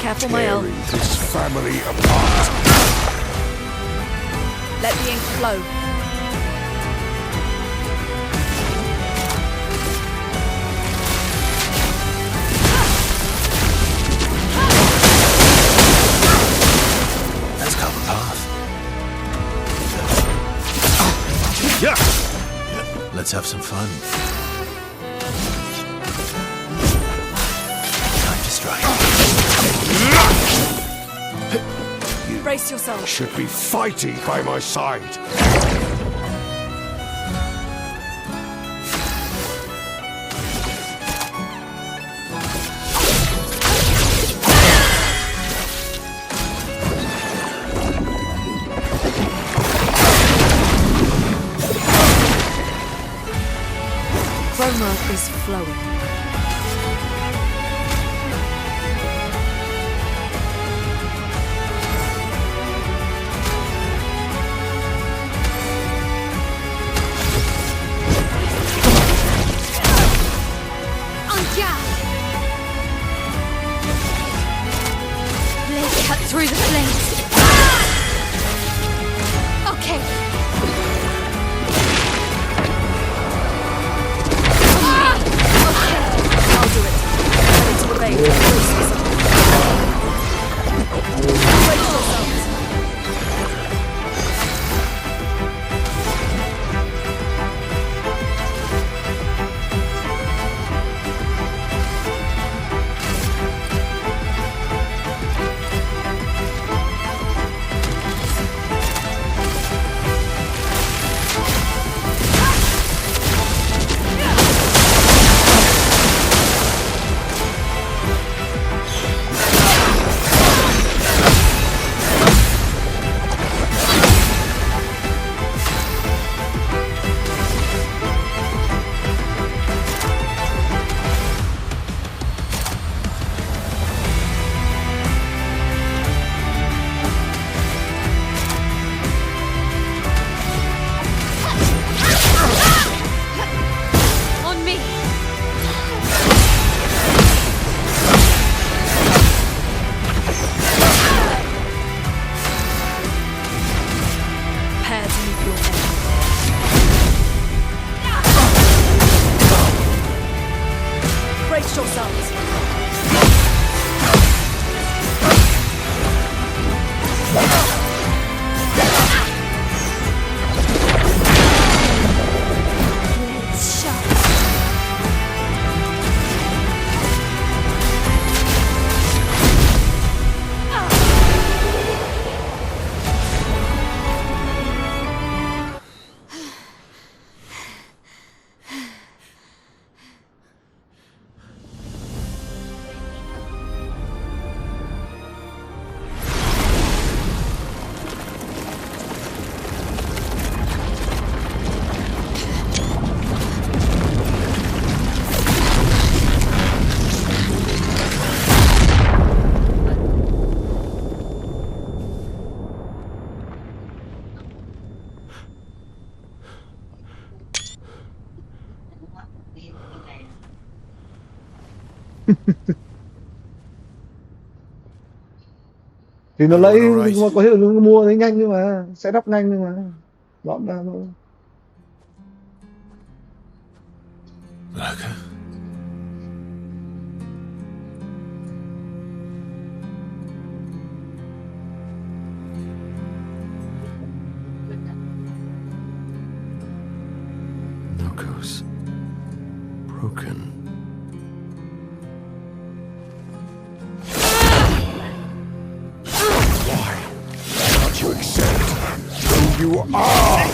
Speaker 6: Careful, Mael.
Speaker 13: Tearing this family apart.
Speaker 6: Let the ink flow.
Speaker 2: Let's carve a path. Yeah. Let's have some fun. Time to strike.
Speaker 6: Brace yourself.
Speaker 13: Should be fighting by my side.
Speaker 6: Chroma is flowing.
Speaker 4: On guard! Blade cut through the flames. Okay. Okay.
Speaker 10: Thì nó lấy mà có thể nó mua thấy nhanh nhưng mà sẽ đắp nhanh nhưng mà dọn ra thôi.
Speaker 2: Lurker.
Speaker 3: Noko's broken.
Speaker 13: Why can't you accept who you are?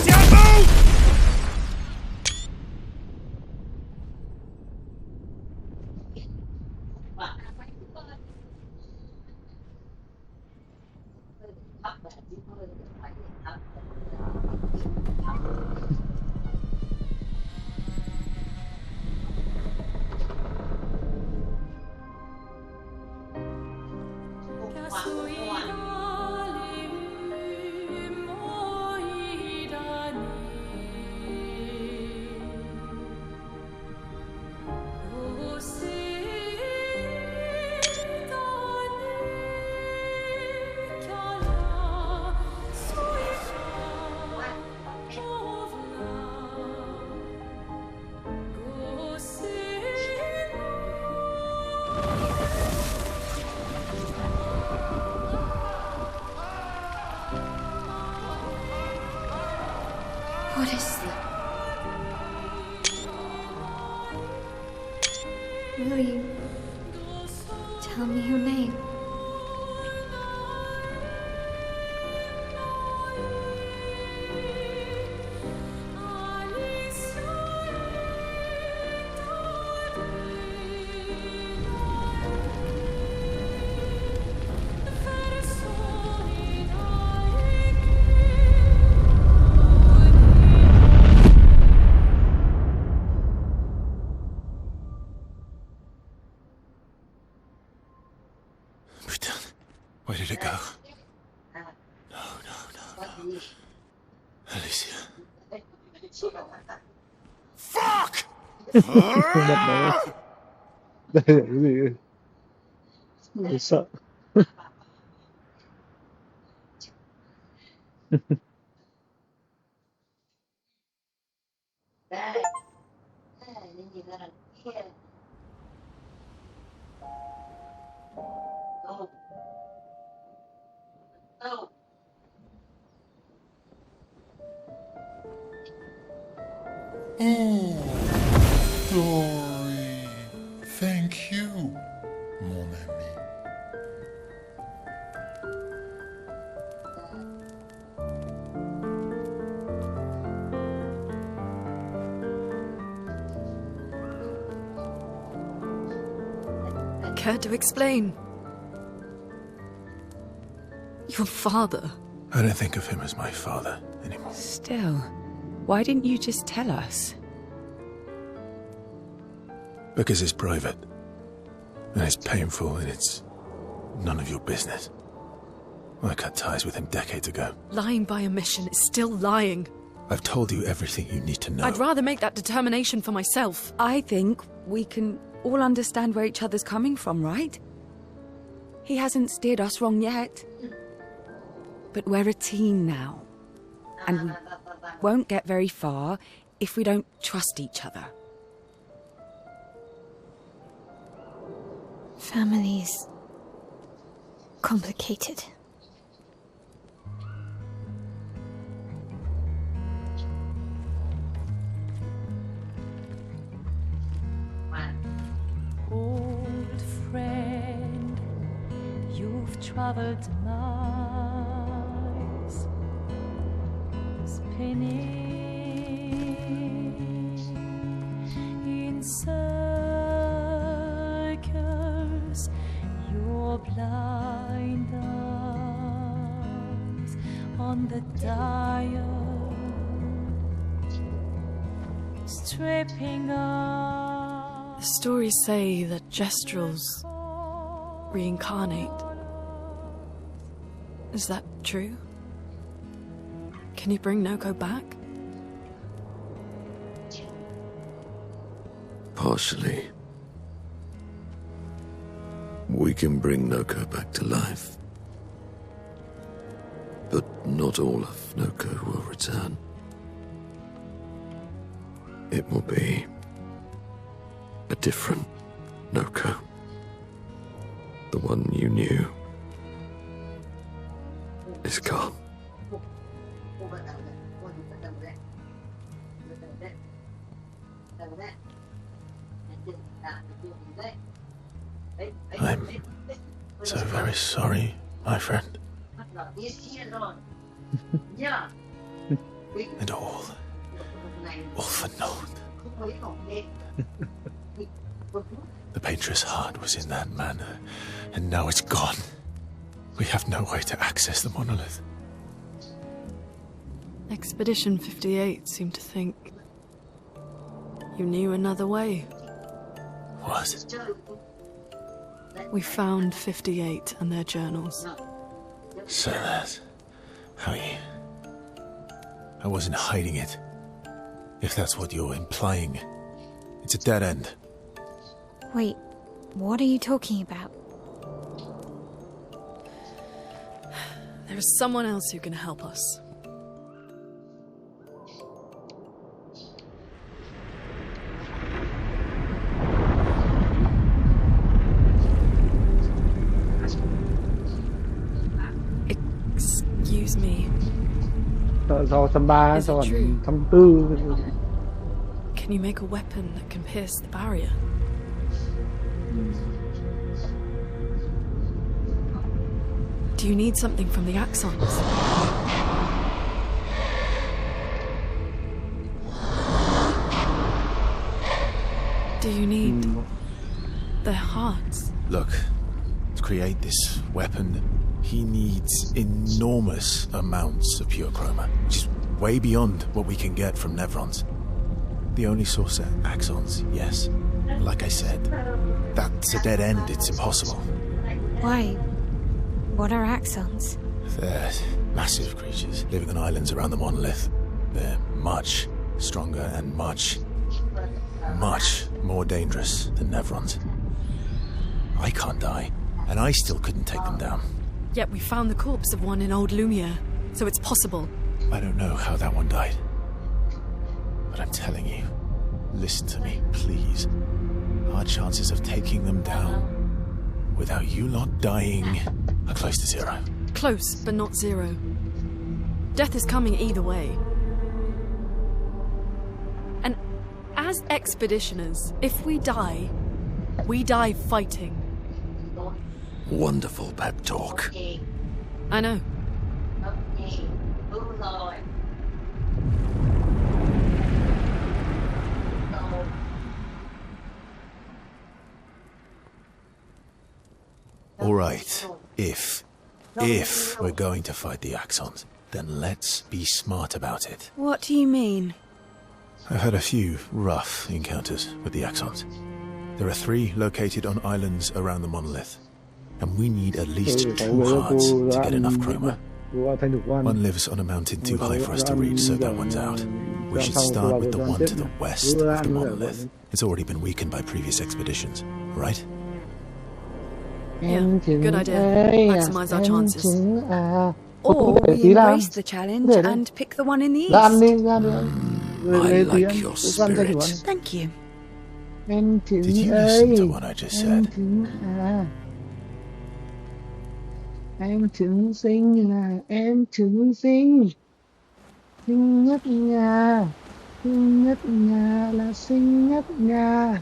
Speaker 4: What is that? Will you tell me your name?
Speaker 2: Where did it go? No. Alicia.
Speaker 13: Fuck!
Speaker 10: Đây là cái gì? Tôi sợ.
Speaker 5: Oh, Dory. Thank you, mon ami.
Speaker 6: Care to explain? Your father.
Speaker 2: I don't think of him as my father anymore.
Speaker 7: Still, why didn't you just tell us?
Speaker 2: Because it's private. And it's painful and it's none of your business. I cut ties with him decades ago.
Speaker 6: Lying by omission is still lying.
Speaker 2: I've told you everything you need to know.
Speaker 6: I'd rather make that determination for myself.
Speaker 7: I think we can all understand where each other's coming from, right? He hasn't steered us wrong yet. But we're a team now. And we won't get very far if we don't trust each other.
Speaker 4: Family's complicated.
Speaker 14: Old friend, you've traveled miles, spinning in circles, your blind eyes on the dial, stripping off.
Speaker 6: The stories say that Jestrels reincarnate. Is that true? Can you bring Noko back?
Speaker 3: Partially. We can bring Noko back to life. But not all of Noko will return. It will be a different Noko. The one you knew is gone.
Speaker 2: I'm so very sorry, my friend. And all for naught. The Painter's heart was in that manor, and now it's gone. We have no way to access the monolith.
Speaker 6: Expedition 58 seemed to think you knew another way.
Speaker 2: What?
Speaker 6: We found 58 and their journals.
Speaker 2: So that's how you... I wasn't hiding it. If that's what you're implying. It's a dead end.
Speaker 4: Wait, what are you talking about?
Speaker 6: There is someone else who can help us. Excuse me.
Speaker 10: Do thăm 3, sau thăm 4.
Speaker 6: Can you make a weapon that can pierce the barrier? Do you need something from the Axons? Do you need their hearts?
Speaker 2: Look, to create this weapon, he needs enormous amounts of pure chroma, which is way beyond what we can get from Nevrons. The only source are Axons, yes. Like I said, that's a dead end, it's impossible.
Speaker 4: Why? What are Axons?
Speaker 2: They're massive creatures living on islands around the monolith. They're much stronger and much more dangerous than Nevrons. I can't die, and I still couldn't take them down.
Speaker 6: Yet we found the corpse of one in Old Lumiere, so it's possible.
Speaker 2: I don't know how that one died. But I'm telling you, listen to me, please. Our chances of taking them down without you lot dying are close to zero.
Speaker 6: Close, but not zero. Death is coming either way. And as expeditioners, if we die fighting.
Speaker 3: Wonderful pep talk.
Speaker 6: I know.
Speaker 2: All right, if we're going to fight the Axons, then let's be smart about it.
Speaker 7: What do you mean?
Speaker 2: I've had a few rough encounters with the Axons. There are 3 located on islands around the monolith, and we need at least 2 hearts to get enough chroma. One lives on a mountain too high for us to reach, so that one's out. We should start with the one to the west of the monolith. It's already been weakened by previous expeditions, right?
Speaker 6: Yeah, good idea. Maximize our chances.
Speaker 7: Or we embrace the challenge and pick the one in the east.
Speaker 3: I like your spirit.
Speaker 7: Thank you.
Speaker 2: Did you listen to what I just said?
Speaker 10: Em chứng sinh là em chứng sinh. Sinh nhất nhà là sinh nhất nhà.